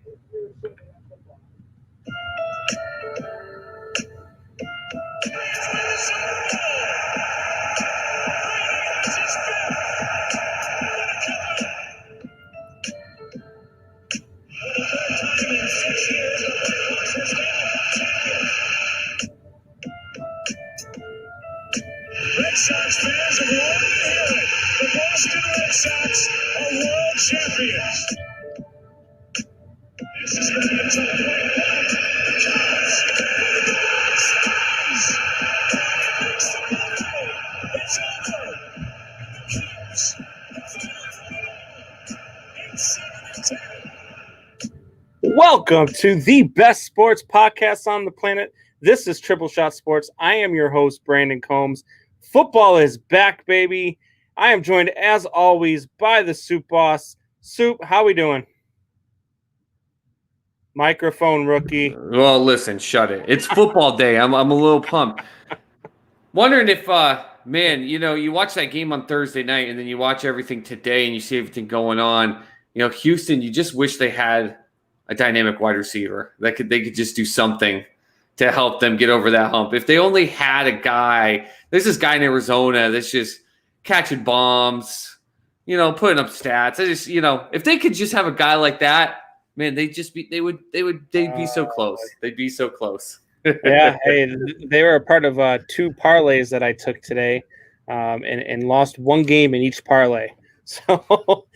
Red Sox fans have long been hearing the Boston Red Sox are world champions. This is going to be a tough point because it's over. Welcome to the best sports podcast on the planet. This is Triple Shot Sports. I am your host, Brandon Combs. Football is back, baby. I am joined, as always, by the Soup Boss. Soup, how we doing? Microphone rookie. Well, listen, shut it. It's football day. I'm a little pumped. Wondering if, man, you watch that game on Thursday night and then you watch everything today and you see everything going on. Houston, you just wish they had a dynamic wide receiver they could just do something to help them get over that hump. If they only had a guy, there's this guy in Arizona that's just catching bombs, putting up stats. If they could just have a guy like that, man, they'd be so close. They'd be so close. Yeah, hey, they were a part of two parlays that I took today, and lost one game in each parlay. So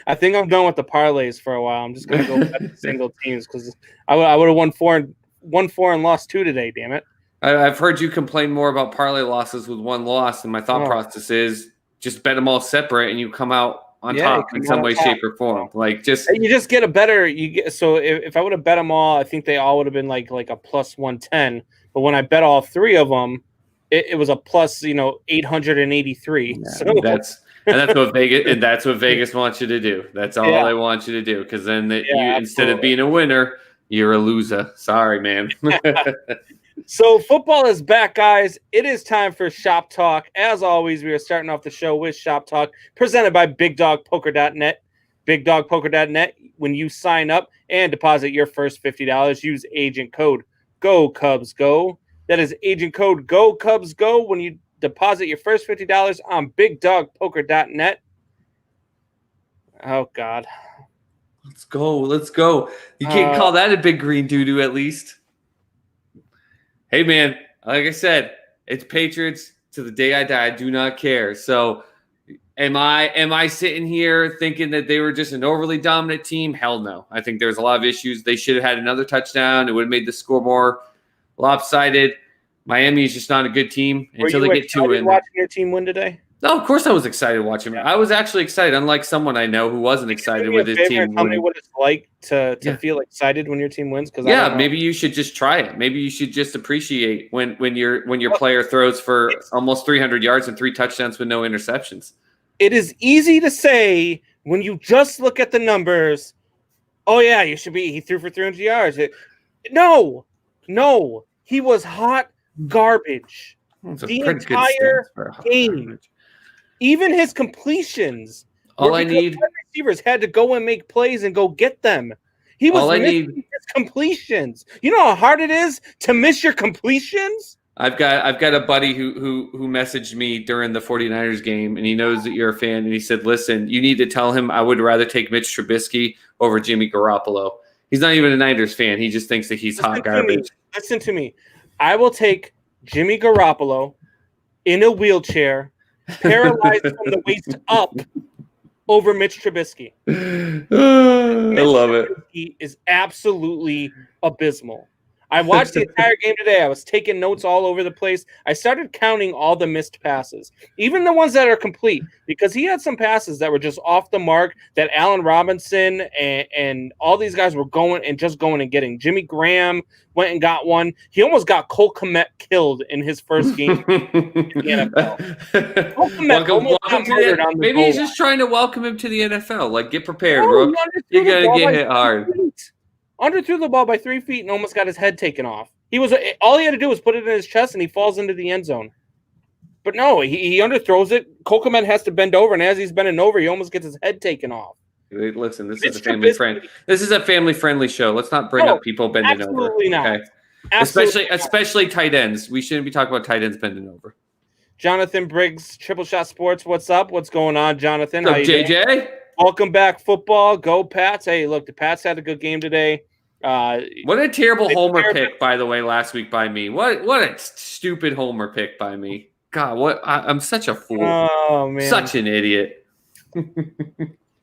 I think I'm done with the parlays for a while. I'm just gonna go back to single teams because I would have won four and lost two today. Damn it! I've heard you complain more about parlay losses with one loss, and my thought process is just bet them all separate, and you come out on top in some way, shape, or form. Like you just get a better. So if I would have bet them all, I think they all would have been like a plus 110. But when I bet all three of them, it was a plus 883. Yeah, so that's what Vegas wants you to do. That's all they want you to do. Because then instead of being a winner, you're a loser. Sorry, man. So football is back, guys. It is time for Shop Talk. As always, we are starting off the show with Shop Talk, presented by BigDogPoker.net. BigDogPoker.net. When you sign up and deposit your first $50, use agent code Go Cubs Go. That is agent code Go Cubs Go when you deposit your first $50 on BigDogPoker.net. Oh God. Let's go. You can't call that a big green doo-doo at least. Hey, man, like I said, it's Patriots to the day I die. I do not care. So am I sitting here thinking that they were just an overly dominant team? Hell no. I think there's a lot of issues. They should have had another touchdown. It would have made the score more lopsided. Miami is just not a good team until they get two in. Watching your team win today? No, of course I was excited watching it. I was actually excited, unlike someone I know who wasn't excited with his team. Tell me what it's like to feel excited when your team wins. Maybe you should just try it. Maybe you should just appreciate when your player throws for almost 300 yards and 3 touchdowns with no interceptions. It is easy to say when you just look at the numbers. Oh yeah, he threw for 300 yards. No, he was hot garbage. The entire game. Even his completions. Receivers had to go and make plays and go get them. He was missing his completions. You know how hard it is to miss your completions? I've got a buddy who messaged me during the 49ers game, and he knows that you're a fan, and he said, listen, you need to tell him I would rather take Mitch Trubisky over Jimmy Garoppolo. He's not even a Niners fan. He just thinks that he's hot garbage. Listen to me. I will take Jimmy Garoppolo in a wheelchair, paralyzed from the waist up, over Mitch Trubisky. I love it. He is absolutely abysmal. I watched the entire game today. I was taking notes all over the place. I started counting all the missed passes, even the ones that are complete, because he had some passes that were just off the mark that Allen Robinson and all these guys were going and getting. Jimmy Graham went and got one. He almost got Cole Kmet killed in his first game in the NFL. Cole Kmet almost got murdered on the maybe he's just trying to welcome him to the NFL. Like, get prepared, bro. You're going to get hit hard. Underthrew the ball by 3 feet and almost got his head taken off. All he had to do was put it in his chest, and he falls into the end zone. But no, he underthrows it. Cole Kmet has to bend over, and as he's bending over, he almost gets his head taken off. Listen, this is a Mr. family friend. This is a family friendly show. Let's not bring No, up people bending over. absolutely not. Okay? Absolutely Especially tight ends. We shouldn't be talking about tight ends bending over. Jonathan Briggs, Triple Shot Sports. What's up? What's going on, Jonathan? What's How up, you JJ? doing? Welcome back, football. Go Pats. Hey, look, the Pats had a good game today. What a terrible homer pick, by the way, last week by me. What a stupid homer pick by me. God, I'm such a fool. Oh, man. Such an idiot.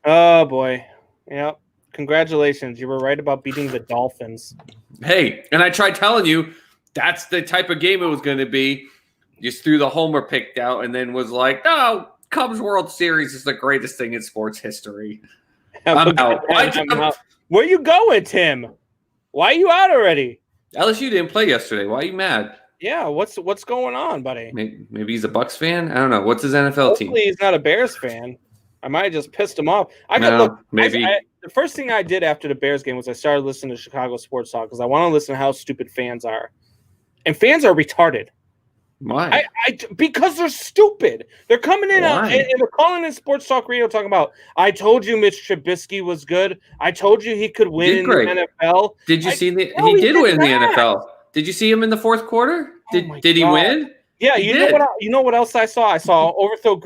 Oh, boy. Yep. Congratulations. You were right about beating the Dolphins. Hey, and I tried telling you that's the type of game it was going to be. Just threw the homer picked out and then was like, no, Cubs World Series is the greatest thing in sports history. I'm out. I'm out. Where you going, Tim? Why are you out already? LSU didn't play yesterday. Why are you mad? Yeah, what's going on, buddy? Maybe he's a Bucks fan. I don't know. What's his NFL team? Hopefully he's not a Bears fan. I might have just pissed him off. Maybe. The first thing I did after the Bears game was I started listening to Chicago sports talk because I want to listen to how stupid fans are, and fans are retarded. Why? Because they're stupid. They're coming in and they're calling in sports talk radio talking about, I told you Mitch Trubisky was good. I told you he could win in the NFL. Did you see he did win in the NFL? Did you see him in the fourth quarter? Did he win? Yeah, you know what else I saw? I saw overthrow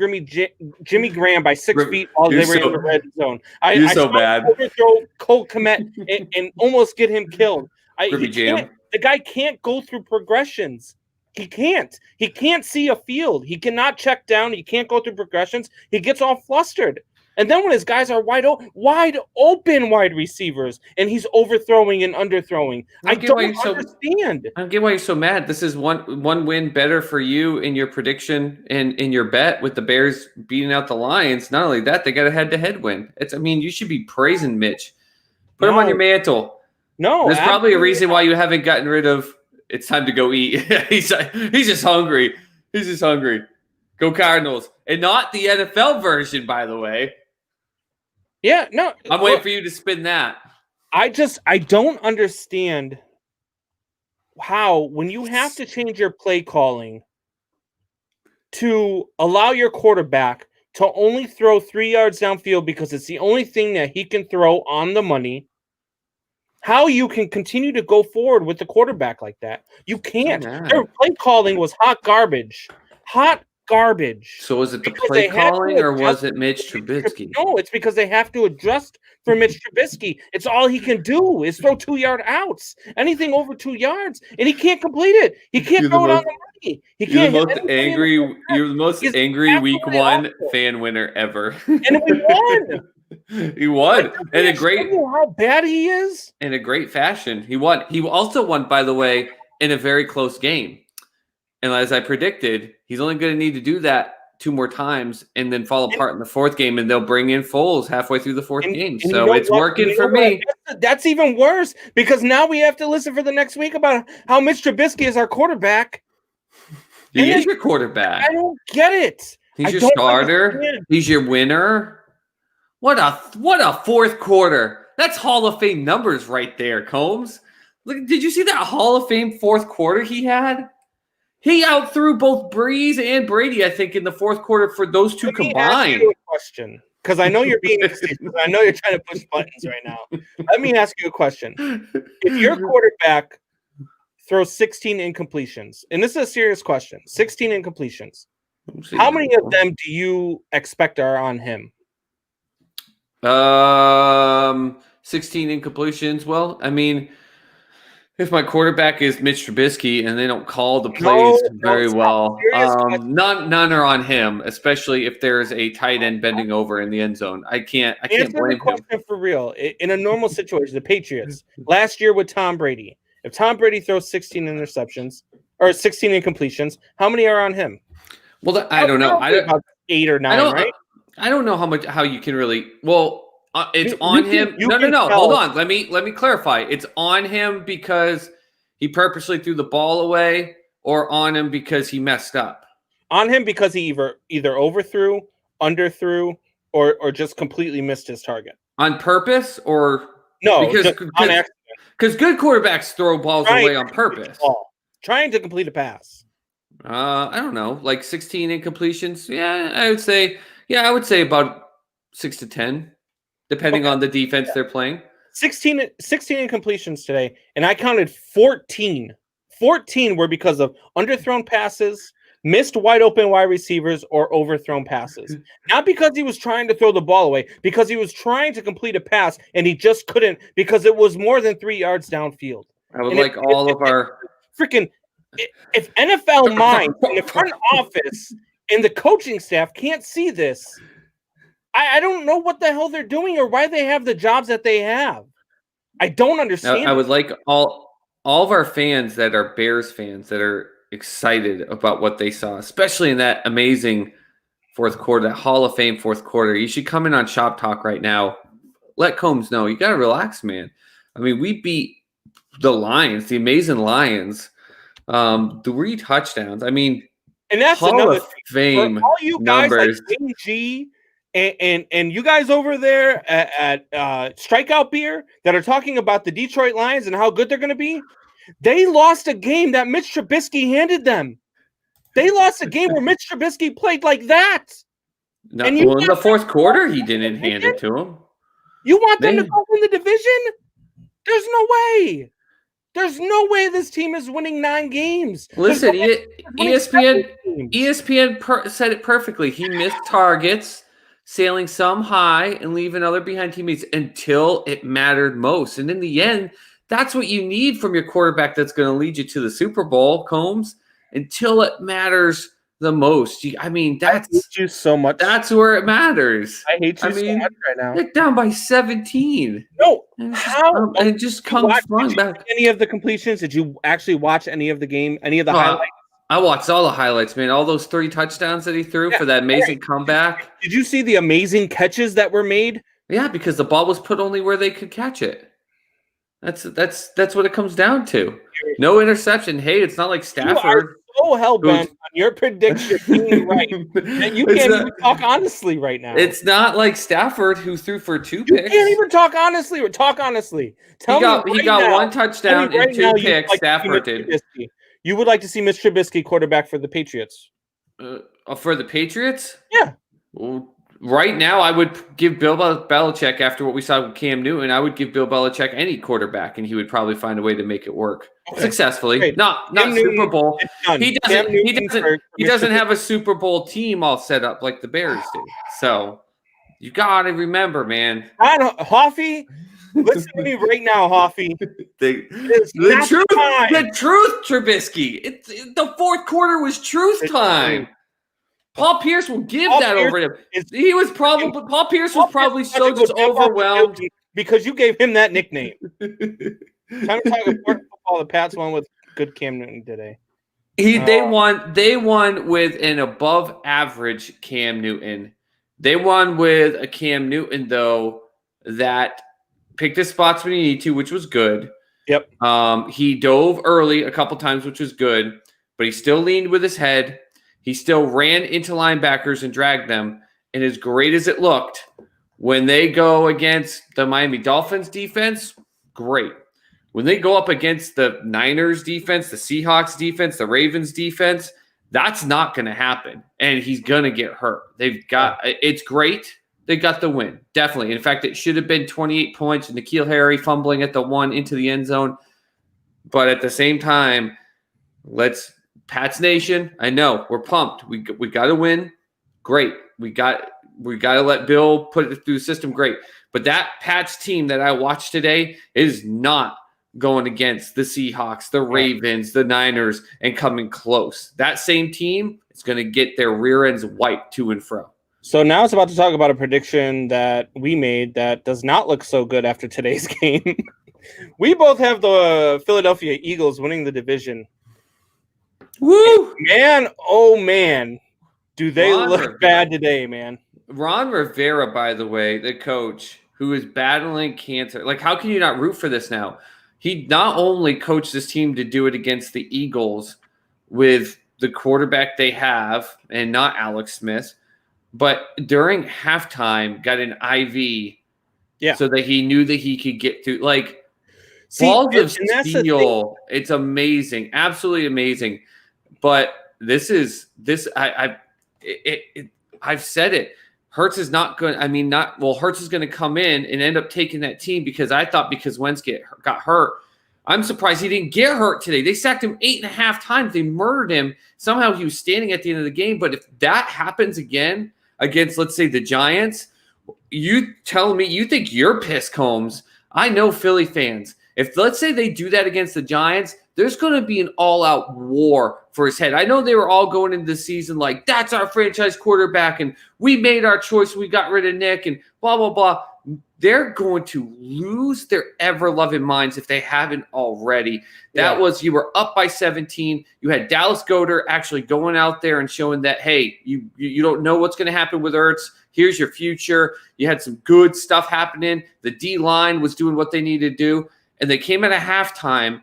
Jimmy Graham by 6 feet while they were in the red zone. I saw bad. Overthrow Cole Kmet and almost get him killed. The guy can't go through progressions. He can't. He can't see a field. He cannot check down. He can't go through progressions. He gets all flustered. And then when his guys are wide open wide receivers, and he's overthrowing and underthrowing, I don't understand. I don't get why you're so mad. This is one win better for you in your prediction and in your bet with the Bears beating out the Lions. Not only that, they got a head-to-head win. You should be praising Mitch. Put him on your mantle. No, there's probably a reason why you haven't gotten rid of. It's time to go eat. He's just hungry. He's just hungry. Go Cardinals. And not the NFL version, by the way. Yeah, no. I'm waiting for you to spin that. I don't understand how, when you have to change your play calling to allow your quarterback to only throw 3 yards downfield because it's the only thing that he can throw on the money, how you can continue to go forward with the quarterback like that. You can't. Their play calling was hot garbage. Hot garbage. So was it the play calling or was it Mitch Trubisky? No, it's because they have to adjust for Mitch Trubisky. It's all he can do is throw 2-yard outs. Anything over 2 yards, and he can't complete it. He can't throw it on the money. You're the most angry week one fan winner ever. And we won. He won in a great. How bad he is in a great fashion. He won. He also won, by the way, in a very close game. And as I predicted, he's only going to need to do that 2 more times and then fall apart in the fourth game, and they'll bring in Foles halfway through the fourth game. So it's working for me. That's even worse because now we have to listen for the next week about how Mitch Trubisky is our quarterback. He is your quarterback. I don't get it. He's your starter. He's your winner. What a fourth quarter. That's Hall of Fame numbers right there, Combs. Look, did you see that Hall of Fame fourth quarter he had? He outthrew both Breeze and Brady, I think, in the fourth quarter for those two combined. Let me ask you a question, because I know you're being I know you're trying to push buttons right now. Let me ask you a question. If your quarterback throws 16 incompletions, and this is a serious question, 16 incompletions, how many of them do you expect are on him? 16 incompletions. Well, I mean, if my quarterback is Mitch Trubisky and they don't call the plays very well, none are on him, especially if there's a tight end bending over in the end zone. I can't blame him. For real, in a normal situation, the Patriots last year with Tom Brady, if Tom Brady throws 16 interceptions or 16 incompletions, how many are on him? Well, I don't know. About 8 or 9, right? I don't know how you can really. Well, it's on him. No. Hold on. Let me clarify. It's on him because he purposely threw the ball away, or on him because he messed up. On him because he either overthrew, underthrew, or just completely missed his target on purpose, or no? Because on accident. Because good quarterbacks throw balls away on purpose. Trying to complete a pass. I don't know, like 16 incompletions. Yeah, I would say. Yeah, I would say about 6 to 10. depending on the defense they're playing. 16 incompletions today, and I counted 14. 14 were because of underthrown passes, missed wide open wide receivers, or overthrown passes. Not because he was trying to throw the ball away, because he was trying to complete a pass and he just couldn't because it was more than 3 yards downfield. I would like all of our freaking if NFL minds in the front office and the coaching staff can't see this, I don't know what the hell they're doing or why they have the jobs that they have. I don't understand. I would like all of our fans that are Bears fans that are excited about what they saw, especially in that amazing fourth quarter, that Hall of Fame fourth quarter. You should come in on Shop Talk right now. Let Combs know. You got to relax, man. I mean, we beat the Lions, the amazing Lions, 3 touchdowns. I mean, and that's Hall another of Fame for all you guys numbers. like AG and you guys over there at Strikeout Beer that are talking about the Detroit Lions and how good they're going to be. They lost a game that Mitch Trubisky handed them. They lost a game where Mitch Trubisky played like that. No, well, in the fourth quarter, he didn't hand it to him. You want them to go win the division? There's no way. There's no way this team is winning 9 games. Listen, ESPN said it perfectly. He missed targets, sailing some high and leaving other behind teammates until it mattered most. And in the end, that's what you need from your quarterback that's going to lead you to the Super Bowl, Combs, until it matters the most. I mean, I hate you so much. That's where it matters. I hate you so much right now. They're down by 17. No, and just come back. Any of the completions? Did you actually watch any of the game? Any of the highlights? I watched all the highlights, man. All those 3 touchdowns that he threw for that amazing comeback. Did you see the amazing catches that were made? Yeah, because the ball was put only where they could catch it. That's what it comes down to. No interception. Hey, it's not like Stafford. You are so hell-bent on your prediction being right that you can't even talk honestly right now. It's not like Stafford who threw for 2 picks. You can't even talk honestly or talk honestly. He got 1 touchdown and 2 picks. Stafford did. You would like to see Mitch Trubisky quarterback for the Patriots? For the Patriots? Yeah. Well, right now, I would give Bill Belichick, after what we saw with Cam Newton, I would give Bill Belichick any quarterback, and he would probably find a way to make it work successfly. Okay. Not Super Bowl. He doesn't have a Super Bowl team all set up like the Bears do. So you got to remember, man. Hoffy, listen to me right now, Hoffy. The truth, Trubisky. The fourth quarter was truth time. Paul Pierce will give that over to him. Paul Pierce was probably so just overwhelmed because you gave him that nickname. Time to talk about football. The Pats won with good Cam Newton today. They won with an above average Cam Newton. They won with a Cam Newton though that picked his spots when he needed to, which was good. Yep. He dove early a couple times, which was good, but he still leaned with his head. He still ran into linebackers and dragged them. And as great as it looked, when they go against the Miami Dolphins defense, great. When they go up against the Niners defense, the Seahawks defense, the Ravens defense, that's not going to happen. And he's going to get hurt. It's great. They got the win. Definitely. In fact, it should have been 28 points and N'Keal Harry fumbling at the 1 into the end zone. But at the same time, Pats Nation, I know we're pumped. We got to win. Great. We got to let Bill put it through the system. Great. But that Pats team that I watched today is not going against the Seahawks, the Ravens, the Niners, and coming close. That same team is going to get their rear ends wiped to and fro. So now it's about to talk about a prediction that we made that does not look so good after today's game. We both have the Philadelphia Eagles winning the division. Woo! Man, oh man, do they look bad today, man. Ron Rivera, by the way, the coach who is battling cancer. Like, how can you not root for this now? He not only coached this team to do it against the Eagles with the quarterback they have and not Alex Smith, but during halftime got an IV so that he knew that he could get through. Like, balls of steel. It's amazing. Absolutely amazing. But I've said it. Hurts is not going. I mean, not well. Hurts is going to come in and end up taking that team because I thought because Wentz got hurt. I'm surprised he didn't get hurt today. They sacked him 8.5 times. They murdered him. Somehow he was standing at the end of the game. But if that happens again against, let's say, the Giants, you telling me you think you're pissed, Combs? I know Philly fans. If let's say they do that against the Giants, there's going to be an all-out war for his head. I know they were all going into the season like, that's our franchise quarterback, and we made our choice. We got rid of Nick, and blah, blah, blah. They're going to lose their ever-loving minds if they haven't already. That was, you were up by 17. You had Dallas Goedert actually going out there and showing that, hey, you don't know what's going to happen with Ertz. Here's your future. You had some good stuff happening. The D-line was doing what they needed to do. And they came at a halftime,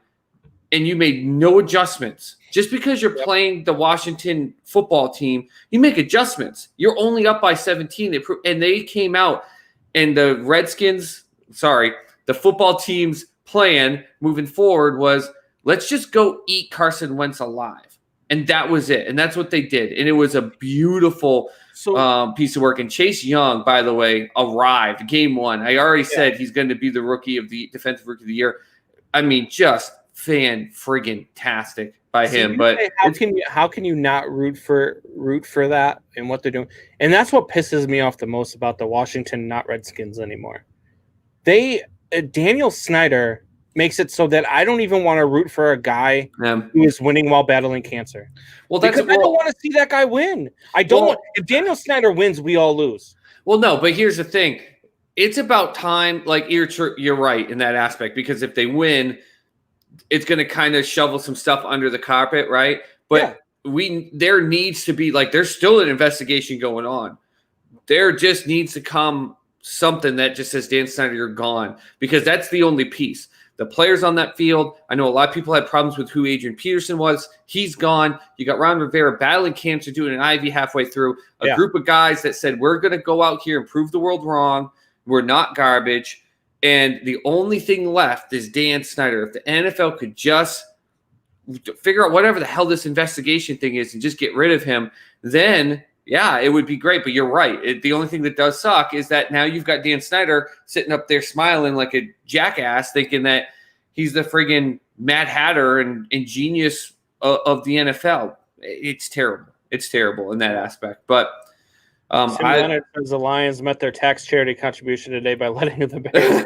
and you made no adjustments. Just because you're playing the Washington football team, you make adjustments. You're only up by 17, and they came out, and the the football team's plan moving forward was, let's just go eat Carson Wentz alive. And that was it. And that's what they did. And it was a beautiful piece of work. And Chase Young, by the way, arrived game 1. I already said he's going to be the defensive rookie of the year. I mean, just fan-friggin-tastic by him. But how can you not root for that and what they're doing? And that's what pisses me off the most about the Washington not Redskins anymore. Daniel Snyder makes it so that I don't even want to root for a guy who is winning while battling cancer. I don't want to see that guy win. I don't want. If Daniel Snyder wins, we all lose. Well, no, but here's the thing. It's about time. Like you're right in that aspect, because if they win, it's going to kind of shovel some stuff under the carpet, right? But there needs to be, like, there's still an investigation going on. There just needs to come something that just says, Dan Snyder, you're gone, because that's the only piece. The players on that field, I know a lot of people had problems with who Adrian Peterson was. He's gone. You got Ron Rivera battling cancer, doing an IV halfway through. A group of guys that said, we're going to go out here and prove the world wrong. We're not garbage. And the only thing left is Dan Snyder. If the NFL could just figure out whatever the hell this investigation thing is and just get rid of him, then, yeah, it would be great. But you're right. The only thing that does suck is that now you've got Dan Snyder sitting up there smiling like a jackass, thinking that he's the friggin' Mad Hatter and genius of the NFL. It's terrible. It's terrible in that aspect. But Tim Leonard says the Lions met their tax charity contribution today by letting the Bears.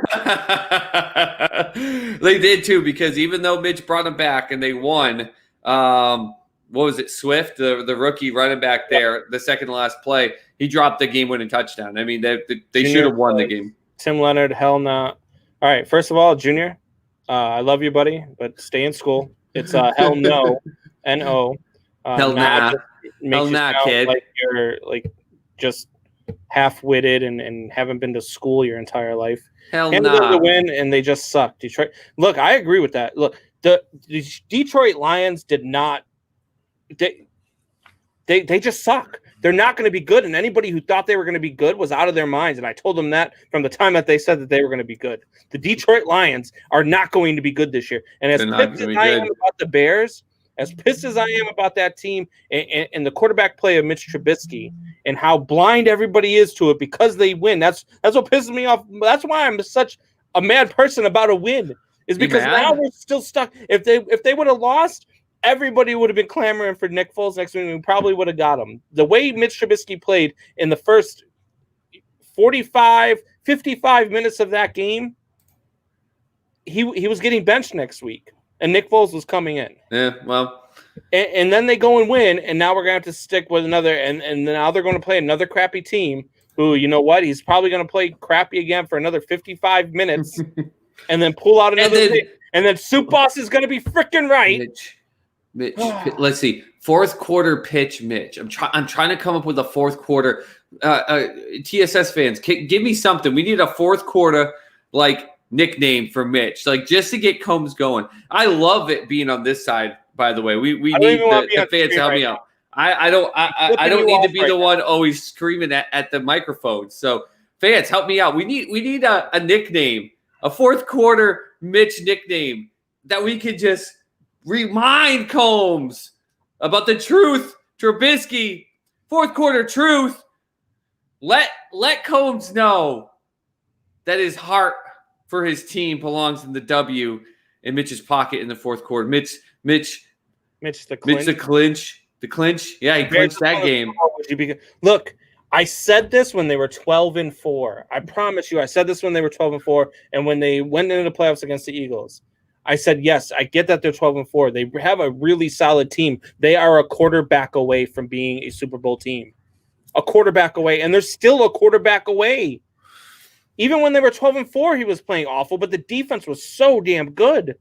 They did too, because even though Mitch brought them back and they won, what was it? Swift, the rookie running back there, the second to last play, he dropped the game-winning touchdown. I mean, they should have won the game. Tim Leonard, hell no. All right, first of all, Junior, I love you, buddy, but stay in school. It's hell no, N-O. Hell nah. Hell nah, kid. Like you're just half-witted and haven't been to school your entire life. Hell and nah. The win, and they just suck. Detroit. Look, I agree with that. Look, the Detroit Lions did not. They just suck. They're not going to be good, and anybody who thought they were going to be good was out of their minds. And I told them that from the time that they said that they were going to be good. The Detroit Lions are not going to be good this year. And as pissed as I am about the Bears, as pissed as I am about that team and the quarterback play of Mitch Trubisky and how blind everybody is to it because they win, that's what pisses me off. That's why I'm such a mad person about a win, is because now we're still stuck. If they would have lost, everybody would have been clamoring for Nick Foles next week. We probably would have got him. The way Mitch Trubisky played in the first 55 minutes of that game, he was getting benched next week. And Nick Foles was coming in. Yeah, well. And then they go and win, and now we're going to have to stick with another. And now they're going to play another crappy team who, you know what, he's probably going to play crappy again for another 55 minutes and then pull out another thing. And then Soup Boss is going to be freaking right. Mitch, let's see. Fourth quarter pitch, Mitch. I'm trying to come up with a fourth quarter. TSS fans, give me something. We need a fourth quarter, nickname for Mitch, just to get Combs going. I love it being on this side, by the way. We need the fans to help me out. I don't need to be the one always screaming at the microphone. So fans, help me out. We need a nickname, a fourth quarter Mitch nickname that we could just remind Combs about the truth. Trubisky, fourth quarter truth. let Combs know that his heart for his team belongs in the W in Mitch's pocket in the fourth quarter. Mitch the clinch. Yeah, he clinched that game. Look, I said this when they were 12-4. I promise you, I said this when they were 12-4, and when they went into the playoffs against the Eagles. I said, yes, I get that they're 12-4. They have a really solid team. They are a quarterback away from being a Super Bowl team. A quarterback away, and they're still a quarterback away. Even when they were 12-4, he was playing awful, but the defense was so damn good. And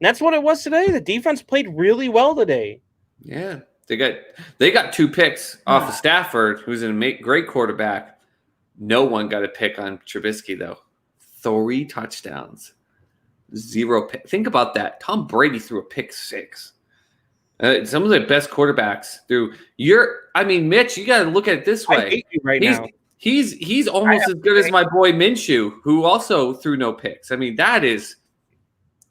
that's what it was today. The defense played really well today. Yeah, they got 2 picks off of Stafford, who's a great quarterback. No one got a pick on Trubisky, though. 3 touchdowns, 0 pick. Think about that. Tom Brady threw a pick 6. Some of the best quarterbacks threw. Mitch, you got to look at it this way. I hate you now. He's almost as good as my boy Minshew, who also threw no picks. I mean, that is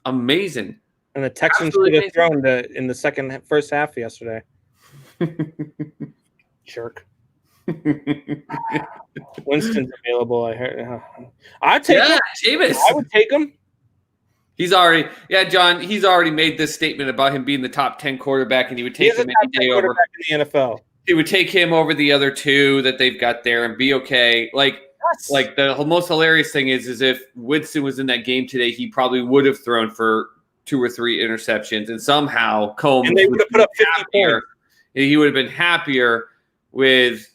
amazing. And the Texans should have thrown in the first half yesterday. Jerk. Winston's available. I heard. I'd take him. Jameis. I would take him. John. He's already made this statement about him being the top 10 quarterback, and he would take him any day over in the NFL. He would take him over the other 2 that they've got there and be okay. Like the most hilarious thing is if Winston was in that game today, he probably would have thrown for 2 or 3 interceptions, and somehow Combs and they would have put up 50 points. He would have been happier with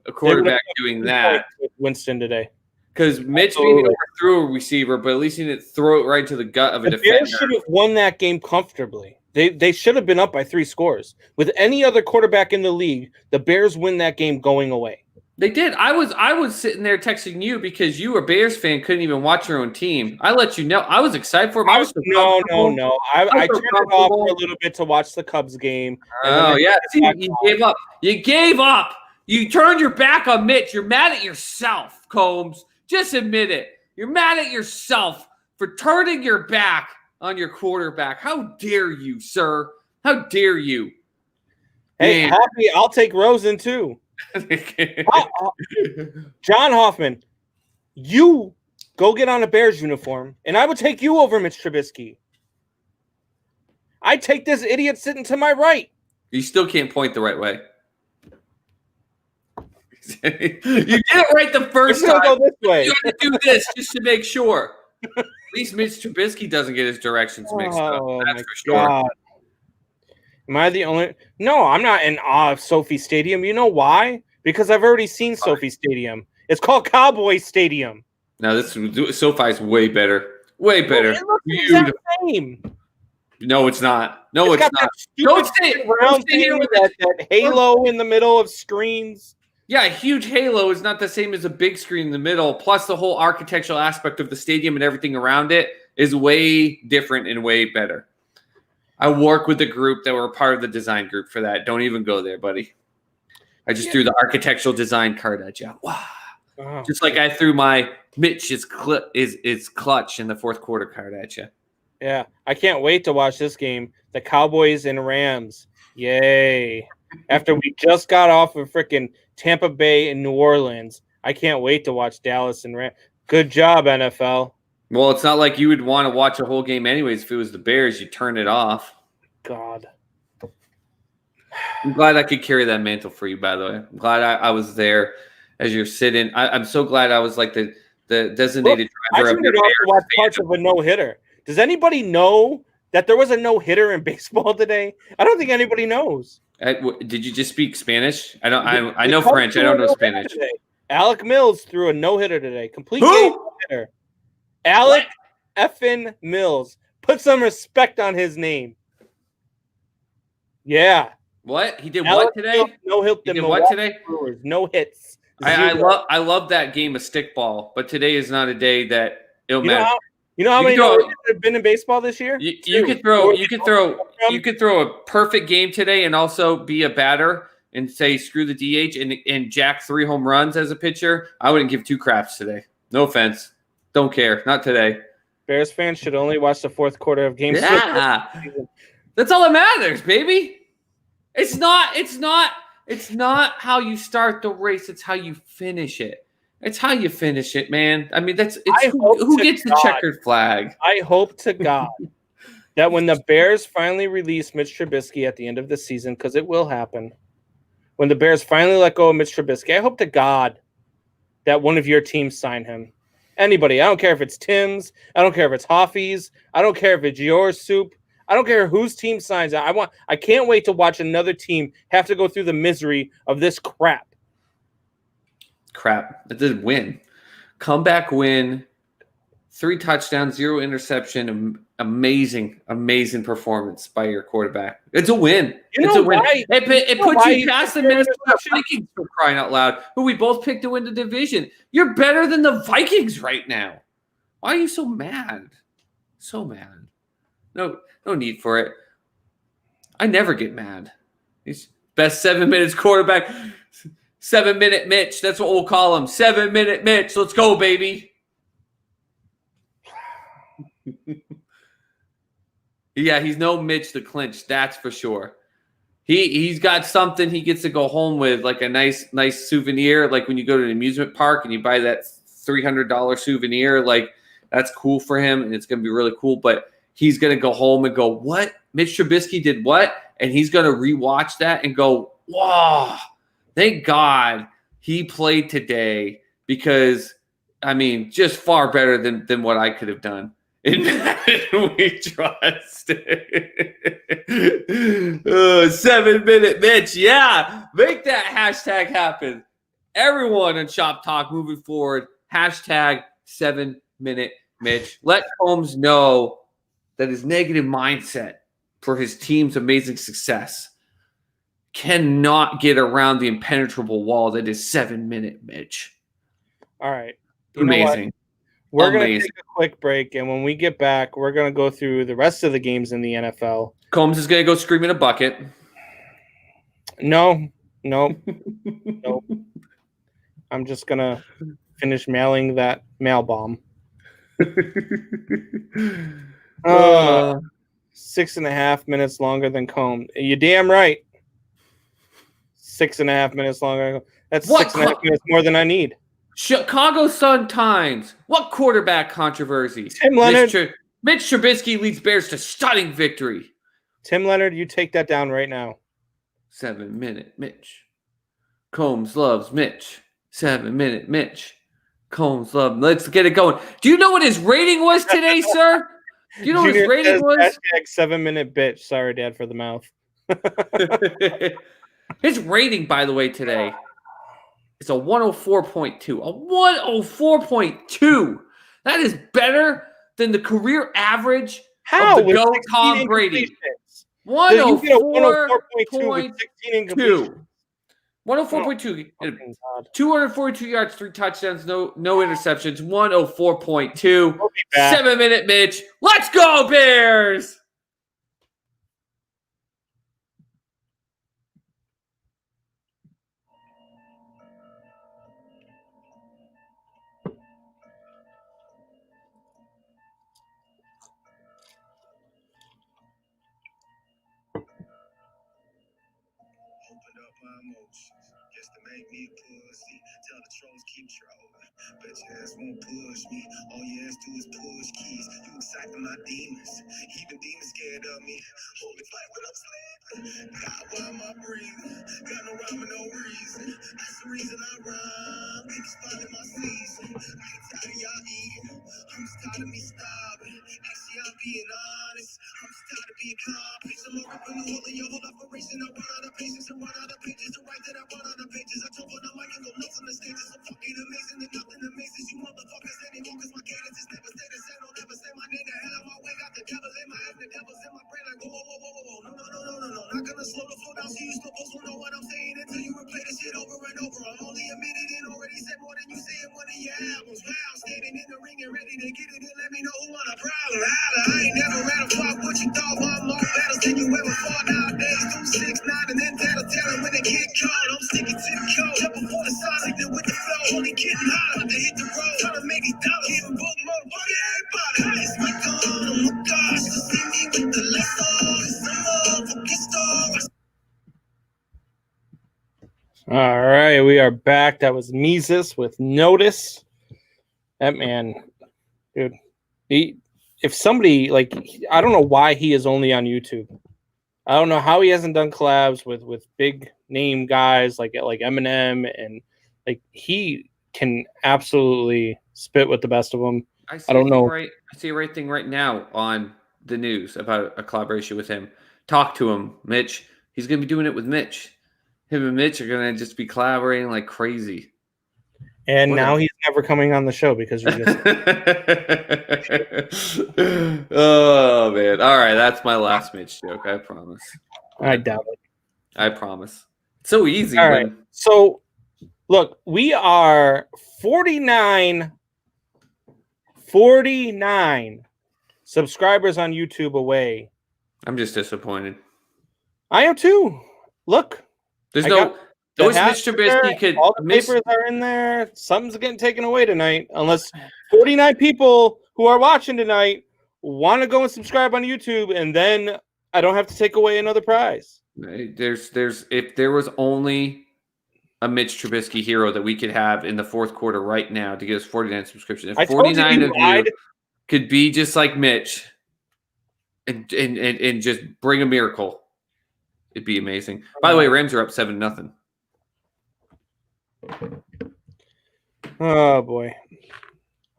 a quarterback doing that. With Winston today. Because Mitch maybe overthrew a receiver, but at least he didn't throw it right to the gut of a defender. Bears should have won that game comfortably. They should have been up by 3 scores. With any other quarterback in the league, the Bears win that game going away. They did. I was sitting there texting you because you, a Bears fan, couldn't even watch your own team. I let you know. I was excited for him. No. I turned it off for a little bit to watch the Cubs game. Oh, yeah. See, you gave up. You gave up. You turned your back on Mitch. You're mad at yourself, Combs. Just admit it. You're mad at yourself for turning your back on your quarterback. How dare you, sir? How dare you? Hey, Happy, I'll take Rosen too. John Hoffman, you go get on a Bears uniform, and I would take you over Mitch Trubisky. I'd take this idiot sitting to my right. You still can't point the right way. You did it right the first time. Go this way. You have to do this just to make sure. At least Mitch Trubisky doesn't get his directions mixed up. That's for sure. God. Am I the only? No, I'm not in awe of Sophie Stadium. You know why? Because I've already seen Sophie Stadium. It's called Cowboy Stadium. No, SoFi's way better. Way better. It looks the exact same. No, it's not. No, it's not. Don't say round thing with that halo in the middle of screens. Yeah, a huge halo is not the same as a big screen in the middle. Plus, the whole architectural aspect of the stadium and everything around it is way different and way better. I work with the group that were part of the design group for that. Don't even go there, buddy. I just threw the architectural design card at you. Wow. Oh, just like I threw my Mitch is clutch in the fourth quarter card at you. Yeah, I can't wait to watch this game. The Cowboys and Rams. Yay. After we just got off of freaking Tampa Bay and New Orleans, I can't wait to watch Dallas and Rams. Good job, NFL. Well, it's not like you would want to watch a whole game anyways. If it was the Bears, you turn it off. God. I'm glad I could carry that mantle for you, by the way. I'm glad I was there as you're sitting. I'm so glad I was like the designated driver. I turned it off to watch parts of a no-hitter. Does anybody know that there was a no-hitter in baseball today? I don't think anybody knows. Did you just speak Spanish? I know French. I don't know Spanish. Alec Mills threw a no-hitter today. Complete game no-hitter. Alec effing Mills. Put some respect on his name. Yeah. What? He did Alec what today? No hit. He did what today? Brewers. No hits. I love that game of stickball, but today is not a day that it'll matter. You know how many no-hitters have been in baseball this year? You could throw a perfect game today and also be a batter and say screw the DH and jack 3 home runs as a pitcher. I wouldn't give 2 craps today. No offense. Don't care. Not today. Bears fans should only watch the fourth quarter of game 6. That's all that matters, baby. It's not It's not how you start the race, it's how you finish it. It's how you finish it, man. I mean, who gets the checkered flag. I hope to God that when the Bears finally release Mitch Trubisky at the end of the season, because it will happen, when the Bears finally let go of Mitch Trubisky, I hope to God that one of your teams sign him. Anybody. I don't care if it's Tim's. I don't care if it's Hoffy's. I don't care if it's your soup. I don't care whose team signs it. I can't wait to watch another team have to go through the misery of this crap. It did win. Comeback win. 3 touchdowns, 0 interception. Amazing performance by your quarterback. It's a win. It's a win. It puts you past the Minnesota Vikings, for crying out loud, who we both picked to win the division. You're better than the Vikings right now. Why are you so mad? So mad. No need for it. I never get mad. He's best 7 minutes quarterback. 7-minute Mitch. That's what we'll call him. 7-minute Mitch. Let's go, baby. Yeah, he's no Mitch the clinch, that's for sure. He's got something he gets to go home with, like a nice souvenir, like when you go to an amusement park and you buy that $300 souvenir, like that's cool for him and it's going to be really cool, but he's going to go home and go, what? Mitch Trubisky did what? And he's going to rewatch that and go, wow, thank God he played today because, I mean, just far better than what I could have done. In Madden we trust. 7-minute Mitch. Yeah. Make that hashtag happen. Everyone in Shop Talk moving forward. Hashtag 7-minute Mitch. Let Combs know that his negative mindset for his team's amazing success cannot get around the impenetrable wall that is 7-minute Mitch. All right. Amazing. We're going to take a quick break, and when we get back, we're going to go through the rest of the games in the NFL. Combs is going to go scream in a bucket. No. I'm just going to finish mailing that mail bomb. 6.5 minutes longer than Combs. You damn right. 6.5 minutes longer. That's 6.5 minutes more than I need. Chicago Sun-Times. What quarterback controversy? Tim Leonard. Mitch Trubisky leads Bears to stunning victory. Tim Leonard, you take that down right now. 7-minute Mitch. Combs loves Mitch. 7-minute Mitch. Combs loves. Let's get it going. Do you know what his rating was today, sir? Do you know what his rating was? Hashtag 7-minute bitch. Sorry, Dad, for the mouth. His rating, by the way, today. It's a 104.2. A 104.2. That is better than the career average of the GOAT Tom Brady. 104.2. 104.2. 242 yards, 3 touchdowns, no interceptions. 104.2. 7-minute Mitch. Let's go, Bears! Just to make me pussy. Tell the trolls keep trolling. Bet your ass won't push me. All you ass do is push keys. You exciting my demons. Even demons scared of me. Holy fight when I'm sleeping. God, why am I breathing? Got no rhyme and no reason. That's the reason I rhyme. Niggas finding my season. I ain't tired of y'all eating. I'm just tired of me stopping. Actually, I'm being honest. I'm just tired of being accomplished. I'm over in the hole of your whole operation. I run out of patience and run out of pages. To write that I run out of pages. I jump on the mic and go nuts on the stages. I'm fucking amazing and nothing amazes you motherfuckers anymore. Cause my cadence is never stay the same. Don't ever say my name. The hell out my way. Got the devil in my head. The devil's in my brain. I go, whoa. No. Not gonna slow the flow down so you supposed to know what I'm saying until you replay this shit over and over. I'm only admitted and already said more than you say in one of your albums. Wow, standing in the ring and ready to get it and let me know who want a problem. Holla, I ain't never ran a fuck what you thought. One more battles than you ever fought nowadays. Do 6'9" and then tell when they get caught. I'm sticking to the code. Jump before the signs, like with the flow. Only getting hot to hit the road. Trying to make these dollars. Even book motherfucker, everybody. It's my gun, oh my gosh. You see me with the lights on. It's a motherfucking star. we are back. That was Mises with Notice. That man, dude. If somebody I don't know why he is only on YouTube. I don't know how he hasn't done collabs with big name guys like Eminem, and he can absolutely spit with the best of them. I don't know. I see a right thing right now on the news about a collaboration with him. Talk to him, Mitch. He's going to be doing it with Mitch. Him and Mitch are going to just be collaborating like crazy. And now he's never coming on the show because you just. Oh, man. All right. That's my last Mitch joke. I promise. I doubt it. I promise. It's so easy. All right. So, look, we are 49 subscribers on YouTube away. I'm just disappointed. I am too. Look. There's no... Those Mitch Trubisky could... All the papers are in there. Something's getting taken away tonight. Unless 49 people who are watching tonight want to go and subscribe on YouTube, and then I don't have to take away another prize. If there was only a Mitch Trubisky hero that we could have in the fourth quarter right now to get us 49 subscriptions, if 49 of you could be just like Mitch and just bring a miracle, it'd be amazing. By the way, Rams are up 7-0. Oh boy.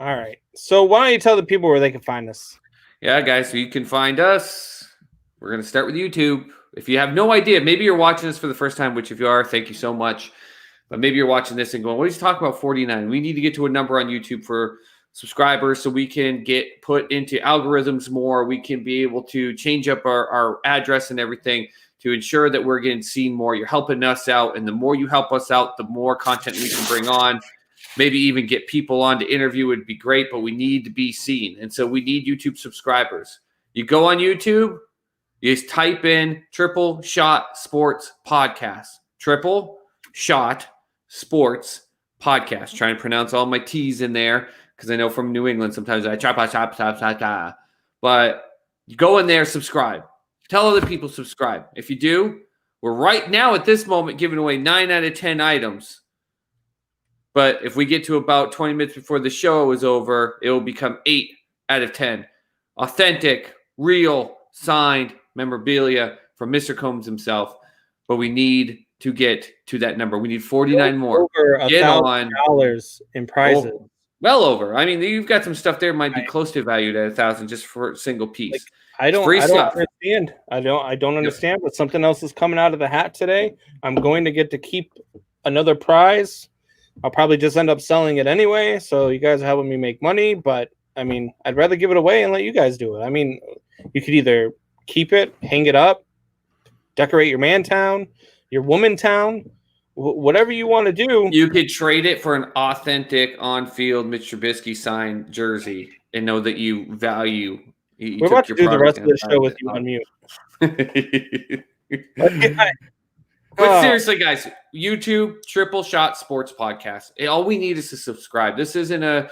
All right. So why don't you tell the people where they can find us? Yeah, guys, so you can find us. We're going to start with YouTube. If you have no idea, maybe you're watching this for the first time, which if you are, thank you so much. But maybe you're watching this and going, what is he talking about 49? We need to get to a number on YouTube for subscribers so we can get put into algorithms more. We can be able to change up our address and everything to ensure that we're getting seen more. You're helping us out, and the more you help us out, the more content we can bring on. Maybe even get people on to interview would be great, but we need to be seen. And so we need YouTube subscribers. You go on YouTube, you just type in Triple Shot Sports Podcast. Triple Shot Sports Podcast. Trying to pronounce all my T's in there because I know from New England sometimes I chop. But you go in there, subscribe. Tell other people subscribe. If you do, we're right now at this moment giving away 9 out of 10 items. But if we get to about 20 minutes before the show is over, it will become 8 out of 10. Authentic, real, signed memorabilia from Mr. Combs himself. But we need to get to that number. We need 49 more. Over $1,000 in prizes. Well over. I mean, you've got some stuff there might be close to valued at $1,000 just for a single piece. I don't understand. I don't understand, but something else is coming out of the hat today. I'm going to get to keep another prize. I'll probably just end up selling it anyway, so you guys are helping me make money, but I mean, I'd rather give it away and let you guys do it. I mean, you could either keep it, hang it up, decorate your man town, your woman town, whatever you want to do. You could trade it for an authentic on-field Mitch Trubisky signed jersey and know that you value. We're about to do the rest of the show with you on mute. But seriously, guys, YouTube, Triple Shot Sports Podcast. All we need is to subscribe. This isn't a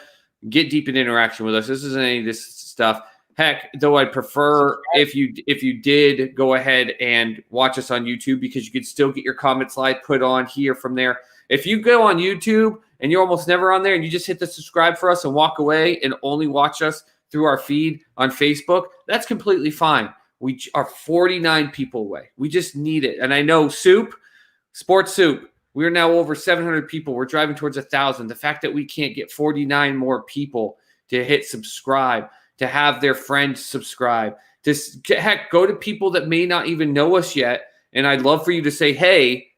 get deep in interaction with us. This isn't any of this stuff. Heck, though I'd prefer if you did go ahead and watch us on YouTube because you could still get your comment slide put on here from there. If you go on YouTube and you're almost never on there and you just hit the subscribe for us and walk away and only watch us through our feed on Facebook, that's completely fine. We are 49 people away. We just need it. And I know Sports Soup, we're now over 700 people. We're driving towards 1,000. The fact that we can't get 49 more people to hit subscribe, to have their friends subscribe, heck, go to people that may not even know us yet. And I'd love for you to say, hey,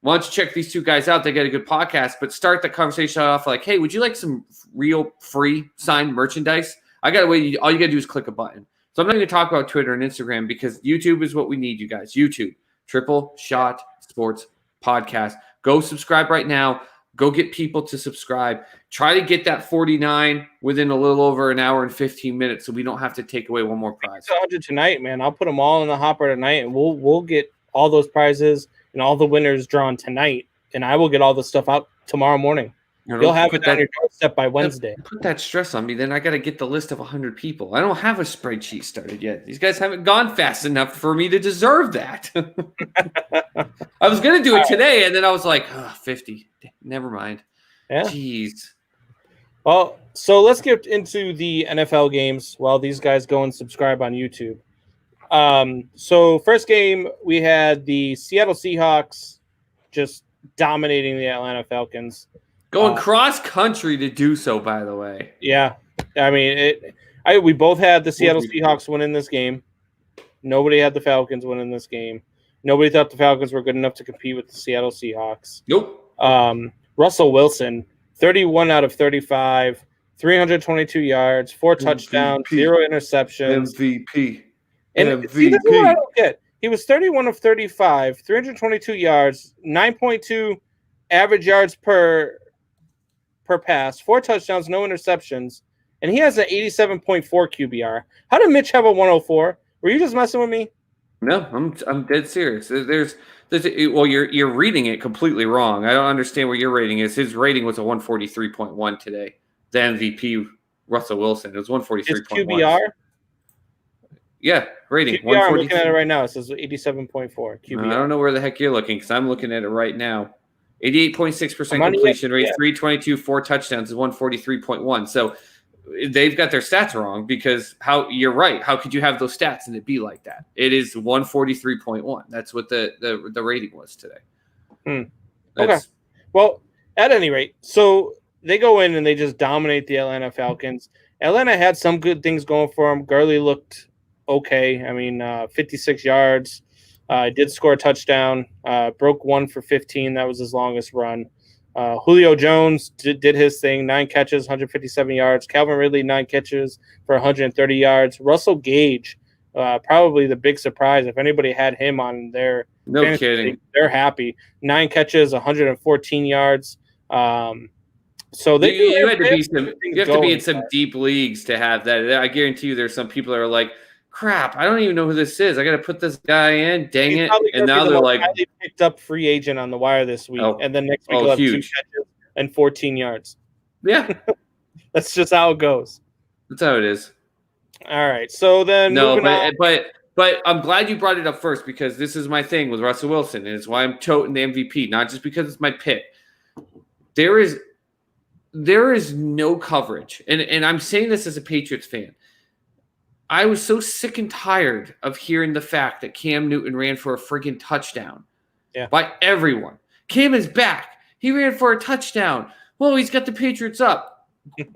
why don't you check these two guys out? They got a good podcast. But start the conversation off like, hey, would you like some real free signed merchandise? All you got to do is click a button. So I'm not going to talk about Twitter and Instagram because YouTube is what we need, you guys. YouTube, Triple Shot Sports Podcast. Go subscribe right now. Go get people to subscribe. Try to get that 49 within a little over an hour and 15 minutes so we don't have to take away one more prize. 100 tonight, man. I'll put them all in the hopper tonight, and we'll get all those prizes and all the winners drawn tonight, and I will get all the stuff out tomorrow morning. You'll have it on your doorstep by Wednesday. Put that stress on me. Then I got to get the list of 100 people. I don't have a spreadsheet started yet. These guys haven't gone fast enough for me to deserve that. I was going to do it today, and then I was like, 50. Never mind. Yeah. Jeez. Well, so let's get into the NFL games while these guys go and subscribe on YouTube. So first game, we had the Seattle Seahawks just dominating the Atlanta Falcons. Going cross country to do so, by the way. Yeah. I mean, we both had the Seattle Seahawks winning this game. Nobody had the Falcons winning this game. Nobody thought the Falcons were good enough to compete with the Seattle Seahawks. Nope. Russell Wilson, 31 out of 35, 322 yards, 4 touchdowns, 0 interceptions. MVP. And see, this is what I don't get. He was 31 of 35, 322 yards, 9.2 average yards per pass, 4 touchdowns, no interceptions, and he has an 87.4 QBR. How did Mitch have a 104? Were you just messing with me? No, I'm dead serious. Well, you're reading it completely wrong. I don't understand what your rating is. His rating was a 143.1 today. The MVP, Russell Wilson, it was 143.1. QBR? Yeah, rating. QBR, I'm looking at it right now. It says 87.4 QBR. I don't know where the heck you're looking because I'm looking at it right now. 88.6% completion rate, 322, 4 touchdowns is 143.1. So they've got their stats wrong because you're right. How could you have those stats and it be like that? It is 143.1. That's what the rating was today. Okay. Well, at any rate, so they go in and they just dominate the Atlanta Falcons. Atlanta had some good things going for them. Gurley looked okay. I mean, 56 yards. Did score a touchdown. Broke 1 for 15. That was his longest run. Julio Jones did his thing. 9 catches, 157 yards. Calvin Ridley, 9 catches for 130 yards. Russell Gage, probably the big surprise. If anybody had him on their kidding, they're happy. 9 catches, 114 yards. So you have to be in some deep leagues to have that. I guarantee you, there's some people that are like, crap, I don't even know who this is. I got to put this guy in. Dang it! And now they're like, highly picked up free agent on the wire this week, and then next week he'll have huge. 2 catches and 14 yards. Yeah, that's just how it goes. That's how it is. All right, so then but I'm glad you brought it up first because this is my thing with Russell Wilson, and it's why I'm toting the MVP, not just because it's my pick. There is no coverage, and I'm saying this as a Patriots fan. I was so sick and tired of hearing the fact that Cam Newton ran for a freaking touchdown by everyone. Cam is back. He ran for a touchdown. Well, he's got the Patriots up.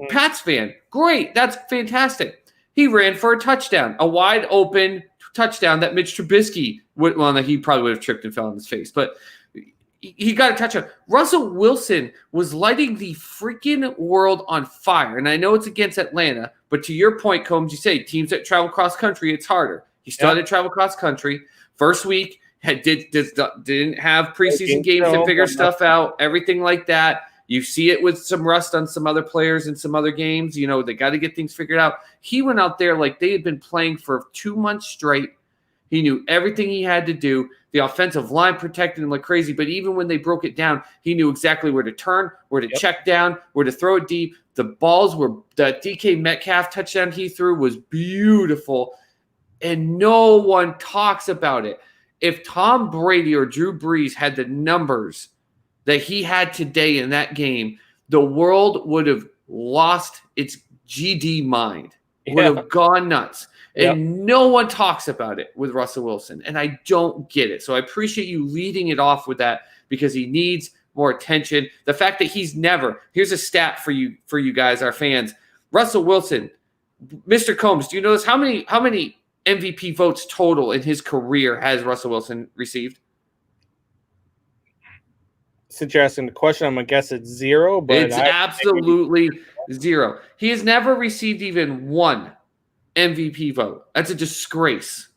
Pats fan, great. That's fantastic. He ran for a touchdown, a wide open touchdown that Mitch Trubisky he probably would have tripped and fell on his face, but he got a touchdown. Russell Wilson was lighting the freaking world on fire. And I know it's against Atlanta, but to your point, Combs, you say teams that travel cross country, it's harder. He still had to travel cross country. First week, didn't have preseason games to figure stuff out, everything like that. You see it with some rust on some other players in some other games. You know, they got to get things figured out. He went out there like they had been playing for 2 months straight. He knew everything he had to do. The offensive line protected him like crazy, but even when they broke it down, he knew exactly where to turn, where to check down, where to throw it deep. The DK Metcalf touchdown he threw was beautiful, and no one talks about it. If Tom Brady or Drew Brees had the numbers that he had today in that game, the world would have lost its GD mind, would have gone nuts. And no one talks about it with Russell Wilson, and I don't get it. So I appreciate you leading it off with that because he needs more attention. The fact that here's a stat for you guys, our fans. Russell Wilson, Mr. Combs, do you know this? How many MVP votes total in his career has Russell Wilson received? Since you're asking the question, I'm going to guess it's 0. But it's absolutely 0. He has never received even 1 MVP vote. That's a disgrace.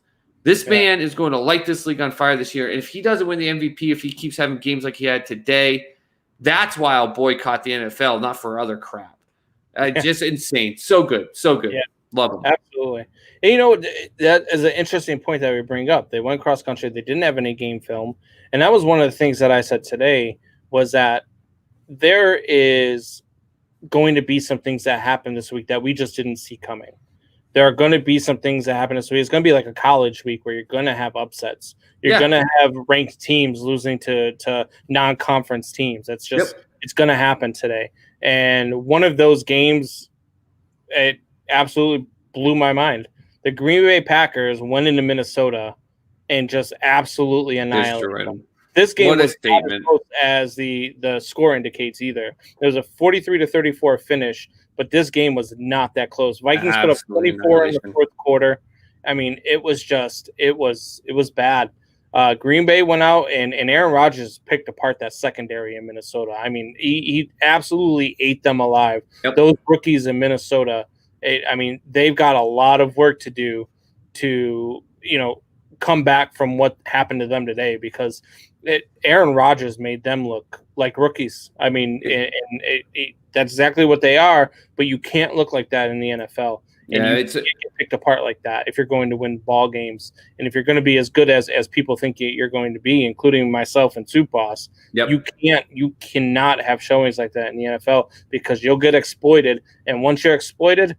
This man is going to light this league on fire this year. And if he doesn't win the MVP, if he keeps having games like he had today, that's why I'll boycott the NFL, not for other crap. Just insane. So good. So good. Yeah. Love him. Absolutely. And you know, that is an interesting point that we bring up. They went cross country. They didn't have any game film. And that was one of the things that I said today was that there is going to be some things that happen this week that we just didn't see coming. There are going to be some things that happen this week. It's going to be like a college week where you're going to have upsets. You're going to have ranked teams losing to non-conference teams. That's just It's going to happen today. And one of those games, it absolutely blew my mind. The Green Bay Packers went into Minnesota and just absolutely annihilated them. This game What a was not as statement. close as the score indicates either. It was a 43-34 finish, but this game was not that close. Vikings put up Absolutely 24 in the annihilation. fourth quarter. I mean, it was bad. Green Bay went out and Aaron Rodgers picked apart that secondary in Minnesota. I mean, he absolutely ate them alive. Yep. Those rookies in Minnesota, I mean, they've got a lot of work to do to, come back from what happened to them today, because Aaron Rodgers made them look like rookies. I mean, that's exactly what they are, but you can't look like that in the NFL. And you can't get picked apart like that if you're going to win ball games. And if you're going to be as good as people think you're going to be, including myself and Soup Boss, you cannot have showings like that in the NFL, because you'll get exploited. And once you're exploited,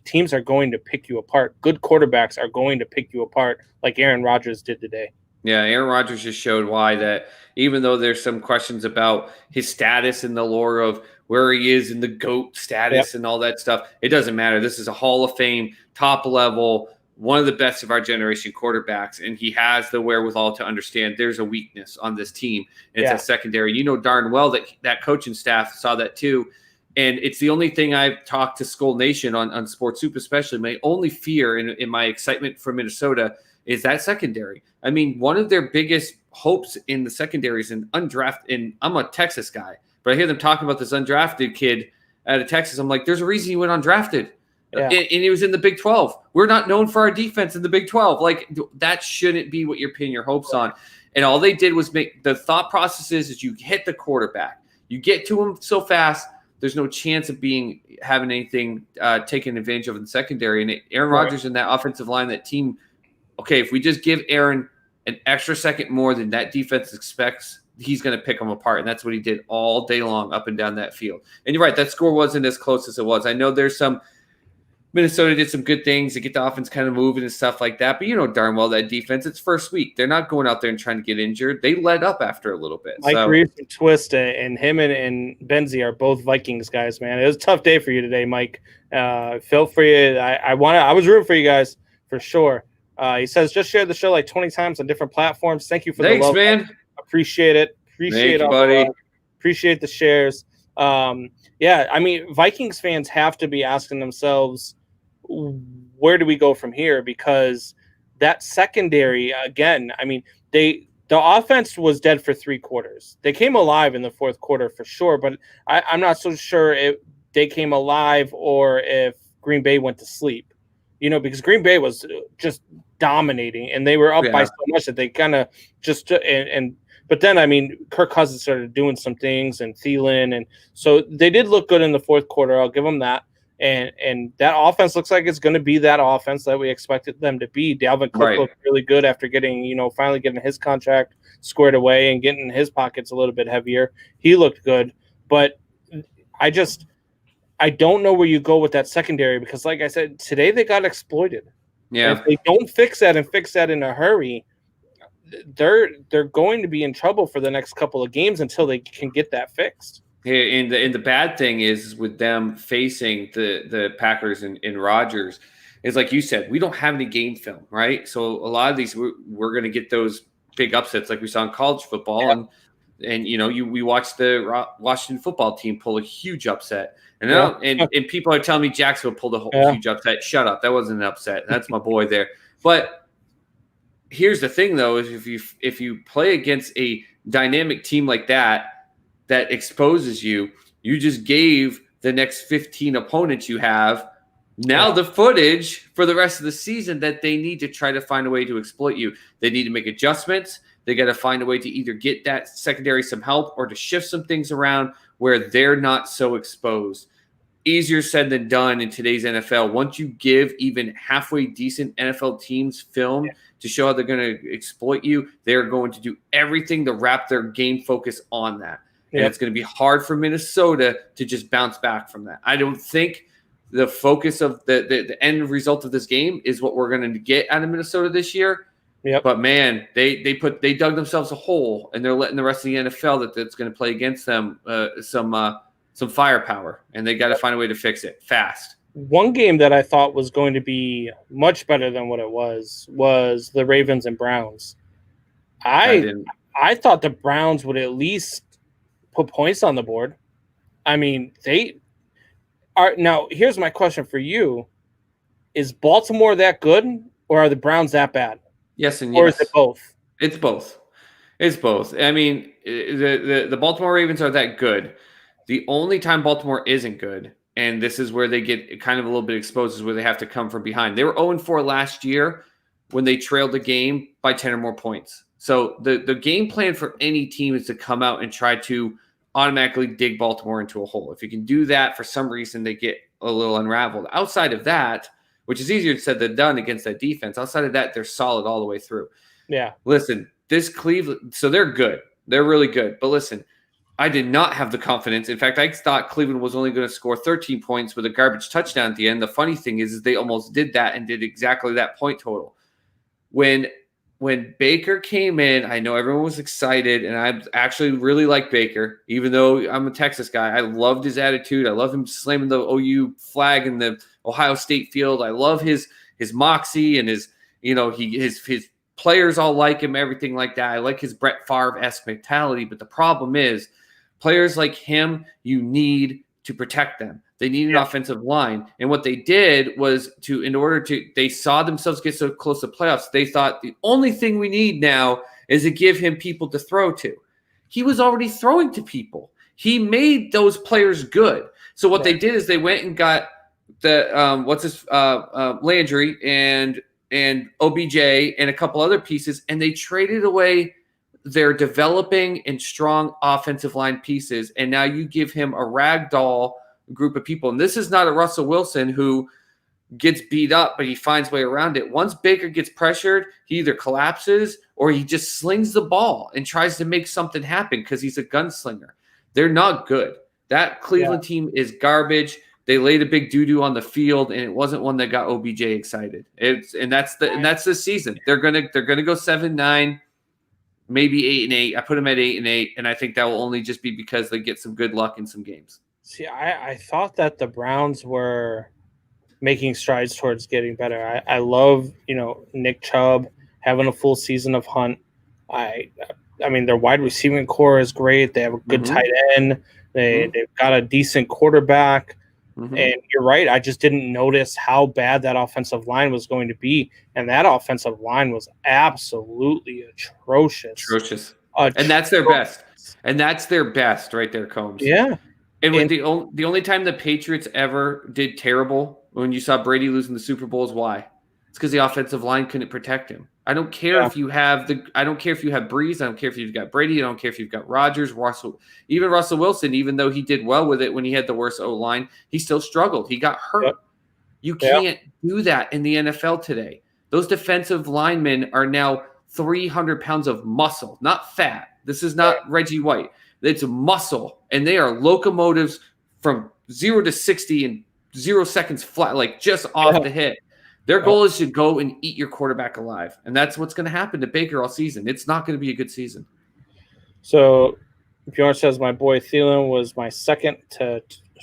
teams are going to pick you apart. Good quarterbacks are going to pick you apart, like Aaron Rodgers did today. Yeah, Aaron Rodgers just showed why, that even though there's some questions about his status in the lore of where he is in the GOAT status and all that stuff, it doesn't matter. This is a Hall of Fame, top level, one of the best of our generation quarterbacks, and he has the wherewithal to understand there's a weakness on this team. And it's a secondary. You know darn well that coaching staff saw that too. And it's the only thing I've talked to Skull Nation on Sports Soup, especially. My only fear in my excitement for Minnesota is that secondary. I mean, one of their biggest hopes in the secondary is an undrafted. And I'm a Texas guy, but I hear them talking about this undrafted kid out of Texas. I'm like, there's a reason he went undrafted. Yeah. And he was in the Big 12. We're not known for our defense in the Big 12. Like, that shouldn't be what you're pinning your hopes on. And all they did was make the thought process is you hit the quarterback. You get to him so fast, there's no chance of having anything taken advantage of in the secondary. And Aaron Rodgers in that offensive line, that team, okay, if we just give Aaron an extra second more than that defense expects, he's going to pick them apart. And that's what he did all day long up and down that field. And you're right, that score wasn't as close as it was. I know there's some – Minnesota did some good things to get the offense kind of moving and stuff like that. But you know darn well that defense, it's first week. They're not going out there and trying to get injured. They let up after a little bit. Mike Reeves and Twist and him and Benzie are both Vikings guys, man. It was a tough day for you today, Mike. Felt for you. I was rooting for you guys for sure. He says, just shared the show like 20 times on different platforms. Thank you for the love. Man. Appreciate it. Appreciate it, buddy. Appreciate the shares. Yeah, I mean, Vikings fans have to be asking themselves, where do we go from here? Because that secondary, again, I mean, the offense was dead for 3 quarters. They came alive in the fourth quarter for sure, but I'm not so sure if they came alive or if Green Bay went to sleep. Because Green Bay was just dominating, and they were up by so much that they kind of just but then, I mean, Kirk Cousins started doing some things, and Thielen, and so they did look good in the fourth quarter. I'll give them that. And that offense looks like it's going to be that offense that we expected them to be. Dalvin Cook looked really good after finally getting his contract squared away and getting his pockets a little bit heavier. He looked good, but I don't know where you go with that secondary, because like I said, today they got exploited. Yeah. And if they don't fix that in a hurry, they're going to be in trouble for the next couple of games until they can get that fixed. And the bad thing is with them facing the Packers and Rodgers, is like you said, we don't have any game film, right? So a lot of these we're going to get those big upsets like we saw in college football, and we watched the Washington football team pull a huge upset, and people are telling me Jacksonville pulled a huge upset. Shut up, that wasn't an upset. That's my boy there. But here's the thing, though, is if you play against a dynamic team like that exposes you just gave the next 15 opponents you have now the footage for the rest of the season that they need to try to find a way to exploit you. They need to make adjustments. They got to find a way to either get that secondary some help or to shift some things around where they're not so exposed. Easier said than done in today's NFL. Once you give even halfway decent NFL teams film to show how they're going to exploit you, they're going to do everything to wrap their game focus on that. And it's going to be hard for Minnesota to just bounce back from that. I don't think the focus of the end result of this game is what we're going to get out of Minnesota this year. Yep. But man, they dug themselves a hole, and they're letting the rest of the NFL that's going to play against them some firepower, and they got to find a way to fix it fast. One game that I thought was going to be much better than what it was the Ravens and Browns. I thought the Browns would at least put points on the board. I mean, they are. Now, here's my question for you. Is Baltimore that good, or are the Browns that bad? Yes and yes. Or is it both? It's both. It's both. I mean, the Baltimore Ravens are that good. The only time Baltimore isn't good, and this is where they get kind of a little bit exposed, is where they have to come from behind. They were 0-4 last year when they trailed the game by 10 or more points. So the game plan for any team is to come out and try to automatically dig Baltimore into a hole. If you can do that, for some reason, they get a little unraveled. Outside of that, which is easier said than done against that defense, outside of that, they're solid all the way through. Yeah. Listen, this Cleveland, so they're good. They're really good. But listen, I did not have the confidence. In fact, I thought Cleveland was only going to score 13 points with a garbage touchdown at the end. The funny thing is they almost did that and did exactly that point total. When Baker came in, I know everyone was excited, and I actually really like Baker, even though I'm a Texas guy. I loved his attitude. I love him slamming the OU flag in the Ohio State field. I love his moxie and his players all like him, everything like that. I like his Brett Favre-esque mentality, but the problem is players like him, you need to protect them. They need an offensive line. And what they did was they saw themselves get so close to playoffs. They thought the only thing we need now is to give him people to throw to. He was already throwing to people. He made those players good. So what they did is they went and got the Landry and OBJ and a couple other pieces, and they traded away their developing and strong offensive line pieces. And now you give him a ragdoll group of people. And this is not a Russell Wilson who gets beat up, but he finds a way around it. Once Baker gets pressured, he either collapses or he just slings the ball and tries to make something happen because he's a gunslinger. They're not good. That Cleveland team is garbage. They laid a big doo-doo on the field, and it wasn't one that got OBJ excited. That's the season. They're gonna go 7-9, maybe 8-8. I put them at 8-8, and I think that will only just be because they get some good luck in some games. See, I thought that the Browns were making strides towards getting better. I love, Nick Chubb having a full season of Hunt. I mean, their wide receiving core is great. They have a good tight end. They've got a decent quarterback. And you're right. I just didn't notice how bad that offensive line was going to be. And that offensive line was absolutely atrocious. And that's their best. And that's their best right there, Combs. Yeah. And the only time the Patriots ever did terrible when you saw Brady losing the Super Bowl is why? It's because the offensive line couldn't protect him. I don't care if you have Breeze. I don't care if you've got Brady. I don't care if you've got Rodgers, Russell Wilson. Even though he did well with it when he had the worst O-line, he still struggled. He got hurt. Yep. You can't do that in the NFL today. Those defensive linemen are now 300 pounds of muscle, not fat. This is not Reggie White. It's muscle, and they are locomotives from 0 to 60 in 0 seconds flat, like just off the hit. Their goal is to go and eat your quarterback alive, and that's what's going to happen to Baker all season. It's not going to be a good season. So, Bjorn says my boy Thielen was my second to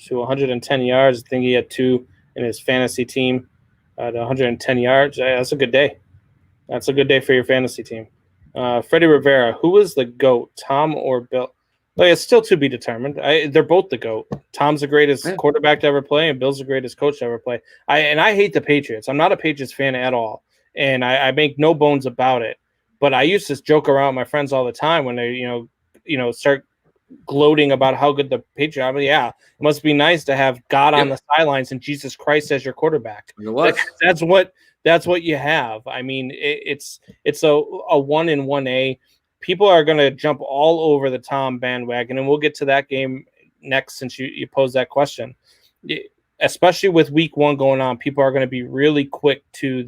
110 yards. I think he had 2 in his fantasy team at 110 yards. That's a good day. That's a good day for your fantasy team. Freddie Rivera, who was the GOAT, Tom or Bill? Like, it's still to be determined. They're both the GOAT. Tom's the greatest quarterback to ever play, and Bill's the greatest coach to ever play. I hate the Patriots. I'm not a Patriots fan at all, and I make no bones about it. But I used to joke around with my friends all the time when they, start gloating about how good the Patriots are. I mean, yeah, it must be nice to have God on the sidelines and Jesus Christ as your quarterback. That's what you have. I mean, it's a 1 in 1A. People are going to jump all over the Tom bandwagon, and we'll get to that game next since you posed that question. Especially with week 1 going on, people are going to be really quick to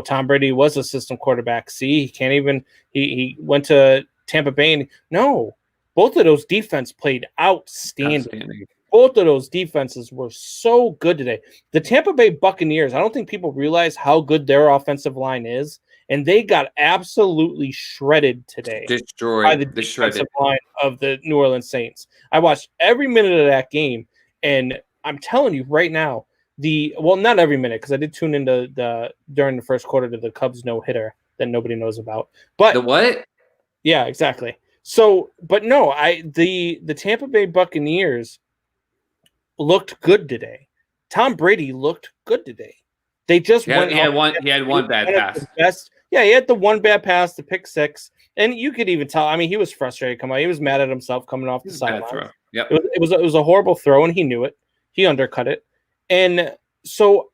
Tom Brady was a system quarterback. See, he went to Tampa Bay. And, no, both of those defense played outstanding. Both of those defenses were so good today. The Tampa Bay Buccaneers, I don't think people realize how good their offensive line is, and they got absolutely shredded today by the defensive line of the New Orleans Saints. I watched every minute of that game, and I'm telling you right now, not every minute, because I did tune into during the first quarter to the Cubs no-hitter that nobody knows about. But the what? Yeah, exactly. So, but no, the Tampa Bay Buccaneers looked good today. Tom Brady looked good today. They just went. He had one bad pass. He had the one bad pass, the pick six, and you could even tell. I mean, he was frustrated coming out. He was mad at himself coming off the sideline. Yep. It was a horrible throw, and he knew it. He undercut it, and so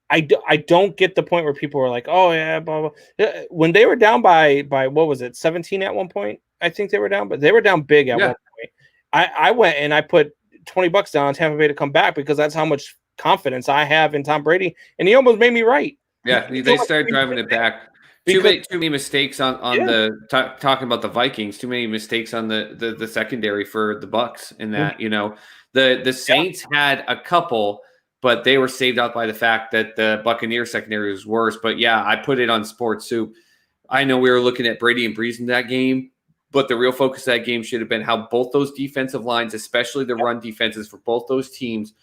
I don't get the point where people were like, oh yeah, blah, blah. When they were down by what was it, 17 at one point? I think they were down, but they were down big at one point. I went and I put $20 down on Tampa Bay to come back because that's how much confidence I have in Tom Brady, and he almost made me right. Yeah, they started driving it back. Too many mistakes on talking about the Vikings. Too many mistakes on the secondary for the Bucs in that. You know, the Saints had a couple, but they were saved out by the fact that the Buccaneers secondary was worse. But yeah, I put it on Sports Soup. I know we were looking at Brady and Breeze in that game, but the real focus of that game should have been how both those defensive lines, especially the run defenses for both those teams,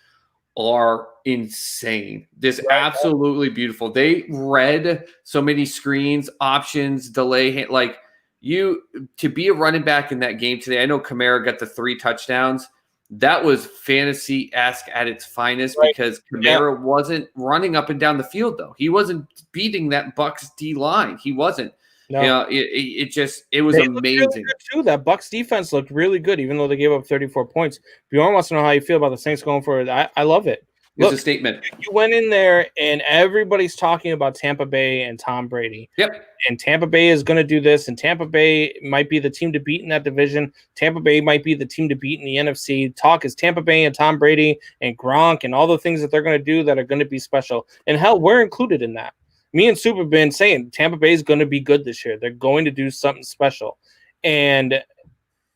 are insane. This absolutely beautiful. They read so many screens, options, delay, like to be a running back in that game today. I know Kamara got the 3 touchdowns. That was fantasy-esque at its finest because Kamara wasn't running up and down the field, though. He wasn't beating that Bucs D line. He wasn't. No. You know, it was amazing. Really good too. That Bucs defense looked really good, even though they gave up 34 points. Bjorn wants to know how you feel about the Saints going forward. I love it. It's a statement. You went in there, and everybody's talking about Tampa Bay and Tom Brady. Yep. And Tampa Bay is going to do this, and Tampa Bay might be the team to beat in that division. Tampa Bay might be the team to beat in the NFC. Talk is Tampa Bay and Tom Brady and Gronk and all the things that they're going to do that are going to be special. And hell, we're included in that. Me and Soup have been saying Tampa Bay is going to be good this year. They're going to do something special. And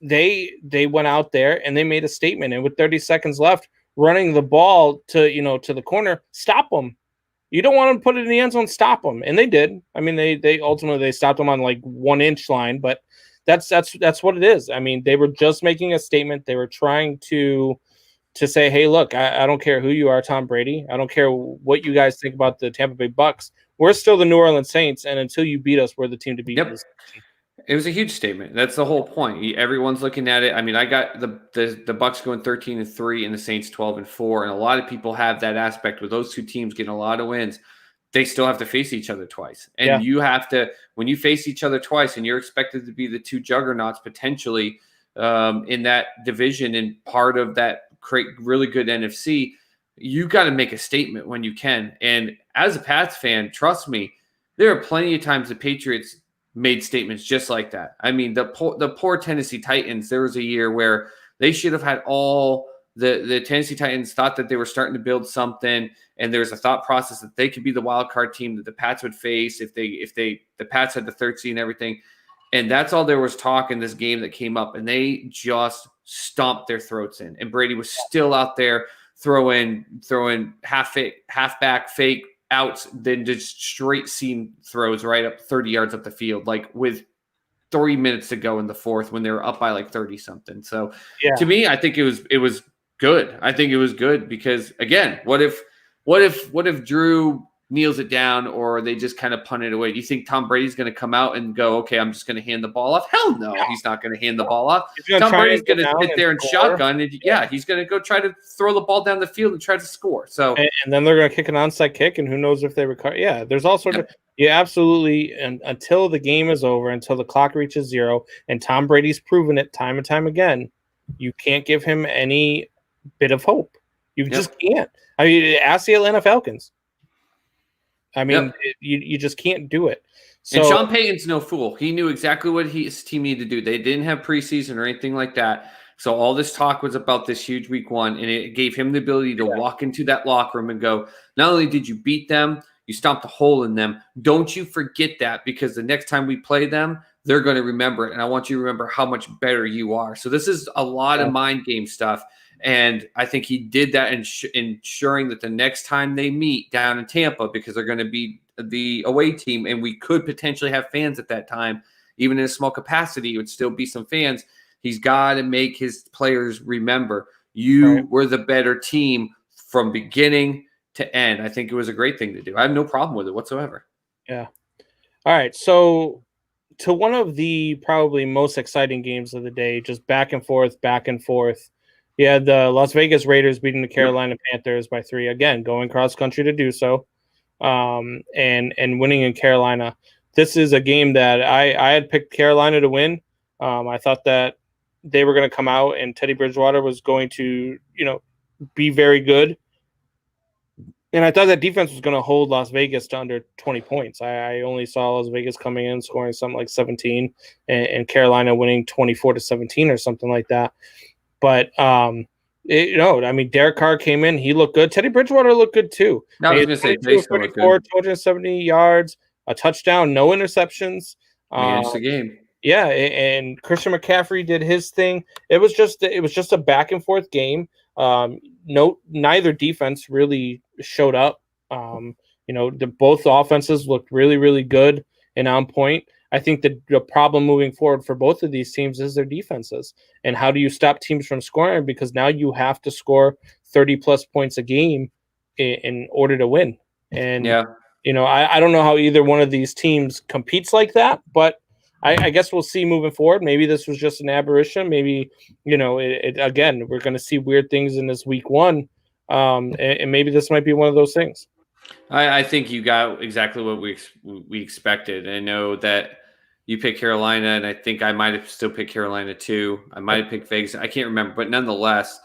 they went out there and they made a statement. And with 30 seconds left, running the ball to the corner, stop them. You don't want to put it in the end zone, stop them. And they did. I mean, they ultimately stopped them on like 1 inch line, but that's what it is. I mean, they were just making a statement. They were trying to say, hey, look, I don't care who you are, Tom Brady. I don't care what you guys think about the Tampa Bay Bucs. We're still the New Orleans Saints, and until you beat us, we're the team to beat. Yep. It was a huge statement. That's the whole point. Everyone's looking at it. I mean, I got the Bucs going 13-3 and the Saints 12-4, and a lot of people have that aspect with those two teams getting a lot of wins. They still have to face each other twice, and you have to, when you face each other twice, and you're expected to be the two juggernauts potentially in that division and part of that really good NFC. You got to make a statement when you can. And as a Pats fan, trust me, there are plenty of times the Patriots made statements just like that. I mean, the poor Tennessee Titans, there was a year where they should have had all the Tennessee Titans thought that they were starting to build something, and there's a thought process that they could be the wild card team that the Pats would face if the Pats had the 3rd seed and everything. And that's all there was talk in this game that came up, and they just stomped their throats in. And Brady was still out there throwing halfback fake outs, then just straight seam throws right up 30 yards up the field, like with 3 minutes to go in the 4th when they were up by like 30 something. So to me, I think it was good. I think it was good because again, what if Drew kneels it down or they just kind of punt it away? Do you think Tom Brady's going to come out and go, okay, I'm just going to hand the ball off? Hell no, he's not going to hand the ball off. Tom Brady's going to sit there and shotgun. And he's going to go try to throw the ball down the field and try to score. So and then they're going to kick an onside kick, and who knows if they recover. Yeah, there's all sorts of – you absolutely – and until the game is over, until the clock reaches 0, and Tom Brady's proven it time and time again, you can't give him any bit of hope. You just can't. I mean, ask the Atlanta Falcons. I mean, you just can't do it. So, and Sean Payton's no fool. He knew exactly what his team needed to do. They didn't have preseason or anything like that. So all this talk was about this huge week 1, and it gave him the ability to walk into that locker room and go, not only did you beat them, you stomped a hole in them. Don't you forget that, because the next time we play them, they're going to remember it. And I want you to remember how much better you are. So this is a lot of mind game stuff. And I think he did that, ensuring that the next time they meet down in Tampa, because they're going to be the away team, and we could potentially have fans at that time, even in a small capacity, it would still be some fans. He's got to make his players remember you were the better team from beginning to end. I think it was a great thing to do. I have no problem with it whatsoever. Yeah. All right. So to one of the probably most exciting games of the day, just back and forth. You had the Las Vegas Raiders beating the Carolina Panthers by 3, again, going cross country to do so, and winning in Carolina. This is a game that I had picked Carolina to win. I thought that they were going to come out and Teddy Bridgewater was going to, be very good. And I thought that defense was going to hold Las Vegas to under 20 points. I only saw Las Vegas coming in scoring something like 17 and Carolina winning 24-17 or something like that. But, Derek Carr came in. He looked good. Teddy Bridgewater looked good too. I was going to say, 34, 270 yards, a touchdown, no interceptions. Managed the game. Yeah, and Christian McCaffrey did his thing. It was just a back and forth game. Neither defense really showed up. Both offenses looked really, really good and on point. I think the problem moving forward for both of these teams is their defenses. And how do you stop teams from scoring? Because now you have to score 30 plus points a game in order to win. And, I don't know how either one of these teams competes like that, but I guess we'll see moving forward. Maybe this was just an aberration. Maybe, again, we're going to see weird things in this week 1. And maybe this might be one of those things. I think you got exactly what we expected. I know that you picked Carolina, and I think I might have still picked Carolina too. I might have picked Vegas. I can't remember, but nonetheless,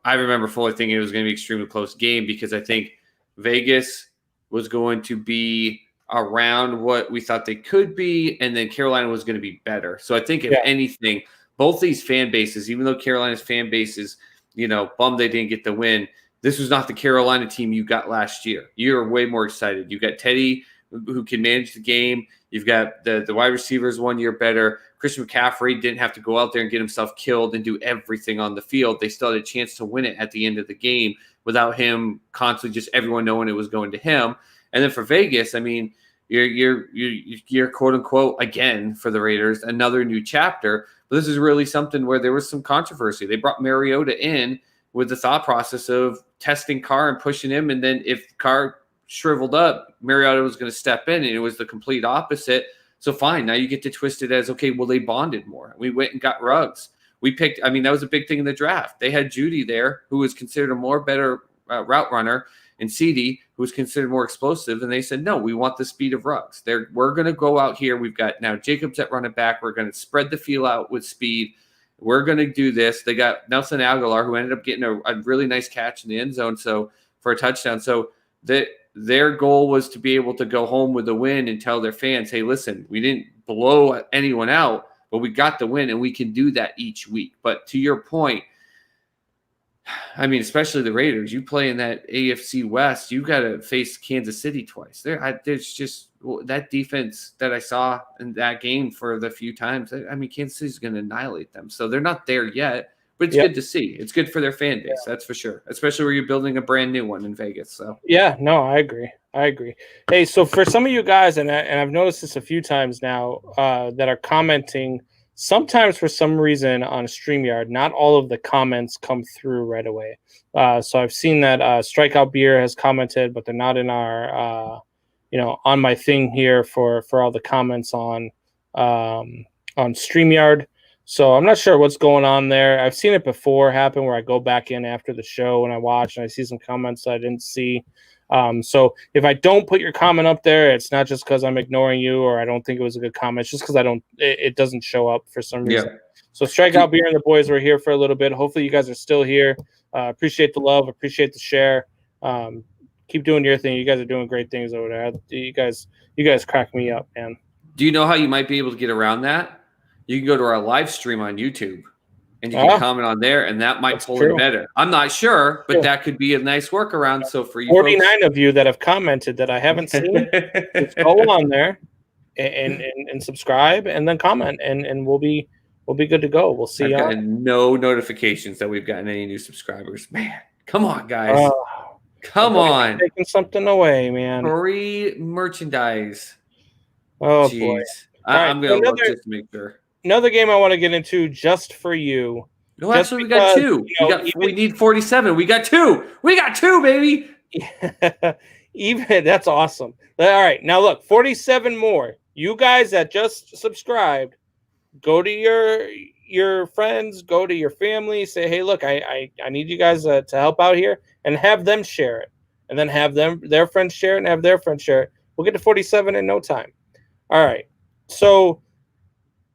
I remember fully thinking it was going to be an extremely close game because I think Vegas was going to be around what we thought they could be, and then Carolina was going to be better. So I think if anything, both these fan bases, even though Carolina's fan bases, bummed they didn't get the win, this was not the Carolina team you got last year. You're way more excited. You got Teddy, who can manage the game. You've got the wide receivers 1 year better. Christian McCaffrey didn't have to go out there and get himself killed and do everything on the field. They still had a chance to win it at the end of the game without him constantly just everyone knowing it was going to him. And then for Vegas, I mean, you're quote unquote, again, for the Raiders, another new chapter. But this is really something where there was some controversy. They brought Mariota in with the thought process of testing Carr and pushing him. And then if Carr shriveled up, Mariota was going to step in, and it was the complete opposite. So fine, now you get to twist it as, okay, well, they bonded more. We went and got Ruggs. We picked, that was a big thing in the draft. They had Judy there, who was considered a better route runner, and CD, who was considered more explosive. And they said, no, we want the speed of Ruggs. We're going to go out here. We've got now Jacobs at running back. We're going to spread the field out with speed. We're going to do this. They got Nelson Aguilar, who ended up getting a really nice catch in the end zone for a touchdown. So their goal was to be able to go home with a win and tell their fans, hey, listen, we didn't blow anyone out, but we got the win, and we can do that each week. But to your point, especially the Raiders, you play in that AFC West, you got to face Kansas City twice. There's just that defense that I saw in that game for the few times. Kansas City's going to annihilate them. So they're not there yet, but it's good to see. It's good for their fan base, that's for sure, especially where you're building a brand new one in Vegas. So yeah, no, I agree. Hey, so for some of you guys, and I've noticed this a few times now, that are commenting, sometimes for some reason on StreamYard, not all of the comments come through right away. So I've seen that Strikeout Beer has commented, but they're not in our, on my thing here for all the comments on StreamYard. So I'm not sure what's going on there. I've seen it before happen where I go back in after the show and I watch and I see some comments that I didn't see. So if I don't put your comment up there, it's not just because I'm ignoring you or I don't think it was a good comment. It's just because it doesn't show up for some reason. Yeah. So Strikeout Beer and the boys were here for a little bit. Hopefully you guys are still here. Appreciate the love. Appreciate the share. Keep doing your thing. You guys are doing great things over there. You guys crack me up, man. Do you know how you might be able to get around that? You can go to our live stream on YouTube and you can comment on there, and that might pull in better. I'm not sure, but that could be a nice workaround. So for you 49 folks, of you that have commented that I haven't seen, just go on there and subscribe and then comment, and we'll be we'll be good to go. We'll see I've y'all. gotten no notifications that we've gotten any new subscribers. Man, come on, guys. Uh, Come on. Taking something away, man. Free merchandise. Oh boy. Jeez. All right, I'm going to look just to make sure. Another game I want to get into just for you. No, Just actually, we got because, two. you know, We need 47. We got two. We got two, baby. Even that's awesome. All right, now look, 47 more. You guys that just subscribed, go to your friends, go to your family, say, hey, look, I need you guys to help out here, and have them share it, and then have their friends share it, and have their friends share it. We'll get to 47 in no time. All right, so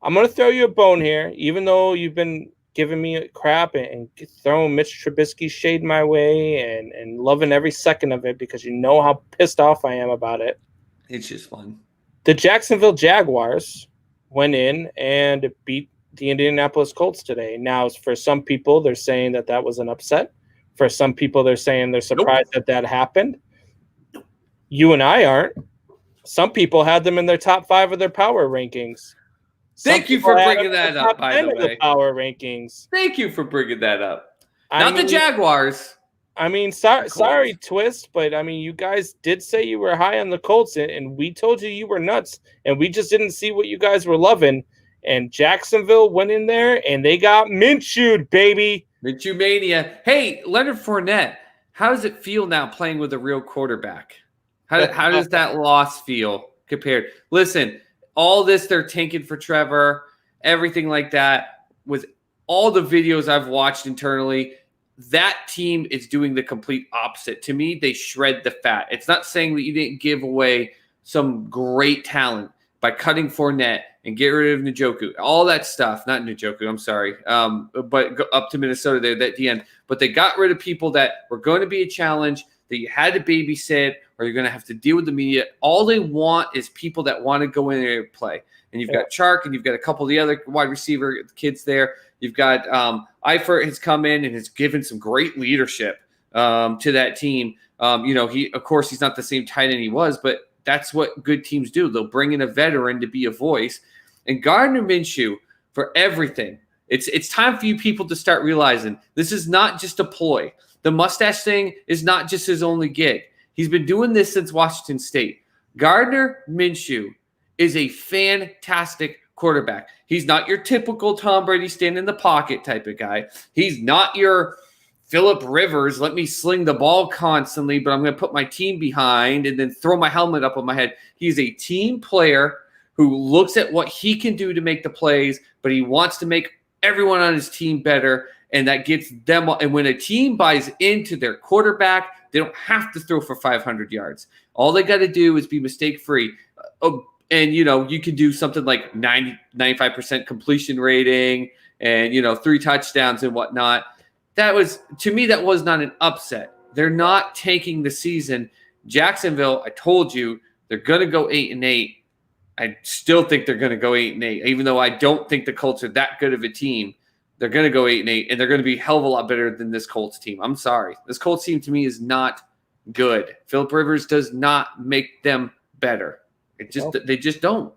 I'm gonna throw you a bone here, even though you've been giving me crap and throwing Mitch Trubisky shade my way and loving every second of it because you know how pissed off I am about it. It's just fun. The Jacksonville Jaguars went in and beat the Indianapolis Colts today. Now, for some people, they're saying that was an upset. For some people, they're saying they're surprised that happened. You and I aren't. Some people had them in their top 5 of their power rankings. Thank you for bringing that up, by the way. Power rankings. Thank you for bringing that up. Not the Jaguars. I mean, sorry, Twist, but I mean, you guys did say you were high on the Colts, and we told you were nuts, and we just didn't see what you guys were loving. And Jacksonville went in there, and they got Minshew'd, baby. Minshew mania. Hey, Leonard Fournette, how does it feel now playing with a real quarterback? How does that loss feel compared? Listen, all this they're tanking for Trevor, everything like that. With all the videos I've watched internally, that team is doing the complete opposite. To me, they shred the fat. It's not saying that you didn't give away some great talent by cutting Fournette and get rid of Njoku, all that stuff. Not Njoku, I'm sorry. But go up to Minnesota there at the end. But they got rid of people that were going to be a challenge that you had to babysit, or you're going to have to deal with the media. All they want is people that want to go in there and play. And you've got Chark, and you've got a couple of the other wide receiver kids there. You've got Eifert has come in and has given some great leadership to that team. He's not the same tight end he was, but that's what good teams do. They'll bring in a veteran to be a voice. And Gardner Minshew, for everything, it's time for you people to start realizing this is not just a ploy. The mustache thing is not just his only gig. He's been doing this since Washington State. Gardner Minshew is a fantastic quarterback. He's not your typical Tom Brady stand in the pocket type of guy. He's not your Phillip Rivers, let me sling the ball constantly, but I'm going to put my team behind and then throw my helmet up on my head. He's a team player who looks at what he can do to make the plays, but he wants to make everyone on his team better, and that gets them. And when a team buys into their quarterback, they don't have to throw for 500 yards. All they got to do is be mistake-free. And, you can do something like 95% completion rating and, 3 touchdowns and whatnot. To me, that was not an upset. They're not tanking the season. Jacksonville, I told you, they're going to go 8-8. I still think they're going to go 8-8, even though I don't think the Colts are that good of a team. They're going to go 8-8, and they're going to be a hell of a lot better than this Colts team. I'm sorry. This Colts team, to me, is not good. Phillip Rivers does not make them better. They just don't.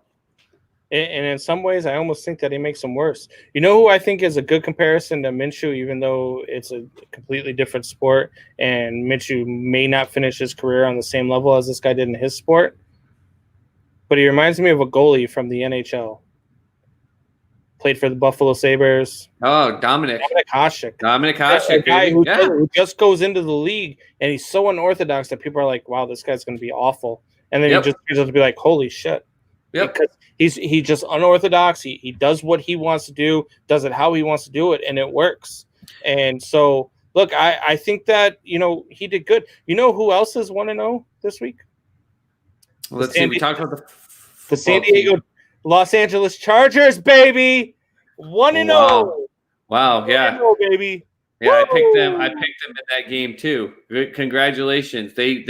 And in some ways, I almost think that he makes them worse. You know who I think is a good comparison to Minshew, even though it's a completely different sport, and Minshew may not finish his career on the same level as this guy did in his sport? But he reminds me of a goalie from the NHL. Played for the Buffalo Sabres. Oh, Dominic Hasek. A guy who just goes into the league, and he's so unorthodox that people are like, wow, this guy's going to be awful. And then he just turns out to be like, holy shit. Yep. Because he's just unorthodox. He does what he wants to do, does it how he wants to do it, and it works. And so, look, I think that, he did good. You know who else is 1-0 this week? Well, let's see. We talked about the San Diego Los Angeles Chargers, baby. 1-0. Wow, yeah. 1-0, baby. Yeah, I picked them in that game too. Congratulations. They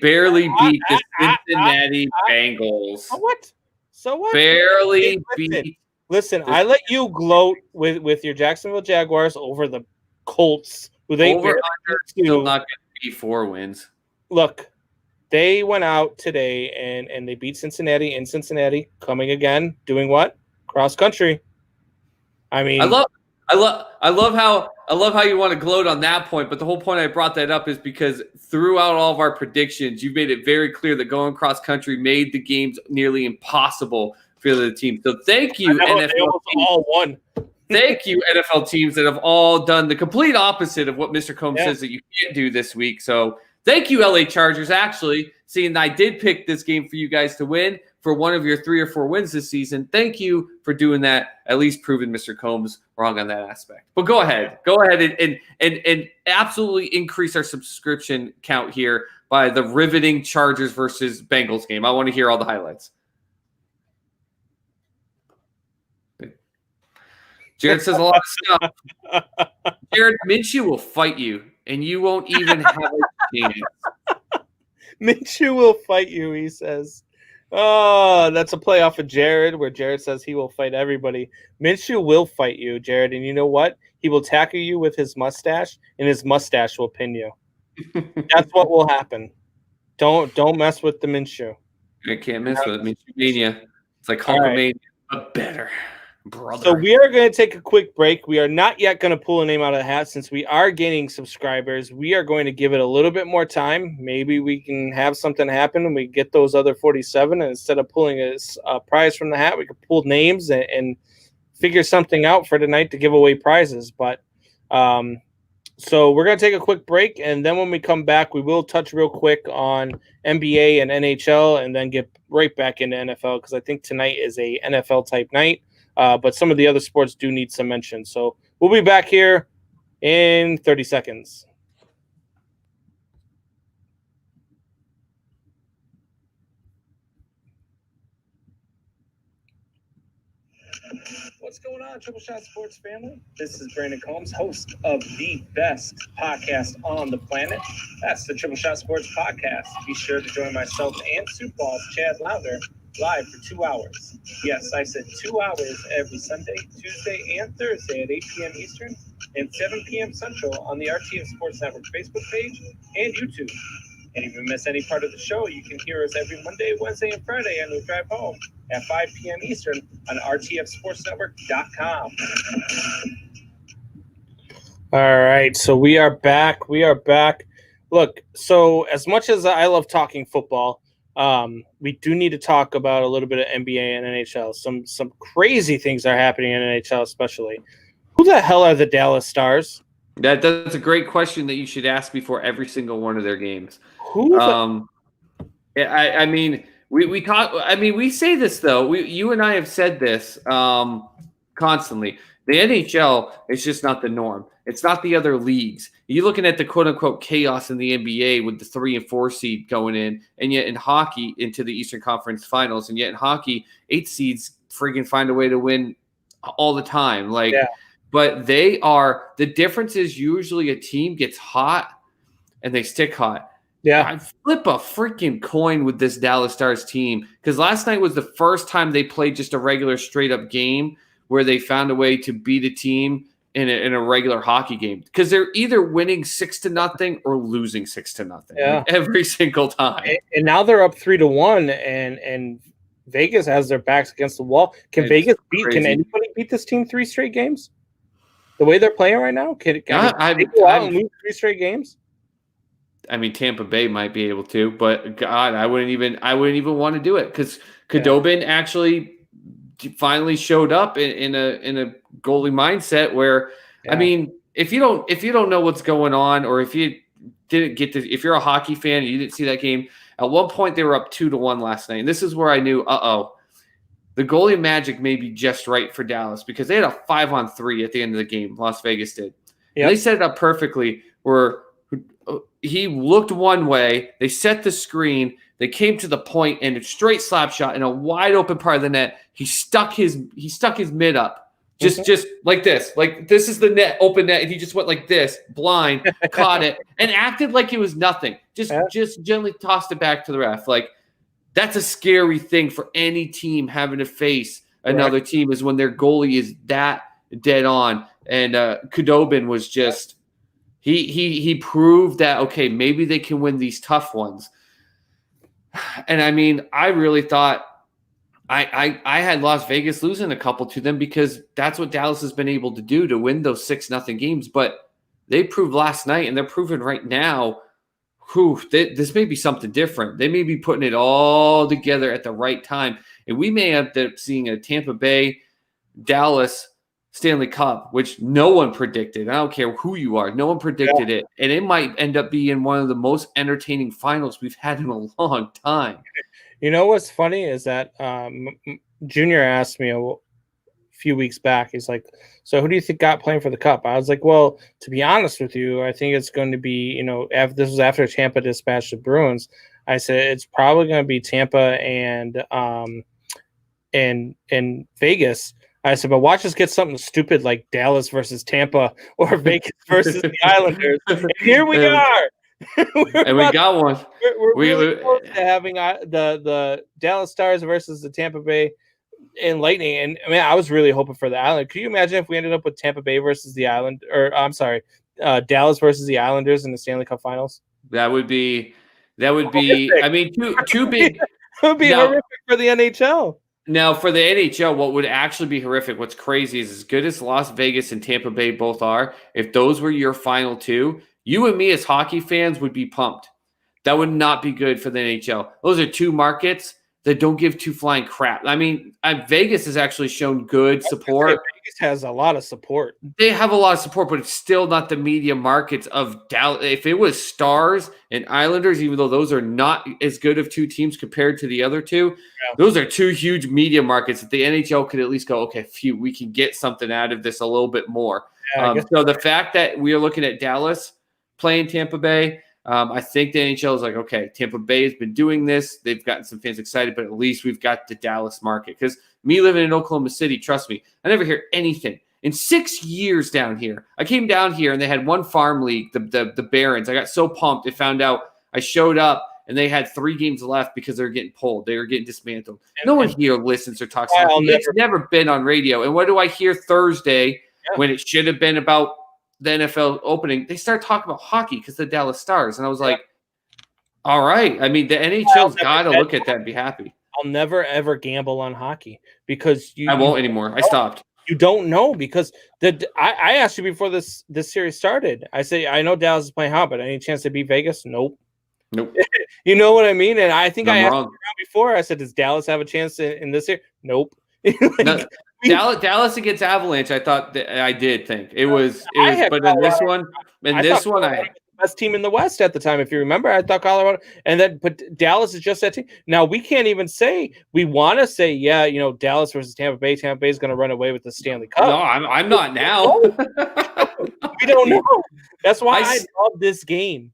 barely beat the Cincinnati Bengals. So what? Barely beat. Listen, I let you gloat with your Jacksonville Jaguars over the Colts, who they over under still not going to be 4 wins. Look, they went out today and they beat Cincinnati in Cincinnati, coming again, doing what? Cross country. I mean, I love how you want to gloat on that point, but the whole point I brought that up is because throughout all of our predictions, you've made it very clear that going cross country made the games nearly impossible for the other team. So thank you, I know, NFL they almost teams. all won. Thank you, NFL teams that have all done the complete opposite of what Mr. Combs Yeah. says that you can't do this week. So thank you, LA Chargers, actually, seeing I did pick this game for you guys to win for one of your 3 or 4 wins this season. Thank you for doing that, at least proving Mr. Combs wrong on that aspect. But go ahead and absolutely increase our subscription count here by the riveting Chargers versus Bengals game. I want to hear all the highlights. Jared says a lot of stuff. Jared, Minshew will fight you, and you won't even have a chance. Minshew will fight you, he says. Oh, that's a play off of Jared, where Jared says he will fight everybody. Minshew will fight you, Jared, and you know what? He will tackle you with his mustache, and his mustache will pin you. That's what will happen. Don't mess with the Minshew. I can't mess with it. Minshew mania. It's like Hulkamania, but better. Brother. So we are going to take a quick break. We are not yet going to pull a name out of the hat since we are gaining subscribers. We are going to give it a little bit more time. Maybe we can have something happen and we get those other 47. And instead of pulling a prize from the hat, we can pull names and figure something out for tonight to give away prizes. But so we're going to take a quick break. And then when we come back, we will touch real quick on NBA and NHL and then get right back into NFL because I think tonight is a NFL type night. But some of the other sports do need some mention. So we'll be back here in 30 seconds. What's going on, Triple Shot Sports family? This is Brandon Combs, host of the best podcast on the planet. That's the Triple Shot Sports Podcast. Be sure to join myself and Soup Balls, Chad Louder, live for 2 hours. Yes, I said 2 hours every Sunday, Tuesday, and Thursday at 8 p.m. Eastern and 7 p.m. Central on the RTF Sports Network Facebook page and YouTube. And if you miss any part of the show, you can hear us every Monday, Wednesday, and Friday on the drive home at 5 p.m. Eastern on rtfsportsnetwork.com. All right, so we are back. Look, so as much as I love talking football, we do need to talk about a little bit of NBA and NHL. Some crazy things are happening in NHL, especially. Who the hell are the Dallas Stars? That's a great question that you should ask before every single one of their games. I mean, we talk. I mean, we say this though. You and I have said this constantly. The NHL is just not the norm. It's not the other leagues. You're looking at the quote unquote chaos in the NBA with the 3 and 4 seed going in, and yet in hockey into the Eastern Conference Finals, and yet in hockey 8 seeds friggin' find a way to win all the time. Like, yeah. But the difference is usually a team gets hot and they stick hot. Yeah. I flip a freaking coin with this Dallas Stars team because last night was the first time they played just a regular straight up game where they found a way to beat a team in a regular hockey game because they're either winning 6-0 or losing 6-0 every single time. And now they're up 3-1 and Vegas has their backs against the wall. Can anybody beat this team 3 straight games? The way they're playing right now, can they go out and lose 3 straight games? I mean, Tampa Bay might be able to, but God, I wouldn't even want to do it because Khudobin actually finally showed up in a goalie mindset where, I mean, if you don't know what's going on, or if you didn't get to, if you're a hockey fan and you didn't see that game, at one point they were up 2-1 last night, and this is where I knew, the goalie magic may be just right for Dallas because they had a 5-on-3 at the end of the game. Las Vegas did. Yep. They set it up perfectly where he looked one way, they set the screen, they came to the point, and a straight slap shot in a wide open part of the net. He stuck his mid up, just like this. Like this is the net, open net, and he just went like this, blind, caught it, and acted like it was nothing. Just gently tossed it back to the ref. Like that's a scary thing for any team having to face another team is when their goalie is that dead on. And Khudobin was just. He proved that, okay, maybe they can win these tough ones. And I mean, I really thought I had Las Vegas losing a couple to them because that's what Dallas has been able to do to win those 6-0 games. But they proved last night, and they're proving right now, this may be something different. They may be putting it all together at the right time. And we may end up seeing a Tampa Bay, Dallas Stanley Cup, which no one predicted. I don't care who you are. No one predicted it. And it might end up being one of the most entertaining finals we've had in a long time. You know what's funny is that Junior asked me a few weeks back. He's like, "So who do you think got playing for the Cup?" I was like, "Well, to be honest with you, I think it's going to be, this was after Tampa dispatched the Bruins. I said it's probably going to be Tampa and Vegas." I said, "But watch us get something stupid like Dallas versus Tampa or Vegas versus the Islanders." And here we are. And we got one. We're really close to having the Dallas Stars versus the Tampa Bay and Lightning. And I mean, I was really hoping for the Island. Could you imagine if we ended up with Tampa Bay versus the Island, or I'm sorry, Dallas versus the Islanders in the Stanley Cup Finals? That would be. I mean, too big. It would be horrific for the NHL. Now, for the NHL, what would actually be horrific, what's crazy is as good as Las Vegas and Tampa Bay both are, if those were your final two, you and me as hockey fans would be pumped. That would not be good for the NHL. Those are two markets that don't give two flying crap. I mean, Vegas has actually shown good support. Vegas has a lot of support. They have a lot of support, but it's still not the media markets of Dallas. If it was Stars and Islanders, even though those are not as good of two teams compared to the other two, those are two huge media markets that the NHL could at least go, okay, phew, we can get something out of this a little bit more. So the fact that we are looking at Dallas playing Tampa Bay, I think the NHL is like, okay, Tampa Bay has been doing this. They've gotten some fans excited, but at least we've got the Dallas market. Because me living in Oklahoma City, trust me, I never hear anything. In 6 years down here, I came down here and they had one farm league, the Barons. I got so pumped. I found out I showed up and they had 3 games left because they were getting pulled. They were getting dismantled. No one here listens or talks about it. It's never been on radio. And what do I hear Thursday when it should have been about the NFL opening? They start talking about hockey because the Dallas Stars. And I was like, all right. I mean, the NHL's got to look at that and be happy. I'll never, ever gamble on hockey because I won't anymore. I stopped. You don't know because I asked you before this series started. I say, I know Dallas is playing hot, but any chance to beat Vegas? Nope. You know what I mean? And I think I asked you before. I said, does Dallas have a chance in this year? Nope. Dallas against Avalanche, I thought that I did think it was but in this one, I had the best team in the West at the time. If you remember, I thought Colorado, but Dallas is just that team. Now we can't even say we want to say, Dallas versus Tampa Bay. Tampa Bay is going to run away with the Stanley Cup. No, I'm not now. We don't know. That's why I love this game.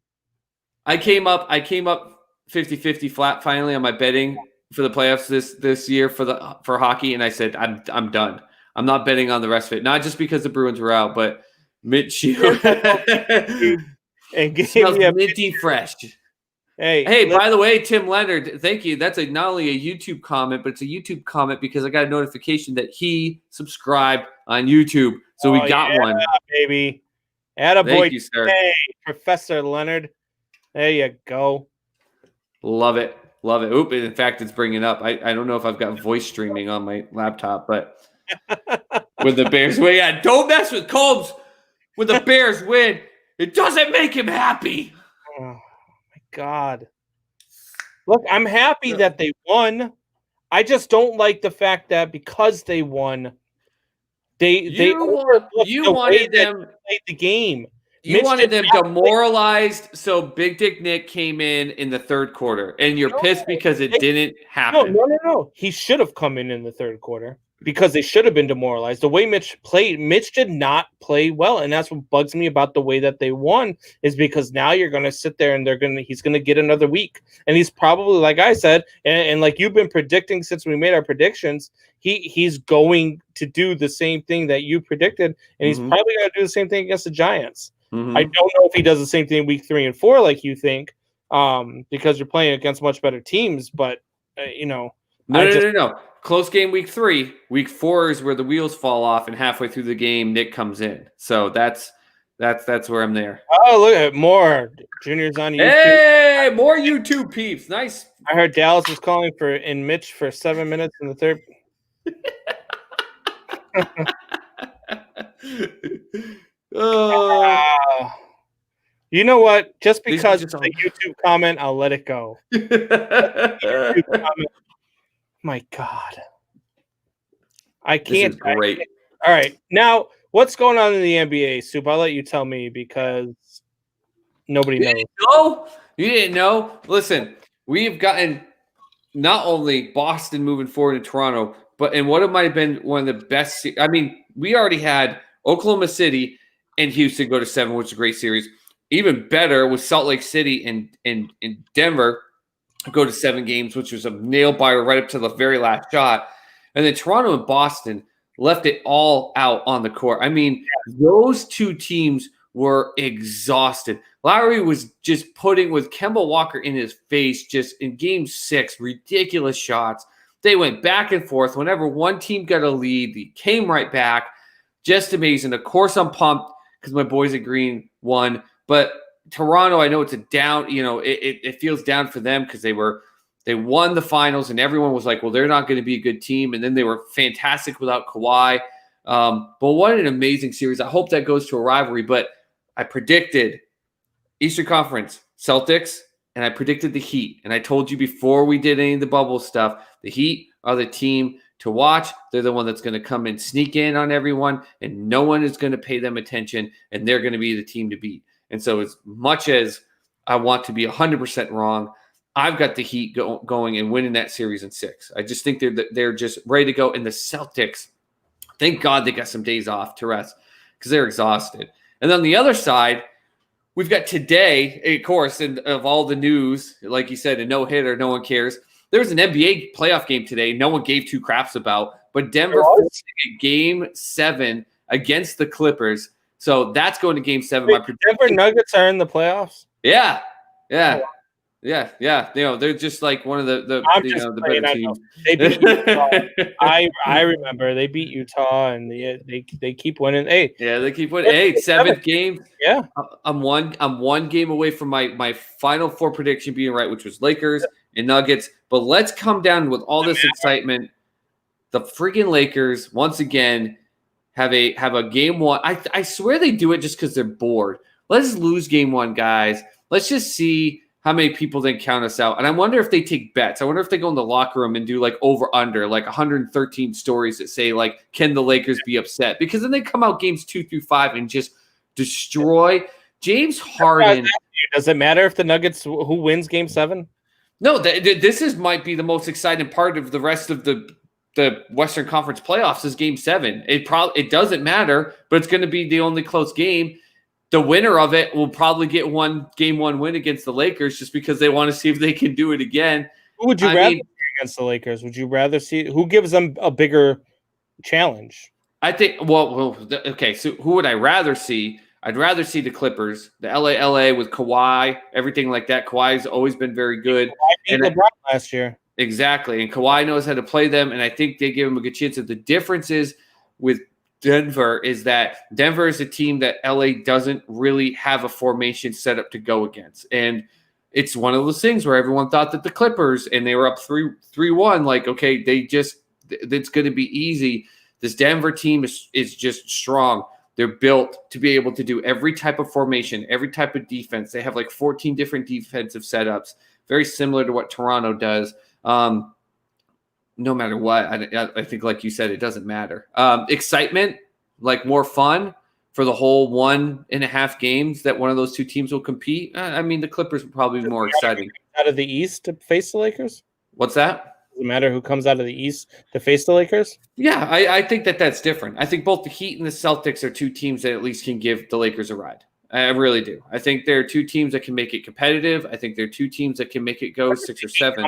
I came up 50-50 flat finally on my betting for the playoffs this year for hockey, and I said I'm done. I'm not betting on the rest of it. Not just because the Bruins were out, but Mitch and smells minty fresh. Hey, by the way, Tim Leonard, thank you. That's not only a YouTube comment, but it's a YouTube comment because I got a notification that he subscribed on YouTube. So we got one, baby. Attaboy. Thank you, sir. Hey, Professor Leonard. There you go. Love it. Oop, in fact, it's bringing up. I don't know if I've got voice streaming on my laptop, but when the Bears win, don't mess with Combs. When the Bears win, it doesn't make him happy. Oh, my God. Look, I'm happy that they won. I just don't like the fact that because they won, you wanted them to play the game. You wanted them demoralized, so Big Dick Nick came in the third quarter, and you're pissed because it didn't happen. No. He should have come in the third quarter because they should have been demoralized. The way Mitch played, Mitch did not play well, and that's what bugs me about the way that they won is because now you're going to sit there and he's going to get another week, and he's probably, like I said, and like you've been predicting since we made our predictions, he's going to do the same thing that you predicted, and he's probably going to do the same thing against the Giants. I don't know if he does the same thing week 3 and 4 like you think, because you're playing against much better teams. But No. Close game week 3. Week 4 is where the wheels fall off, and halfway through the game, Nick comes in. So that's That's where I'm there. Oh, look at more juniors on YouTube. Hey, more YouTube peeps. Nice. I heard Dallas is calling in Mitch for 7 minutes in the third. Oh, You know what? Just These because are it's just a YouTube comment, I'll let it go. YouTube comment. My God. I this can't. is great. All right. Now, what's going on in the NBA, Soup? I'll let you tell me because nobody knows. You didn't know? Listen, we've gotten not only Boston moving forward in Toronto, but in what it might have been one of the best. I mean, we already had Oklahoma City and Houston go to 7, which is a great series. Even better was Salt Lake City and Denver go to 7 games, which was a nail biter right up to the very last shot. And then Toronto and Boston left it all out on the court. I mean, those two teams were exhausted. Lowry was just putting with Kemba Walker in his face just in game 6, ridiculous shots. They went back and forth. Whenever one team got a lead, they came right back. Just amazing. Of course, I'm pumped because my boys at Green won. But Toronto, I know it's a down, it feels down for them because they won the finals and everyone was like, well, they're not going to be a good team. And then they were fantastic without Kawhi. But what an amazing series. I hope that goes to a rivalry. But I predicted Eastern Conference Celtics, and I predicted the Heat. And I told you before we did any of the bubble stuff, the Heat are the team to watch. They're the one that's going to come and sneak in on everyone, and no one is going to pay them attention, and they're going to be the team to beat. And so as much as I want to be 100% wrong, I've got the Heat going and winning that series in 6. I just think they're just ready to go. And the Celtics, thank God they got some days off to rest because they're exhausted. And on the other side, we've got today, of course, and of all the news, like you said, a no-hitter, no one cares. There was an NBA playoff game today no one gave 2 craps about, but Denver forcing a game 7 against the Clippers. So that's going to game 7. Wait, Denver Nuggets are in the playoffs? Yeah. They're just like one of the better teams. They beat Utah. I remember they beat Utah and they keep winning. Hey, they keep winning. Hey, 7th game. Yeah, I'm one game away from my final 4 prediction being right, which was Lakers and Nuggets. But let's come down with all this excitement. The freaking Lakers once again have a game 1. I swear they do it just because they're bored. Let's lose game 1, guys. Let's just see how many people then count us out. And I wonder if they take bets. I wonder if they go in the locker room and do like over-under, like 113 stories that say, like, can the Lakers be upset? Because then they come out games 2 through 5 and just destroy. James Harden. Does it matter if the Nuggets, who wins game 7? No, this might be the most exciting part of the rest of the Western Conference playoffs is game 7. It doesn't matter, but it's going to be the only close game. The winner of it will probably get game 1 win against the Lakers just because they want to see if they can do it again. Who would you rather see against the Lakers? Would you rather see who gives them a bigger challenge? I think. Okay. So who would I rather see? I'd rather see the Clippers, the LA with Kawhi, everything like that. Kawhi's always been very good. Kawhi beat LeBron last year. Exactly, and Kawhi knows how to play them, and I think they give him a good chance. The difference is with Denver is that Denver is a team that LA doesn't really have a formation set up to go against. And it's one of those things where everyone thought that the Clippers, and they were up 3-1, like, okay, it's going to be easy. This Denver team is just strong. They're built to be able to do every type of formation, every type of defense. They have like 14 different defensive setups, very similar to what Toronto does. No matter what, I think, like you said, it doesn't matter. Excitement, like more fun for the whole 1.5 games that one of those two teams will compete. I mean, the Clippers will probably be more exciting. Out of the East to face the Lakers? What's that? Does it matter who comes out of the East to face the Lakers? Yeah, I think that's different. I think both the Heat and the Celtics are 2 teams that at least can give the Lakers a ride. I really do. I think there are 2 teams that can make it competitive. I think there are 2 teams that can make it go 6 or 7.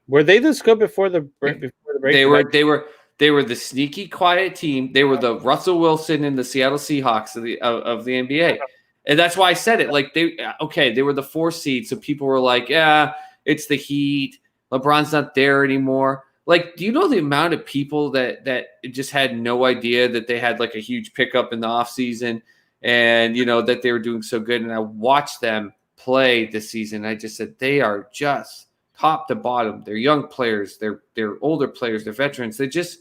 Were they this good before the break? They were the sneaky, quiet team. They were the Russell Wilson and the Seattle Seahawks of the NBA, and that's why I said it. Like they were the 4 seed, so people were like, "Yeah, it's the Heat. LeBron's not there anymore." Like, do you know the amount of people that just had no idea that they had like a huge pickup in the offseason and that they were doing so good. And I watched them play this season. I just said they are just top to bottom. They're young players, they're older players, they're veterans. They just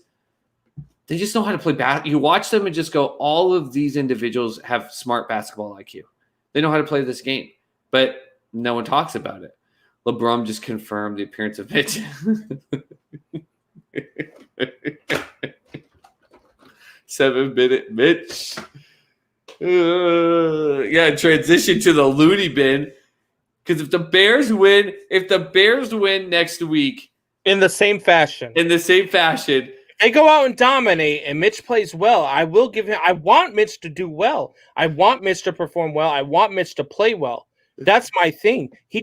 know how to play basketball. You watch them and just go, all of these individuals have smart basketball IQ. They know how to play this game, but no one talks about it. LeBron just confirmed the appearance of Mitch. 7-minute Mitch. Transition to the loony bin. Because if the Bears win next week in the same fashion, they go out and dominate, and Mitch plays well, I will give him. I want Mitch to do well. I want Mitch to perform well. I want Mitch to play well. That's my thing. He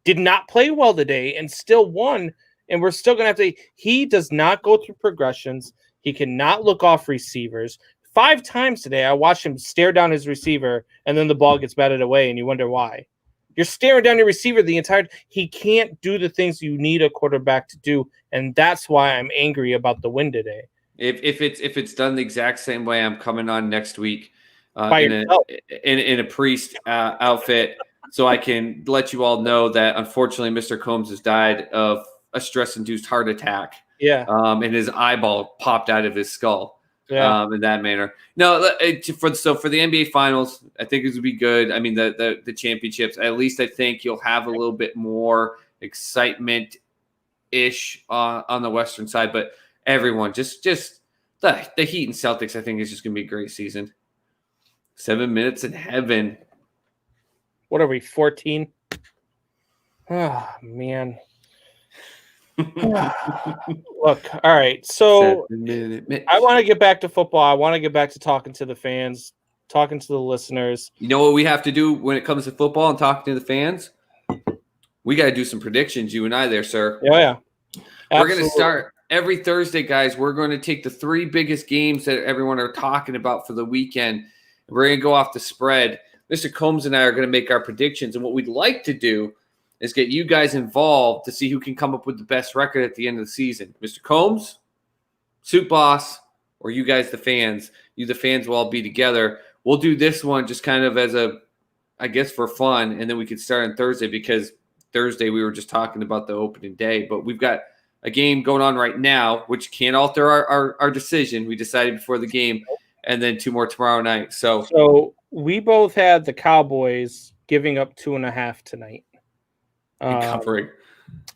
did not play well today and still won. And we're still going to have to. He does not go through progressions. He cannot look off receivers. 5 times today, I watched him stare down his receiver, and then the ball gets batted away, and you wonder why. You're staring down your receiver the entire. He can't do the things you need a quarterback to do, and that's why I'm angry about the win today. If it's done the exact same way, I'm coming on next week in a priest outfit, so I can let you all know that unfortunately Mr. Combs has died of a stress-induced heart attack. Yeah. And his eyeball popped out of his skull. Yeah. In that manner. No, for the NBA Finals, I think it would be good. I mean, the championships. At least I think you'll have a little bit more excitement ish on the Western side. But everyone, just the Heat and Celtics, I think is just going to be a great season. 7 minutes in heaven. What are we? 14. Oh man. Look, all right. So I want to get back to football. I want to get back to talking to the fans, talking to the listeners. You know what we have to do when it comes to football and talking to the fans? We got to do some predictions, you and I there, sir. Oh, yeah. Absolutely. We're going to start every Thursday, guys. We're going to take the 3 biggest games that everyone are talking about for the weekend. We're going to go off the spread. Mr. Combs and I are going to make our predictions. And what we'd like to do is get you guys involved to see who can come up with the best record at the end of the season. Mr. Combs, Suit Boss, or you guys, the fans. You, the fans, will all be together. We'll do this one just kind of as for fun, and then we could start on Thursday because Thursday we were just talking about the opening day. But we've got a game going on right now, which can't alter our decision. We decided before the game, and then 2 more tomorrow night. So we both had the Cowboys giving up 2.5 tonight. Covering.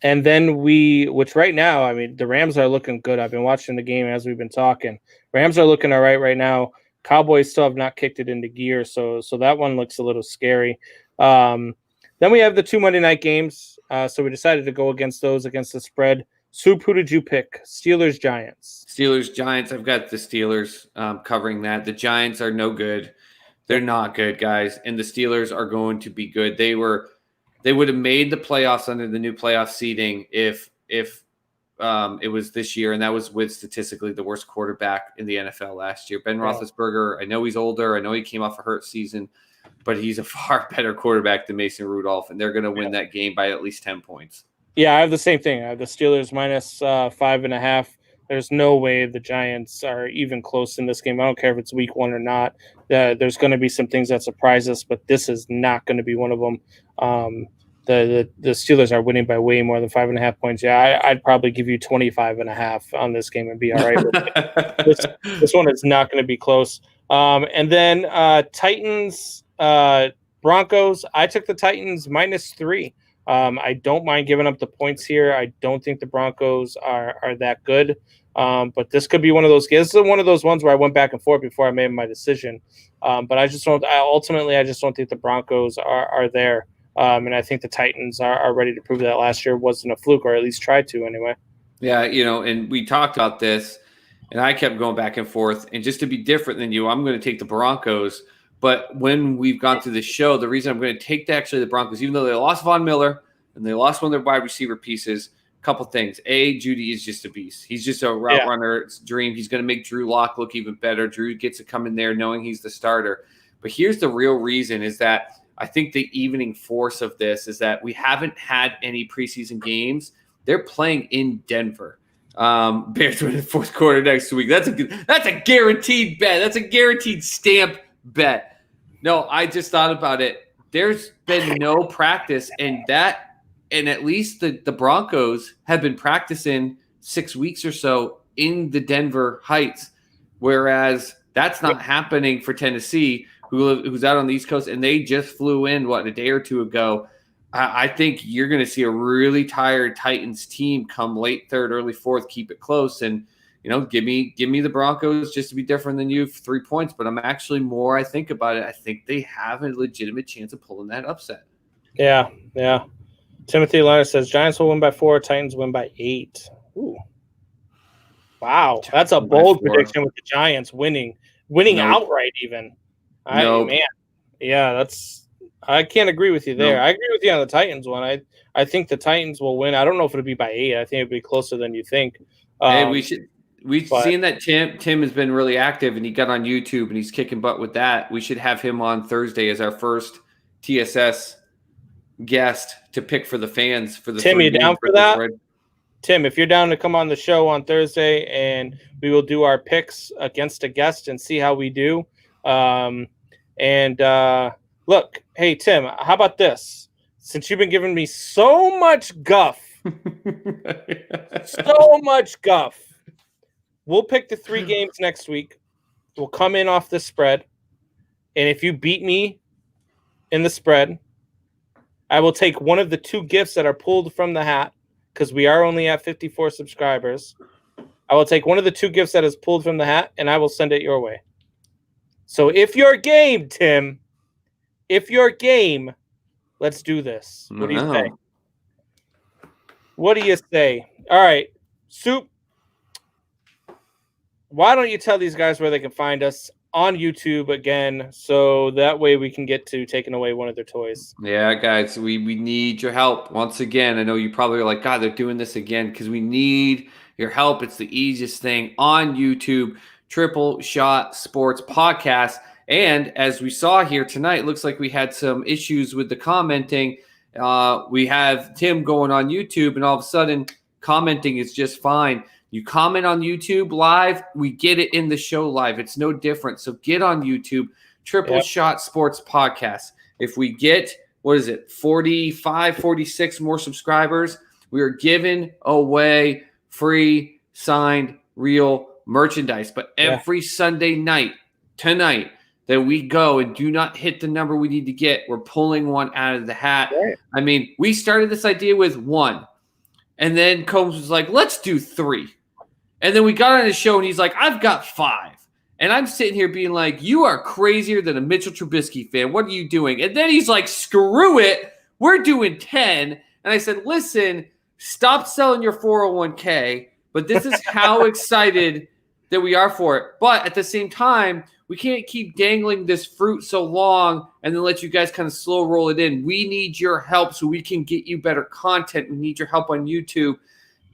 And then which right now, I mean, the Rams are looking good. I've been watching the game as we've been talking. Rams are looking all right now. Cowboys still have not kicked it into gear, so that one looks a little scary. Then we have the 2 Monday night games. So we decided to go against the spread. Soup, who did you pick? Steelers, Giants. Steelers, Giants. I've got the Steelers covering that. The Giants are no good. They're not good, guys. And the Steelers are going to be good. They would have made the playoffs under the new playoff seeding if it was this year, and that was with statistically the worst quarterback in the NFL last year. Ben Roethlisberger, I know he's older. I know he came off a hurt season, but he's a far better quarterback than Mason Rudolph, and they're going to win that game by at least 10 points. Yeah, I have the same thing. I have the Steelers minus 5.5. There's no way the Giants are even close in this game. I don't care if it's week 1 or not. There's going to be some things that surprise us, but this is not going to be one of them. The Steelers are winning by way more than 5.5 points. Yeah, I'd probably give you 25.5 on this game and be all right with it. This one is not going to be close. And then Titans, Broncos. I took the Titans -3. I don't mind giving up the points here. I don't think the Broncos are that good. But this could be one of those games. This is one of those ones where I went back and forth before I made my decision. But I just don't think the Broncos are there. And I think the Titans are ready to prove that last year wasn't a fluke, or at least tried to anyway. Yeah, and we talked about this, and I kept going back and forth. And just to be different than you, I'm going to take the Broncos. But when we've gone through the show, the reason I'm going to take the Broncos, even though they lost Von Miller and they lost one of their wide receiver pieces, a couple things. A, Judy is just a beast. He's just a route runner. It's a dream. He's going to make Drew Lock look even better. Drew gets to come in there knowing he's the starter. But here's the real reason is that I think the evening force of this is that we haven't had any preseason games. They're playing in Denver. Bears win in the fourth quarter next week. That's a guaranteed bet. That's a guaranteed stamp Bet. No, I just thought about it. There's been no practice, and at least the Broncos have been practicing 6 weeks or so in the Denver Heights, whereas that's not happening for Tennessee, who's out on the East Coast, and they just flew in a day or two ago. I think you're going to see a really tired Titans team come late third, early fourth, keep it close, and give me the Broncos just to be different than you for 3 points. But I'm actually more I think about it, I think they have a legitimate chance of pulling that upset. Yeah. Timothy Leonard says Giants will win by 4, Titans win by 8. Ooh. Wow, that's a bold prediction with the Giants winning outright even. Man, yeah, I can't agree with you there. I agree with you on the Titans one. I think the Titans will win. I don't know if it'll be by 8. I think it'll be closer than you think. We've seen that Tim has been really active, and he got on YouTube and he's kicking butt with that. We should have him on Thursday as our first TSS guest to pick for the fans for the Tim, you down for that? Tim, if you're down to come on the show on Thursday, and we will do our picks against a guest and see how we do. Look, hey Tim, how about this? Since you've been giving me so much guff, we'll pick the 3 games next week. We'll come in off the spread, and if you beat me in the spread, I will take one of the 2 gifts that are pulled from the hat, because we are only at 54 subscribers. I will take one of the 2 gifts that is pulled from the hat, and I will send it your way. So if you're game, Tim, let's do this. What do you say? What do you say? All right, Soup, why don't you tell these guys where they can find us on YouTube again, so that way we can get to taking away one of their toys. Yeah, guys, we need your help. Once again, I know you probably are like, God, they're doing this again, because we need your help. It's the easiest thing on YouTube, Triple Shot Sports Podcast. And as we saw here tonight, it looks like we had some issues with the commenting. We have Tim going on YouTube, and all of a sudden commenting is just fine. You comment on YouTube live, we get it in the show live. It's no different. So get on YouTube, Triple Shot Sports Podcast. If we get, 45, 46 more subscribers, we are giving away free signed real merchandise. But every Sunday night, tonight, that we go and do not hit the number we need to get, we're pulling one out of the hat. Right. I mean, we started this idea with 1. And then Combs was like, let's do 3. And then we got on his show, and he's like, I've got 5. And I'm sitting here being like, you are crazier than a Mitchell Trubisky fan. What are you doing? And then he's like, screw it. We're doing 10. And I said, listen, stop selling your 401k. But this is how excited that we are for it. But at the same time, we can't keep dangling this fruit so long and then let you guys kind of slow roll it in. We need your help so we can get you better content. We need your help on YouTube.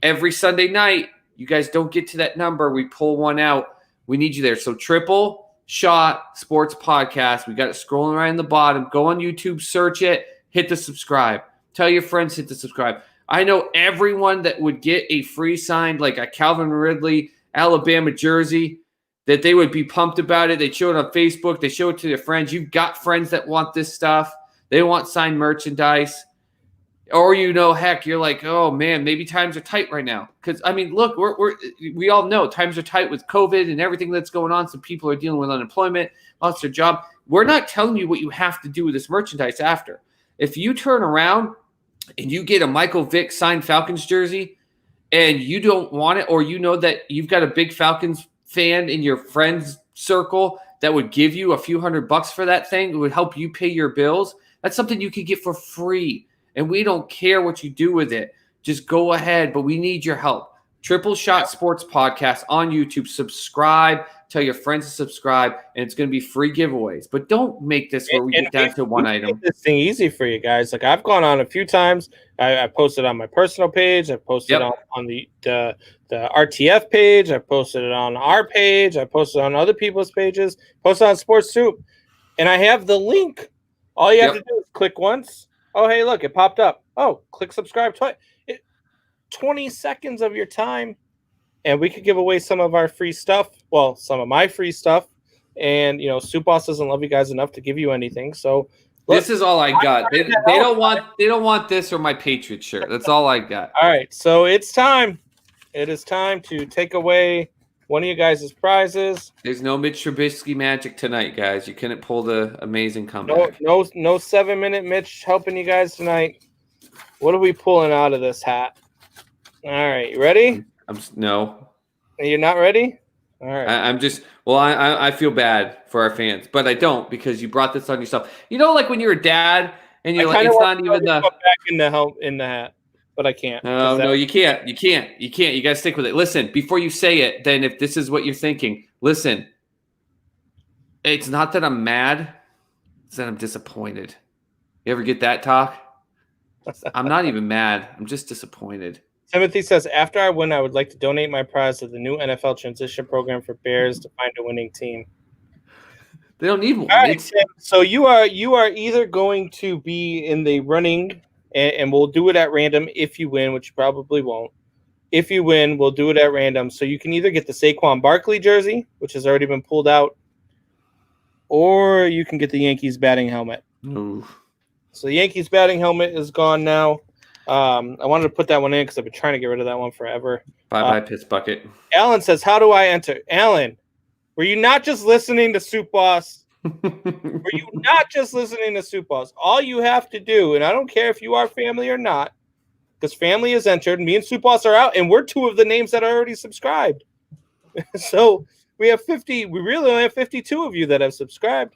Every Sunday night, you guys don't get to that number, we pull one out. We need you there. So Triple Shot Sports Podcast. We got it scrolling right in the bottom. Go on YouTube, search it, hit the subscribe. Tell your friends, hit the subscribe. I know everyone that would get a free signed, like a Calvin Ridley Alabama jersey, that they would be pumped about it. They show it on Facebook. They show it to their friends. You've got friends that want this stuff. They want signed merchandise. Or, heck, you're like, oh, man, maybe times are tight right now. Because, I mean, look, we all know times are tight with COVID and everything that's going on. Some people are dealing with unemployment, lost their job. We're not telling you what you have to do with this merchandise after. If you turn around and you get a Michael Vick signed Falcons jersey and you don't want it, or you know that you've got a big Falcons fan in your friends circle that would give you a few $100 for that thing, it would help you pay your bills, that's something you could get for free. And we don't care what you do with it. Just go ahead, but we need your help. Triple Shot Sports Podcast on YouTube. Subscribe. Tell your friends to subscribe, and it's going to be free giveaways. But don't make this where we get down to one item. Make this thing easy for you guys. Like, I've gone on a few times. I posted on my personal page. I posted on the RTF page. I posted it on our page. I posted on other people's pages. Posted on Sports Soup. And I have the link. All you have to do is click once. Oh, hey, look, it popped up. Oh, click subscribe twice. 20 seconds of your time, and we could give away some of our free stuff. Well, some of my free stuff. and Soup Boss doesn't love you guys enough to give you anything. So This is all I got. They don't want this or my Patriots shirt. That's all I got. All right, so it's time. It is time to take away one of you guys' prizes. There's no Mitch Trubisky magic tonight, guys. You couldn't pull the amazing comeback. No 7-minute Mitch helping you guys tonight. What are we pulling out of this hat? All right, you ready? No. You're not ready? All right. I'm just I feel bad for our fans, but I don't because you brought this on yourself. Like when you're a dad and you're like, it's not even the back in the hat, but I can't. No, you can't. You got to stick with it. Listen, before you say it, then if this is what you're thinking, listen. It's not that I'm mad; it's that I'm disappointed. You ever get that talk? I'm not even mad. I'm just disappointed. Timothy says, after I win, I would like to donate my prize to the new NFL transition program for Bears to find a winning team. They don't need one. All right, Tim, so you are either going to be in the running, and we'll do it at random if you win, which you probably won't. If you win, we'll do it at random. So you can either get the Saquon Barkley jersey, which has already been pulled out, or you can get the Yankees batting helmet. Ooh. So the Yankees batting helmet is gone now. I wanted to put that one in because I've been trying to get rid of that one forever. Bye-bye, piss bucket. Alan says, how do I enter? Alan, were you not just listening to Soup Boss? Were you not just listening to Soup Boss? All you have to do, and I don't care if you are family or not, because family is entered. Me and Soup Boss are out, and we're two of the names that are already subscribed. So we have 50. We really only have 52 of you that have subscribed.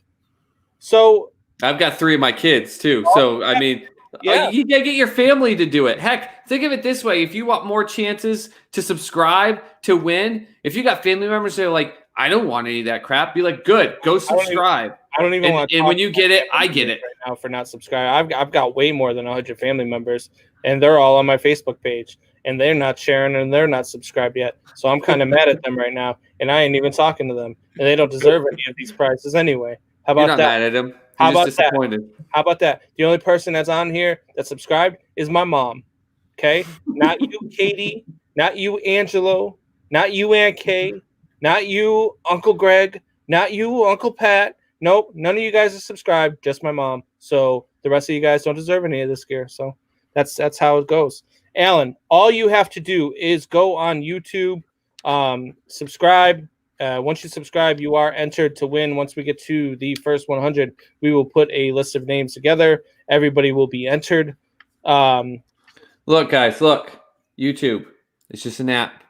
So I've got 3 of my kids too. So I mean, you gotta get your family to do it. Heck, think of it this way: if you want more chances to subscribe to win, if you got family members that are like, I don't want any of that crap, be like, good, go subscribe. I don't even want. And when you get it, I get it right now for not subscribing. I've got way more than 100 family members, and they're all on my Facebook page, and they're not sharing and they're not subscribed yet. So I'm kind of mad at them right now, and I ain't even talking to them, and they don't deserve any of these prizes anyway. How about You're not that? mad at them. How about disappointed. that? How about that? The only person that's on here that's subscribed is my mom. Okay, not you, Katie. Not you, Angelo. Not you, Aunt Kay. Not you, Uncle Greg. Not you, Uncle Pat. Nope, none of you guys are subscribed. Just my mom. So the rest of you guys don't deserve any of this gear. So that's how it goes. Alan, all you have to do is go on YouTube, subscribe. Once you subscribe, you are entered to win. Once we get to the first 100, we will put a list of names together. Everybody will be entered. Look, guys, look. YouTube. It's just an app.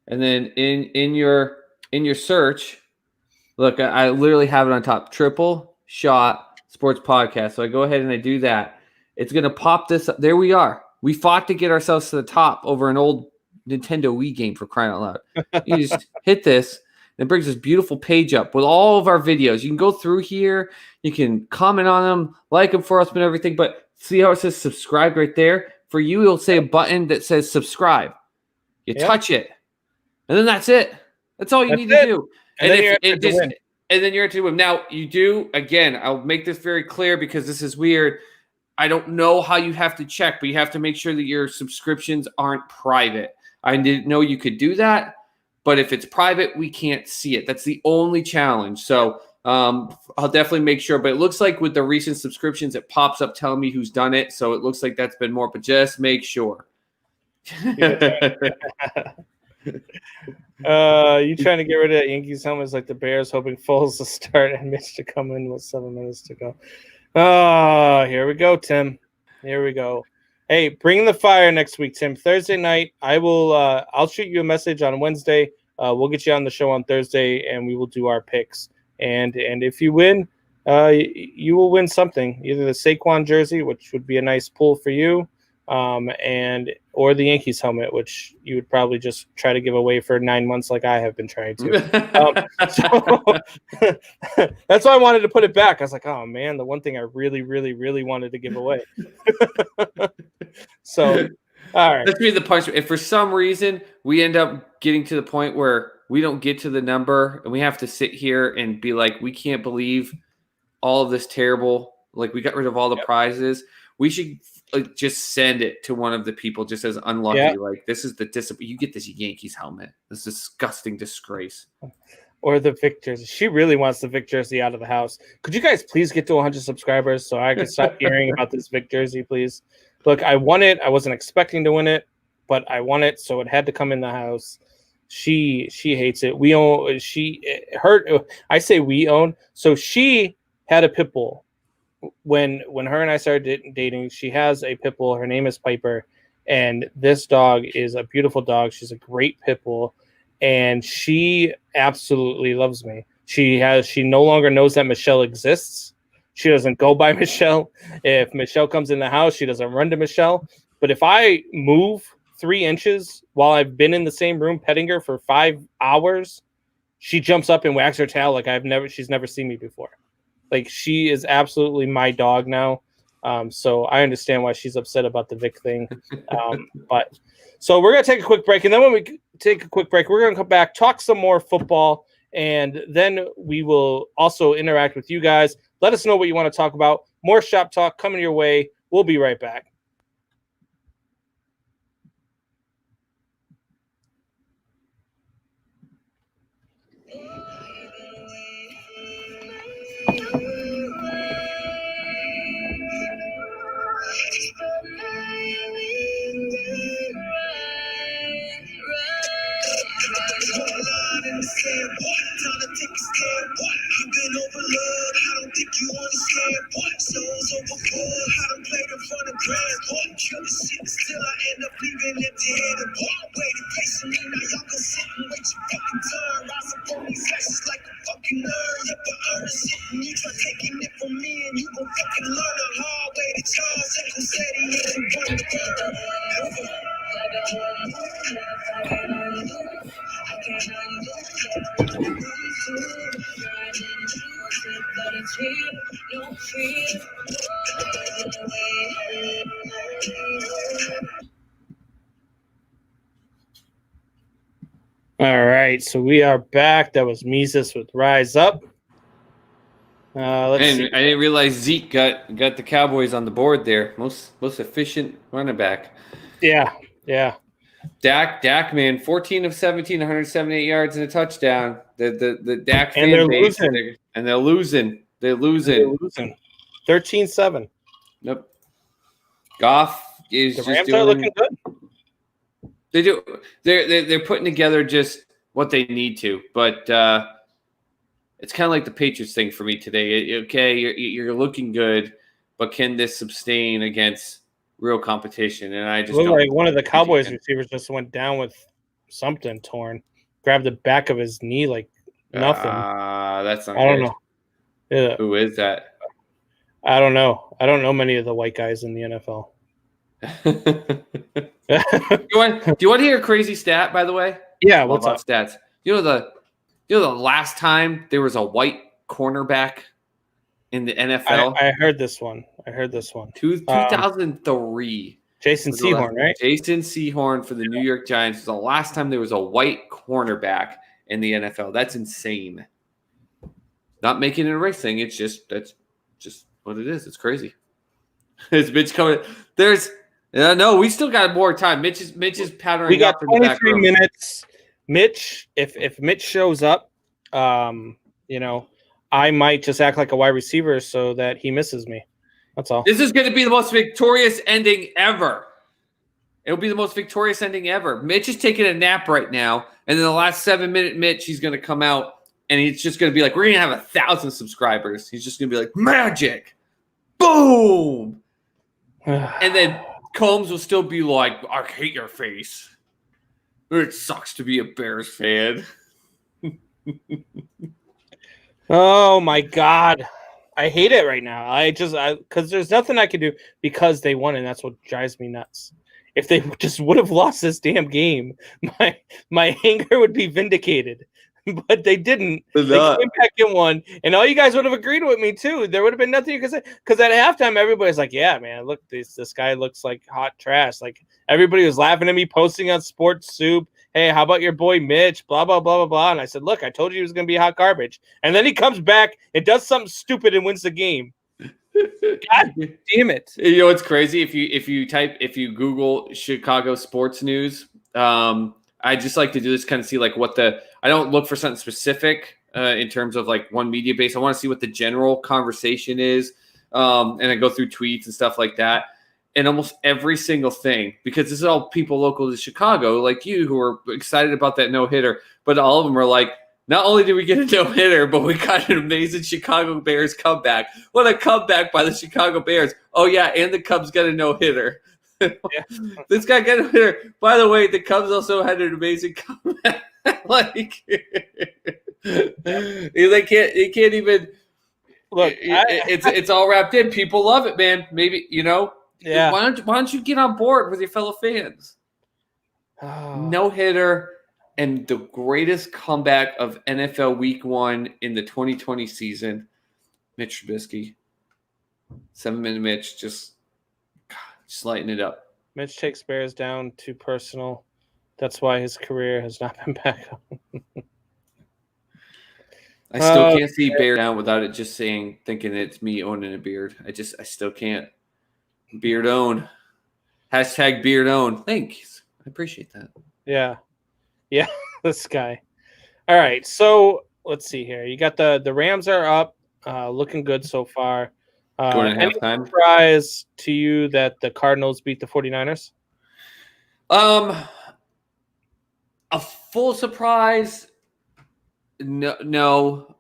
And then in your search, look, I literally have it on top. Triple Shot Sports Podcast. So I go ahead and I do that. It's going to pop this up. There we are. We fought to get ourselves to the top over an old Nintendo Wii game, for crying out loud. You just hit this, and it brings this beautiful page up with all of our videos. You can go through here. You can comment on them, like them for us and everything. But see how it says subscribe right there? For you, it'll say a button that says subscribe. You touch it, and then that's it. That's all you need to do. And then you're entered to win. And then you're entered to win. Now, you do, again, I'll make this very clear because this is weird. I don't know how you have to check, but you have to make sure that your subscriptions aren't private. I didn't know you could do that, but if it's private, we can't see it. That's the only challenge. So I'll definitely make sure. But it looks like with the recent subscriptions, it pops up telling me who's done it. So it looks like that's been more, but just make sure. You trying to get rid of that Yankees helmets like the Bears, hoping Foles to start and Mitch to come in with 7 minutes to go. Oh, here we go, Tim. Here we go. Hey, bring the fire next week, Tim. Thursday night, I will. I'll shoot you a message on Wednesday. We'll get you on the show on Thursday, and we will do our picks. And if you win, you will win something. Either the Saquon jersey, which would be a nice pull for you, or the Yankees helmet, which you would probably just try to give away for 9 months, like I have been trying to. So that's why I wanted to put it back. I was like, oh man, the one thing I really, really, really wanted to give away. So, all right. Let's be the punch. If for some reason we end up getting to the point where we don't get to the number and we have to sit here and be like, we can't believe all of this terrible, like we got rid of all the prizes, we should just send it to one of the people just as unlucky. Like, this is the discipline. You get this Yankees helmet. This disgusting disgrace. or the Vic jersey. She really wants the Vic jersey out of the house. Could you guys please get to 100 subscribers so I could stop hearing about this Vic jersey, please? Look, I won it. I wasn't expecting to win it, but I won it, so it had to come in the house. She hates it. We own. I say we own. So she had a pit bull when her and I started dating. She has a pit bull. Her name is Piper, and this dog is a beautiful dog. She's a great pit bull, and she absolutely loves me. She no longer knows that Michelle exists. She doesn't go by Michelle. If Michelle comes in the house, she doesn't run to Michelle. But if I move 3 inches while I've been in the same room petting her for 5 hours, she jumps up and wags her tail like she's never seen me before. Like, she is absolutely my dog now. So I understand why she's upset about the Vic thing. But so we're going to take a quick break. And then when we take a quick break, we're going to come back, talk some more football. And then we will also interact with you guys. Let us know what you want to talk about. More shop talk coming your way. We'll be right back. You've been overlooked, I don't think you understand. Souls overboard, I don't play them for the grand. Kill the shit, still I end up leaving empty-handed. Waiting patiently, now y'all go sit and wait your fucking turn. Rise up on these ashes like a fucking nerd. Yep, I earn the shit and you try taking it from me and you gon' fucking learn the hard way to Charles Uncle said he ain't one to burn. All right, so we are back. That was Mises with Rise Up. Let's see. I didn't realize Zeke got the Cowboys on the board there. Most efficient running back. Yeah. Dak, man, 14 of 17, 178 yards and a touchdown. The Dak fan they're base, losing. they're losing. They're losing. 13-7. Nope. Goff is The just Rams doing. are looking good. They do. They're putting together just what they need to, but it's kind of like the Patriots thing for me today. Okay, you're looking good, but can this sustain against real competition? And I just Looked don't. like one of the Cowboys receivers just went down with something torn, grabbed the back of his knee like nothing. That's not. I don't know. Yeah. Who is that? I don't know. I don't know many of the white guys in the NFL. Do you want to hear a crazy stat? By the way, yeah. What's up? Stats. You know the last time there was a white cornerback in the NFL. I heard this one. 2003. Jason Sehorn, right? Jason Sehorn for the New York Giants was the last time there was a white cornerback in the NFL. That's insane. Not making it a race thing. That's just what it is. It's crazy. It's Mitch coming. No, we still got more time. Mitch is powdering we got up in the back 23 room. minutes. Mitch, if Mitch shows up, I might just act like a wide receiver so that he misses me. That's all. This is going to be the most victorious ending ever. It'll be the most victorious ending ever. Mitch is taking a nap right now, and in the last 7-minute Mitch, he's going to come out, and he's just going to be like, we're going to have 1,000 subscribers. He's just going to be like, magic. Boom. And then Combs will still be like, I hate your face. It sucks to be a Bears fan. Oh, my God. I hate it right now. Because there's nothing I can do because they won, and that's what drives me nuts. If they just would have lost this damn game, my anger would be vindicated. But they didn't. They came back and won, and all you guys would have agreed with me too. There would have been nothing you could say because at halftime, everybody's like, "Yeah, man, look, this guy looks like hot trash." Like everybody was laughing at me, posting on Sports Soup. Hey, how about your boy Mitch? Blah blah blah blah blah. And I said, "Look, I told you he was going to be hot garbage." And then he comes back and does something stupid and wins the game. God damn it! You know what's crazy? If you Google Chicago sports news, I just like to do this, kind of see like what I don't look for something specific in terms of like one media base. I want to see what the general conversation is. And I go through tweets and stuff like that. And almost every single thing, because this is all people local to Chicago, like you, who are excited about that no-hitter, but all of them are like, not only did we get a no-hitter, but we got an amazing Chicago Bears comeback. What a comeback by the Chicago Bears. Oh, yeah, and the Cubs got a no-hitter. Yeah. This guy got a hitter. By the way, the Cubs also had an amazing comeback. Like, they can't even Look. It's all wrapped in. People love it, man. Maybe Yeah. Why don't you get on board with your fellow fans? No hitter and the greatest comeback of NFL Week 1 in the 2020 season. Mitch Trubisky, 7-minute Mitch, just lighten it up. Mitch takes Bears down too personal. That's why his career has not been back on. I still can't see Bear down without it just thinking it's me owning a beard. I still can't. Beard own. Hashtag beard own. Thanks. I appreciate that. Yeah. This guy. All right. So let's see here. You got the Rams are up, looking good so far. Going at any halftime. Surprise to you that the Cardinals beat the 49ers? A full surprise. No.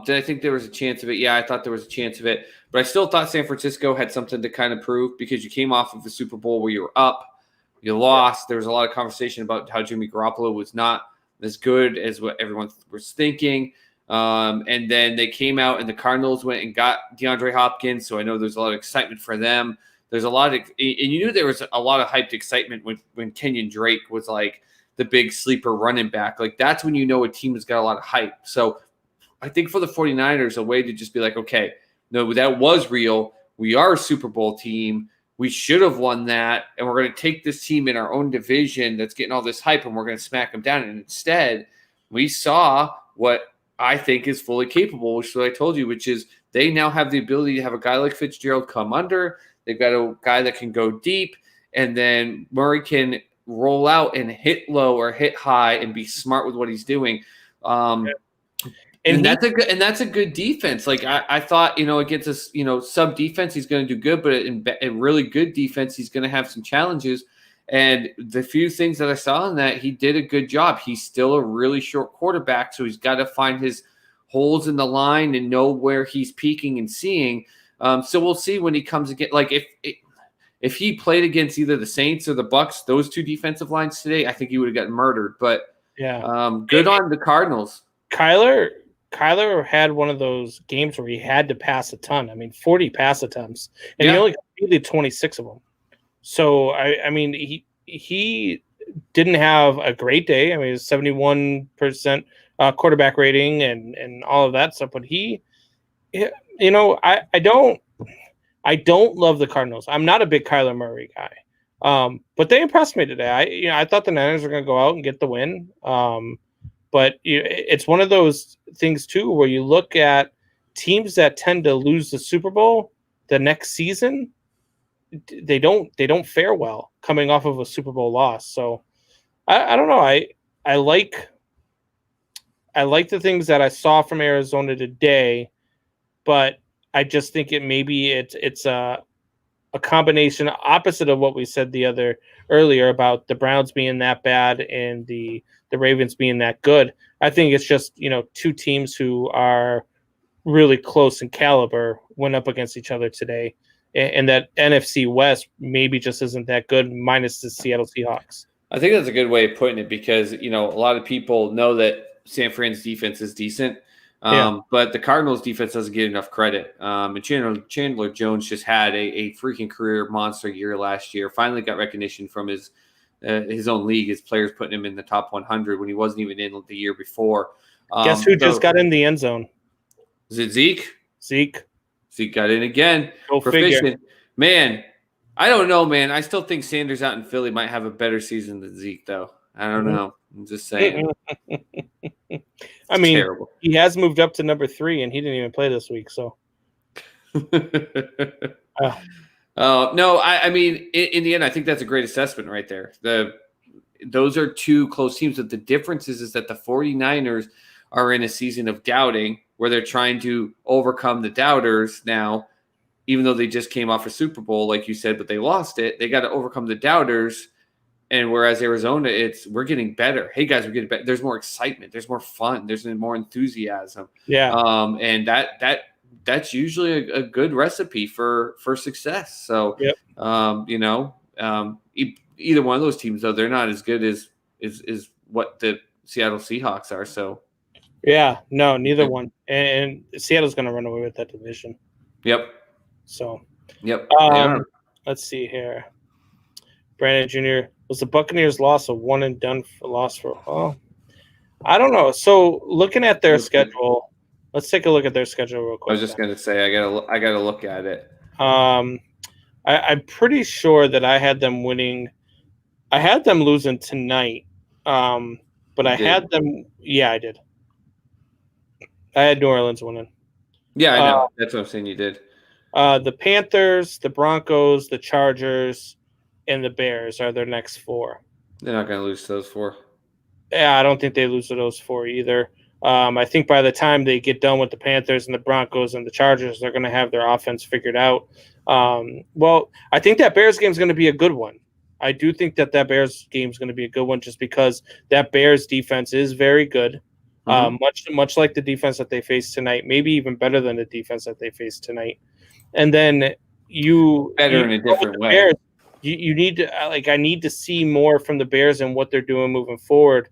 Did I think there was a chance of it? Yeah, I thought there was a chance of it. But I still thought San Francisco had something to kind of prove, because you came off of the Super Bowl where you were up, you lost. There was a lot of conversation about how Jimmy Garoppolo was not as good as what everyone was thinking. And then they came out and the Cardinals went and got DeAndre Hopkins. So I know there's a lot of excitement for them. There's a lot of, and you knew there was a lot of hyped excitement when Kenyon Drake was like the big sleeper running back. Like, that's when you know a team has got a lot of hype. So I think for the 49ers, a way to just be like, okay, no, that was real. We are a Super Bowl team. We should have won that. And we're going to take this team in our own division that's getting all this hype, and we're going to smack them down. And instead, we saw what I think is fully capable, which is what I told you, which is they now have the ability to have a guy like Fitzgerald come under. They've got a guy that can go deep, and then Murray can roll out and hit low or hit high and be smart with what he's doing. And that's a good defense. Like, I thought, against us, sub defense, he's going to do good, but in really good defense, he's going to have some challenges. And the few things that I saw in that, he did a good job. He's still a really short quarterback, so he's got to find his holes in the line and know where he's peaking and seeing. So we'll see when he comes again. Like, if he played against either the Saints or the Bucks, those two defensive lines today, I think he would have gotten murdered. But good on the Cardinals. Kyler had one of those games where he had to pass a ton. I mean, 40 pass attempts, and he only completed 26 of them. So, I mean, he didn't have a great day. I mean, 71% quarterback rating and all of that stuff. But I don't love the Cardinals. I'm not a big Kyler Murray guy. But they impressed me today. I thought the Niners were going to go out and get the win. But it's one of those things, too, where you look at teams that tend to lose the Super Bowl the next season. They don't fare well coming off of a Super Bowl loss. So I don't know. I like the things that I saw from Arizona today, but I just think it's a combination opposite of what we said earlier about the Browns being that bad and the Ravens being that good. I think it's just, two teams who are really close in caliber went up against each other today. And that NFC West maybe just isn't that good, minus the Seattle Seahawks. I think that's a good way of putting it, because, a lot of people know that San Fran's defense is decent. But the Cardinals defense doesn't get enough credit. And Chandler Jones just had a freaking career monster year last year. Finally got recognition from his own league. His players putting him in the top 100 when he wasn't even in the year before. Guess who just got in the end zone? Is it Zeke? Zeke got in again. Go figure. Man, I don't know, man. I still think Sanders out in Philly might have a better season than Zeke, though. I don't know. I'm just saying. I mean, terrible. He has moved up to number 3, and he didn't even play this week. So, no, I mean, in the end, I think that's a great assessment right there. those are two close teams. But the difference is that the 49ers are in a season of doubting where they're trying to overcome the doubters now, even though they just came off a Super Bowl, like you said, but they lost it. They got to overcome the doubters. And whereas Arizona, we're getting better. Hey guys, we're getting better. There's more excitement. There's more fun. There's more enthusiasm. Yeah. And that's usually a good recipe for success. So, Yep. Either one of those teams, though, they're not as good as what the Seattle Seahawks are. So, yeah, no, neither one. And Seattle's going to run away with that division. Yep. So, yep. Let's see here. Brandon Jr. was the Buccaneers' loss a one and done loss for? Oh, I don't know. So, looking at their schedule, let's take a look at their schedule real quick. I was just gonna say I gotta look at it. I'm pretty sure that I had them winning. I had them losing tonight, but I had them. Yeah, I did. I had New Orleans winning. Yeah, I know. That's what I'm saying. You did. The Panthers, the Broncos, the Chargers, and the Bears are their next four. They're not going to lose to those four. Yeah, I don't think they lose to those four either. I think by the time they get done with the Panthers and the Broncos and the Chargers, they're going to have their offense figured out. Well, I think that Bears game is going to be a good one. I do think that Bears game is going to be a good one just because that Bears defense is very good. Much like the defense that they faced tonight, maybe even better than the defense that they faced tonight. And then in a different way. Bears, you need to I need to see more from the Bears and what they're doing moving forward.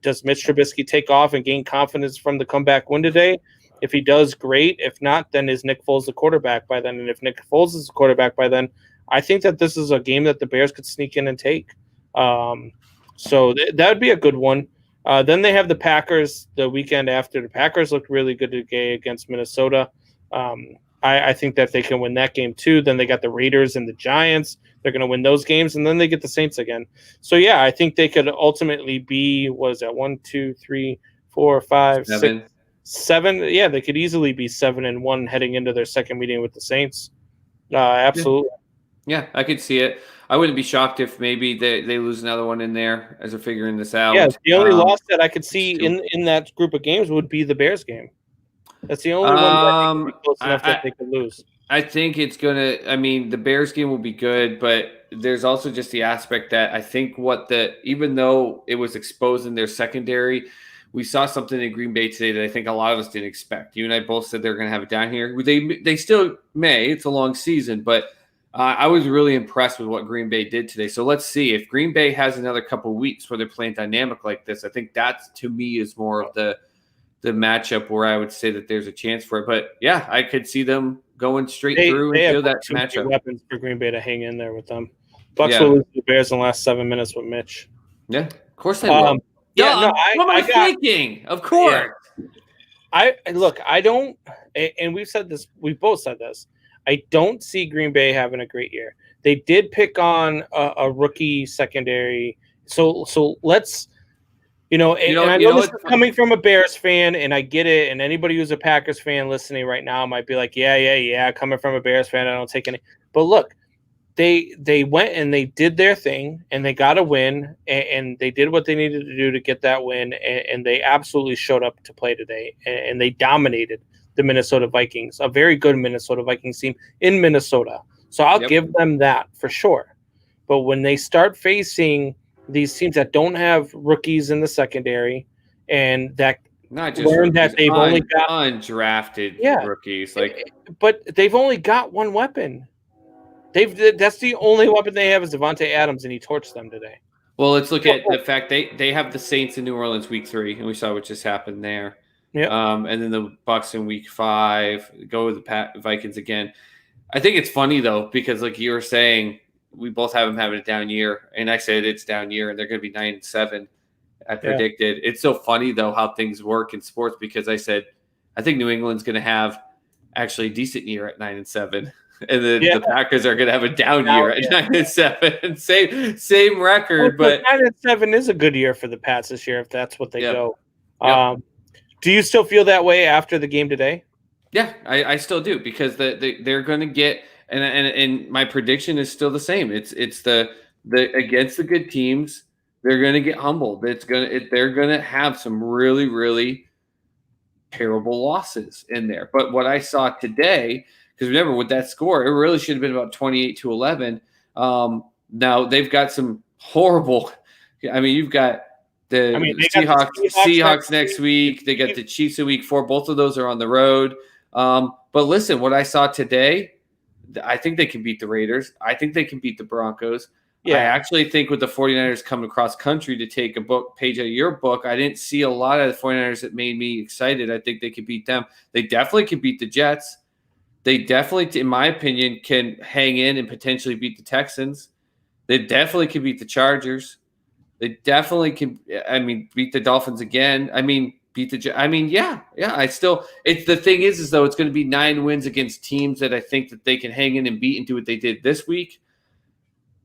Does Mitch Trubisky take off and gain confidence from the comeback win today? If he does, great. If not, then is Nick Foles the quarterback by then? And if Nick Foles is the quarterback by then, I think that this is a game that the Bears could sneak in and take. So that would be a good one. Then they have the Packers the weekend after. The Packers looked really good today against Minnesota. I think that they can win that game too. Then they got the Raiders and the Giants. They're going to win those games, and then they get the Saints again. So, yeah, I think they could ultimately be, 1, 2, 3, 4, 5, 6, 7. Yeah, they could easily be 7-1 heading into their second meeting with the Saints. Absolutely. Yeah, I could see it. I wouldn't be shocked if maybe they lose another one in there as they're figuring this out. Yeah, the only loss that I could see in that group of games would be the Bears game. That's the only one that I think would be close enough that they could lose. I think it's going to – I mean, the Bears game will be good, but there's also just the aspect that I think even though it was exposed in their secondary, we saw something in Green Bay today that I think a lot of us didn't expect. You and I both said they're going to have it down here. They still may. It's a long season, but I was really impressed with what Green Bay did today. So let's see. If Green Bay has another couple of weeks where they're playing dynamic like this, I think that, to me, is more of the matchup where I would say that there's a chance for it. But, yeah, I could see them going straight through and feel that matchup. Weapons for Green Bay to hang in there with them. Bucks will lose to the Bears in the last 7 minutes with Mitch. Yeah, of course they will. What am I thinking? Of course. Yeah. I don't, and we've said this, we've both said this. I don't see Green Bay having a great year. They did pick on a rookie secondary. So let's, and I know this is coming from a Bears fan, and I get it. And anybody who's a Packers fan listening right now might be like, yeah. Coming from a Bears fan, I don't take any. But look, they went and they did their thing, and they got a win, and they did what they needed to do to get that win, and they absolutely showed up to play today, and they dominated the Minnesota Vikings, a very good Minnesota Vikings team in Minnesota. So I'll give them that for sure. But when they start facing these teams that don't have rookies in the secondary, and that not just learn that they've only got undrafted rookies, but they've only got one weapon. That's the only weapon they have is Devontae Adams, and he torched them today. Well, let's look at the fact they have the Saints in New Orleans week 3, and we saw what just happened there. Yeah. And then the Bucks in week 5, go with the Vikings again. I think it's funny though, because like you were saying, we both have them having a down year, and I said it's down year, and they're going to be 9-7. I predicted. Yeah. It's so funny though how things work in sports, because I said I think New England's going to have actually a decent year at 9-7, and then the Packers are going to have a down year at 9-7. Same record, but 9-7 is a good year for the Pats this year if that's what they go. Do you still feel that way after the game today? Yeah, I still do, because they're going to get. And my prediction is still the same. It's the against the good teams, they're going to get humbled. They're going to have some really, really terrible losses in there. But what I saw today, because remember with that score, it really should have been about 28-11. Now they've got some horrible. I mean, you've got the Seahawks next week. They got the Chiefs in week 4. Both of those are on the road. But listen, what I saw today, I think they can beat the Raiders. I think they can beat the Broncos. Yeah. I actually think with the 49ers coming across country to take a page out of your book, I didn't see a lot of the 49ers that made me excited. I think they could beat them. They definitely could beat the Jets. They definitely, in my opinion, can hang in and potentially beat the Texans. They definitely can beat the Chargers. They definitely can, beat the Dolphins again. Beat the Jets. Yeah. It's the thing is though, it's going to be 9 wins against teams that I think that they can hang in and beat and do what they did this week.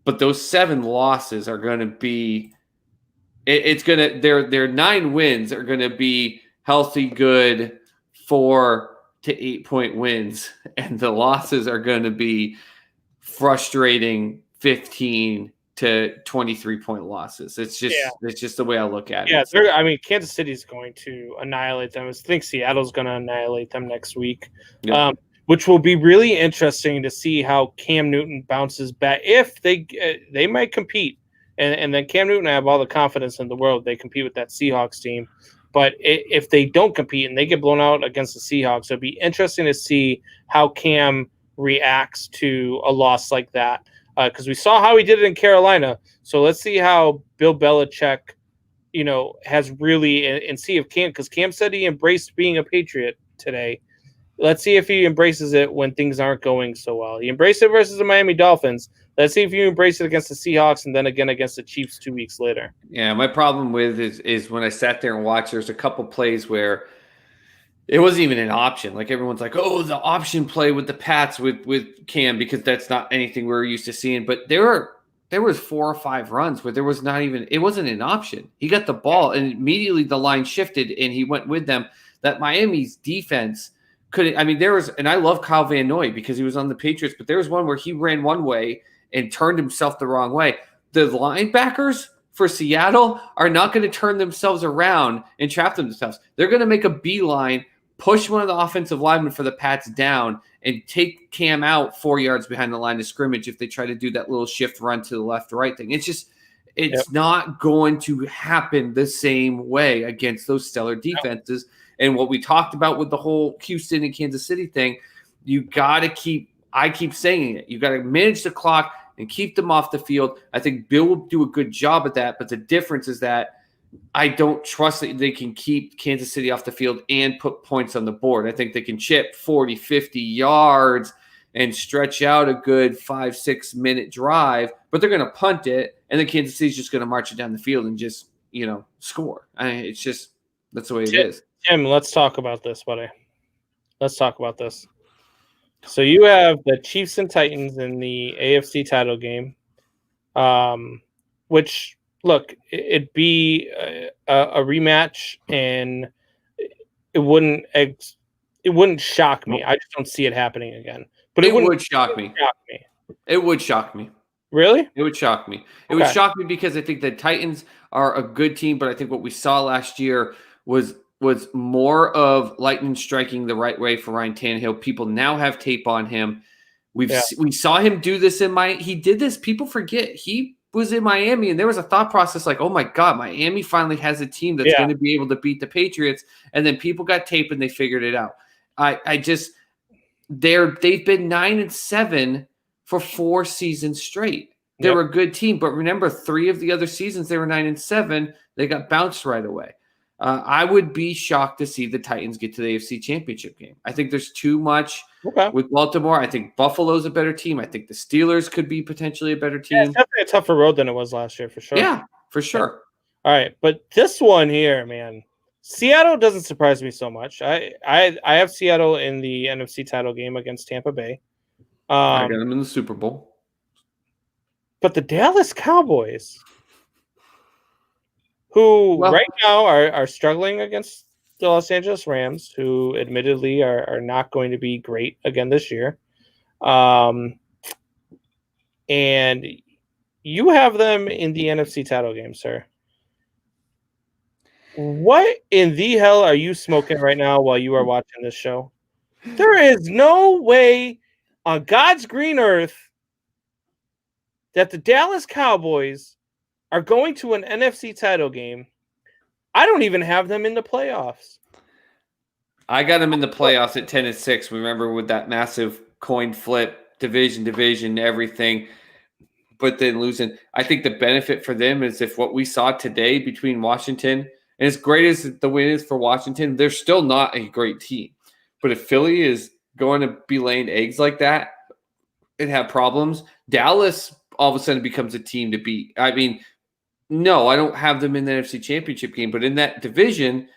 But those 7 losses are going to be their 9 wins are going to be healthy, good 4 to 8 point wins, and the losses are going to be frustrating 15 to 23 point losses. It's just the way I look at it. Yeah, Kansas City's going to annihilate them. I think Seattle's going to annihilate them next week. Yeah. Which will be really interesting to see how Cam Newton bounces back. If they might compete, and then Cam Newton, I have all the confidence in the world they compete with that Seahawks team. But if they don't compete and they get blown out against the Seahawks, it'll be interesting to see how Cam reacts to a loss like that. Because we saw how he did it in Carolina. So let's see how Bill Belichick, has really, and see if Cam, because Cam said he embraced being a Patriot today. Let's see if he embraces it when things aren't going so well. He embraced it versus the Miami Dolphins. Let's see if you embrace it against the Seahawks and then again against the Chiefs 2 weeks later. Yeah, my problem with is when I sat there and watched, there's a couple plays where it wasn't even an option. Like everyone's like, oh, the option play with the Pats with Cam, because that's not anything we're used to seeing. But there was 4 or 5 runs where there was not even – it wasn't an option. He got the ball, and immediately the line shifted, and he went with them. That Miami's defense – there was, and I love Kyle Van Noy because he was on the Patriots, but there was one where he ran one way and turned himself the wrong way. The linebackers for Seattle are not going to turn themselves around and trap themselves. They're going to make a beeline, push one of the offensive linemen for the Pats down, and take Cam out 4 yards behind the line of scrimmage if they try to do that little shift run to the left or right thing. It's not going to happen the same way against those stellar defenses. And what we talked about with the whole Houston and Kansas City thing, I keep saying it, you got to manage the clock and keep them off the field. I think Bill will do a good job at that, but the difference is that I don't trust that they can keep Kansas City off the field and put points on the board. I think they can chip 40, 50 yards and stretch out a good 5-6 minute drive, but they're going to punt it, and then Kansas City's just going to march it down the field and just, score. It's just, that's the way it is. Tim, let's talk about this, buddy. Let's talk about this. So you have the Chiefs and Titans in the AFC title game, which, look, it'd be a rematch, and it wouldn't shock me. I just don't see it happening again. But it would shock me. It would shock me. Really? It would shock me. It would shock me because I think the Titans are a good team, but I think what we saw last year was more of lightning striking the right way for Ryan Tannehill. People now have tape on him. We saw him do this he did this. People forget he was in Miami, and there was a thought process like, oh my God, Miami finally has a team that's going to be able to beat the Patriots. And then people got tape and they figured it out. They've been 9-7 for 4 seasons straight. They were a good team, but remember, 3 of the other seasons they were 9-7. They got bounced right away. I would be shocked to see the Titans get to the AFC Championship game. I think there's too much with Baltimore. I think Buffalo's a better team. I think the Steelers could be potentially a better team. Yeah, it's definitely a tougher road than it was last year, for sure. Yeah, for sure. Yeah. All right, but this one here, man, Seattle doesn't surprise me so much. I have Seattle in the NFC title game against Tampa Bay. I got them in the Super Bowl. But the Dallas Cowboys, who right now are struggling against the Los Angeles Rams, who admittedly are not going to be great again this year. And you have them in the NFC title game, sir. What in the hell are you smoking right now while you are watching this show? There is no way on God's green earth that the Dallas Cowboys are going to an NFC title game. I don't even have them in the playoffs. I got them in the playoffs at 10-6. Remember with that massive coin flip, division, everything, but then losing. I think the benefit for them is if what we saw today between Washington, and as great as the win is for Washington, they're still not a great team. But if Philly is going to be laying eggs like that and have problems, Dallas all of a sudden becomes a team to beat. I mean, no, I don't have them in the NFC Championship game, but in that division,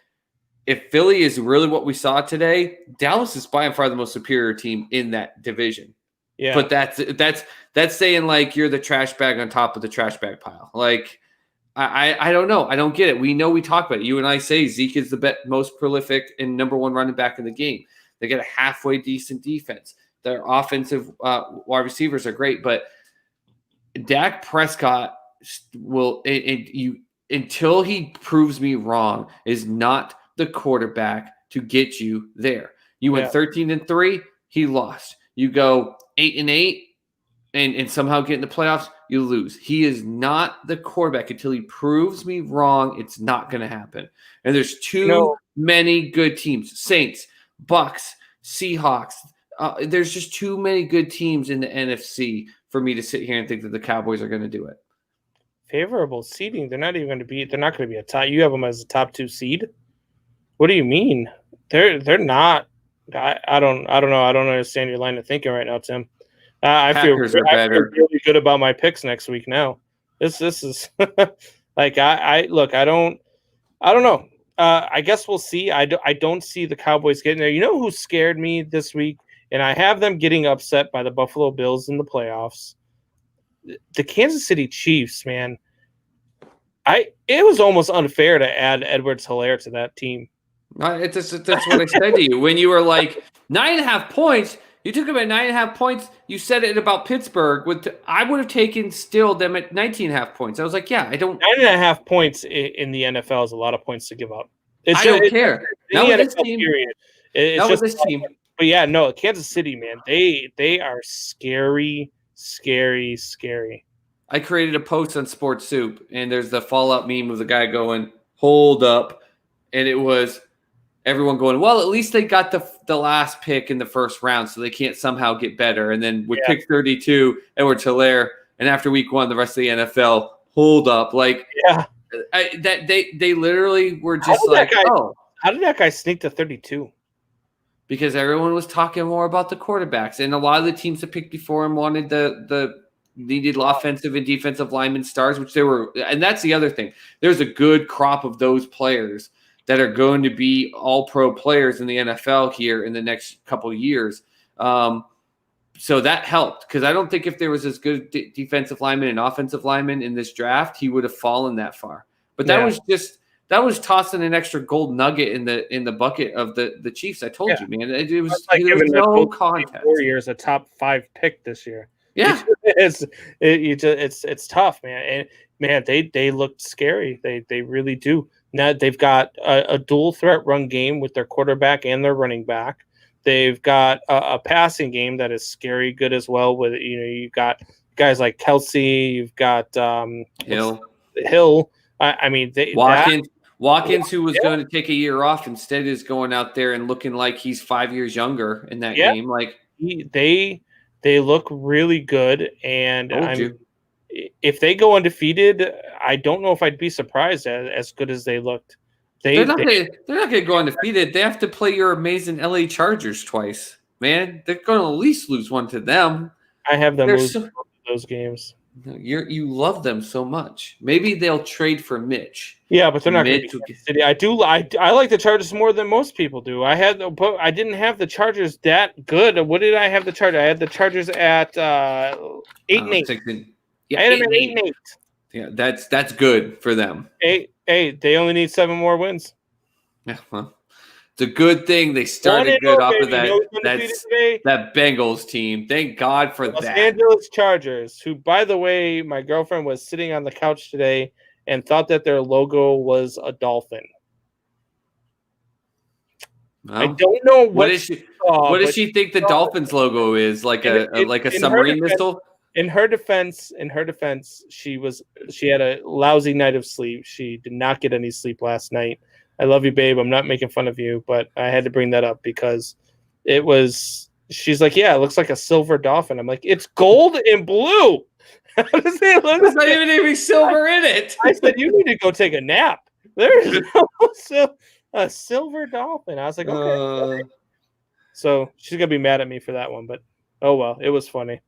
if Philly is really what we saw today, Dallas is by far the most superior team in that division. Yeah. But that's saying like you're the trash bag on top of the trash bag pile. Like I don't know. I don't get it. We know we talk about it. You and I say Zeke is the most prolific and number one running back in the game. They get a halfway decent defense. Their offensive wide receivers are great, but Dak Prescott will until he proves me wrong is not the quarterback to get you there. You went 13-3, he lost. You go 8-8 and somehow get in the playoffs, you lose. He is not the quarterback until he proves me wrong. It's not going to happen. And there's too many good teams. Saints, Bucks, Seahawks. There's just too many good teams in the NFC for me to sit here and think that the Cowboys are going to do it. Favorable seeding. They're not going to be a top. You have them as a top 2 seed. What do you mean? They're not. I don't know. I don't understand your line of thinking right now, Tim. I feel really good about my picks next week now. This is like I look. I don't know. I guess we'll see. I don't see the Cowboys getting there. You know who scared me this week, and I have them getting upset by the Buffalo Bills in the playoffs. The Kansas City Chiefs, man. It was almost unfair to add Edwards-Helaire to that team. That's what I said to you. When you were like 9.5 points, you took them at 9.5 points. You said it about Pittsburgh. I would have taken still them at 19.5 points. I was like, yeah, I don't. 9.5 points in the NFL is a lot of points to give up. I don't care. Not with this team. Not with this team. But yeah, no, Kansas City, man, they are scary. I created a post on Sports Soup, and there's the Fallout meme of the guy going, "Hold up," and it was everyone going, well, at least they got the last pick in the first round, so they can't somehow get better. And then with pick 32, Edwards-Helaire, and after week 1, the rest of the NFL, hold up. Like, they literally were just like, how did that guy sneak to 32? Because everyone was talking more about the quarterbacks, and a lot of the teams that picked before him wanted the needed offensive and defensive lineman stars, which they were. And that's the other thing. There's a good crop of those players that are going to be all-pro players in the NFL here in the next couple of years. So that helped, because I don't think if there was as good defensive lineman and offensive lineman in this draft, he would have fallen that far. But that was tossing an extra gold nugget in the bucket of the Chiefs. I told you, man. It was like there was no contest. Warriors a top 5 pick this year. Yeah, it's tough, man. And man, they looked scary. They really do. Now they've got a dual threat run game with their quarterback and their running back. They've got a passing game that is scary good as well. With you've got guys like Kelsey, you've got Hill. I mean, Watkins, who was going to take a year off, instead is going out there and looking like he's 5 years younger in that game. Like they look really good, and if they go undefeated, I don't know if I'd be surprised as good as they looked. They're not going to go undefeated. They have to play your amazing LA Chargers twice, man. They're going to at least lose one to them. I have them lose those games. You love them so much. Maybe they'll trade for Mitch. Yeah, but they're not going to be City. I like the Chargers more than most people do. I didn't have the Chargers that good. What did I have the Chargers? I had the Chargers at 8-8. Yeah, I had them at 8-8. Yeah, that's good for them. They only need 7 more wins. Yeah, well, it's a good thing they started good off of that Bengals team. Thank God for that. Los Angeles Chargers, who, by the way, my girlfriend was sitting on the couch today and thought that their logo was a dolphin. I don't know what does she. What does she think the Dolphins logo is? Like a submarine missile? In her defense, she had a lousy night of sleep. She did not get any sleep last night. I love you, babe. I'm not making fun of you, but I had to bring that up because it was. She's like, yeah, it looks like a silver dolphin. I'm like, it's gold and blue. How does it look? There's not even any silver in it. I said, you need to go take a nap. There's a silver dolphin. I was like, okay. So she's gonna be mad at me for that one, but oh well, it was funny.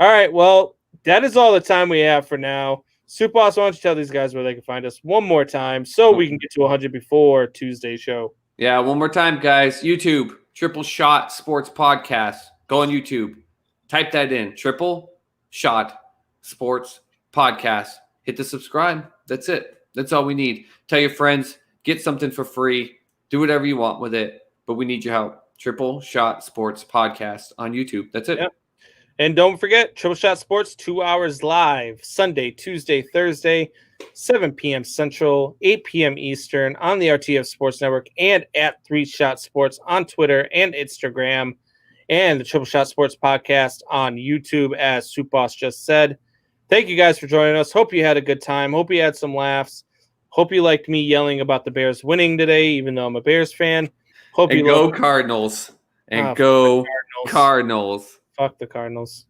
All right, well, that is all the time we have for now. Soup Boss, why don't you tell these guys where they can find us one more time so we can get to 100 before Tuesday's show. Yeah, one more time, guys. YouTube, Triple Shot Sports Podcast. Go on YouTube. Type that in. Triple Shot Sports Podcast. Hit the subscribe. That's it. That's all we need. Tell your friends. Get something for free. Do whatever you want with it. But we need your help. Triple Shot Sports Podcast on YouTube. That's it. Yep. And don't forget, Triple Shot Sports, 2 hours live, Sunday, Tuesday, Thursday, 7 p.m. Central, 8 p.m. Eastern on the RTF Sports Network and at 3 Shot Sports on Twitter and Instagram, and the Triple Shot Sports Podcast on YouTube, as Soup Boss just said. Thank you guys for joining us. Hope you had a good time. Hope you had some laughs. Hope you liked me yelling about the Bears winning today, even though I'm a Bears fan. Hope and you go Cardinals. And go Cardinals. Fuck the Cardinals.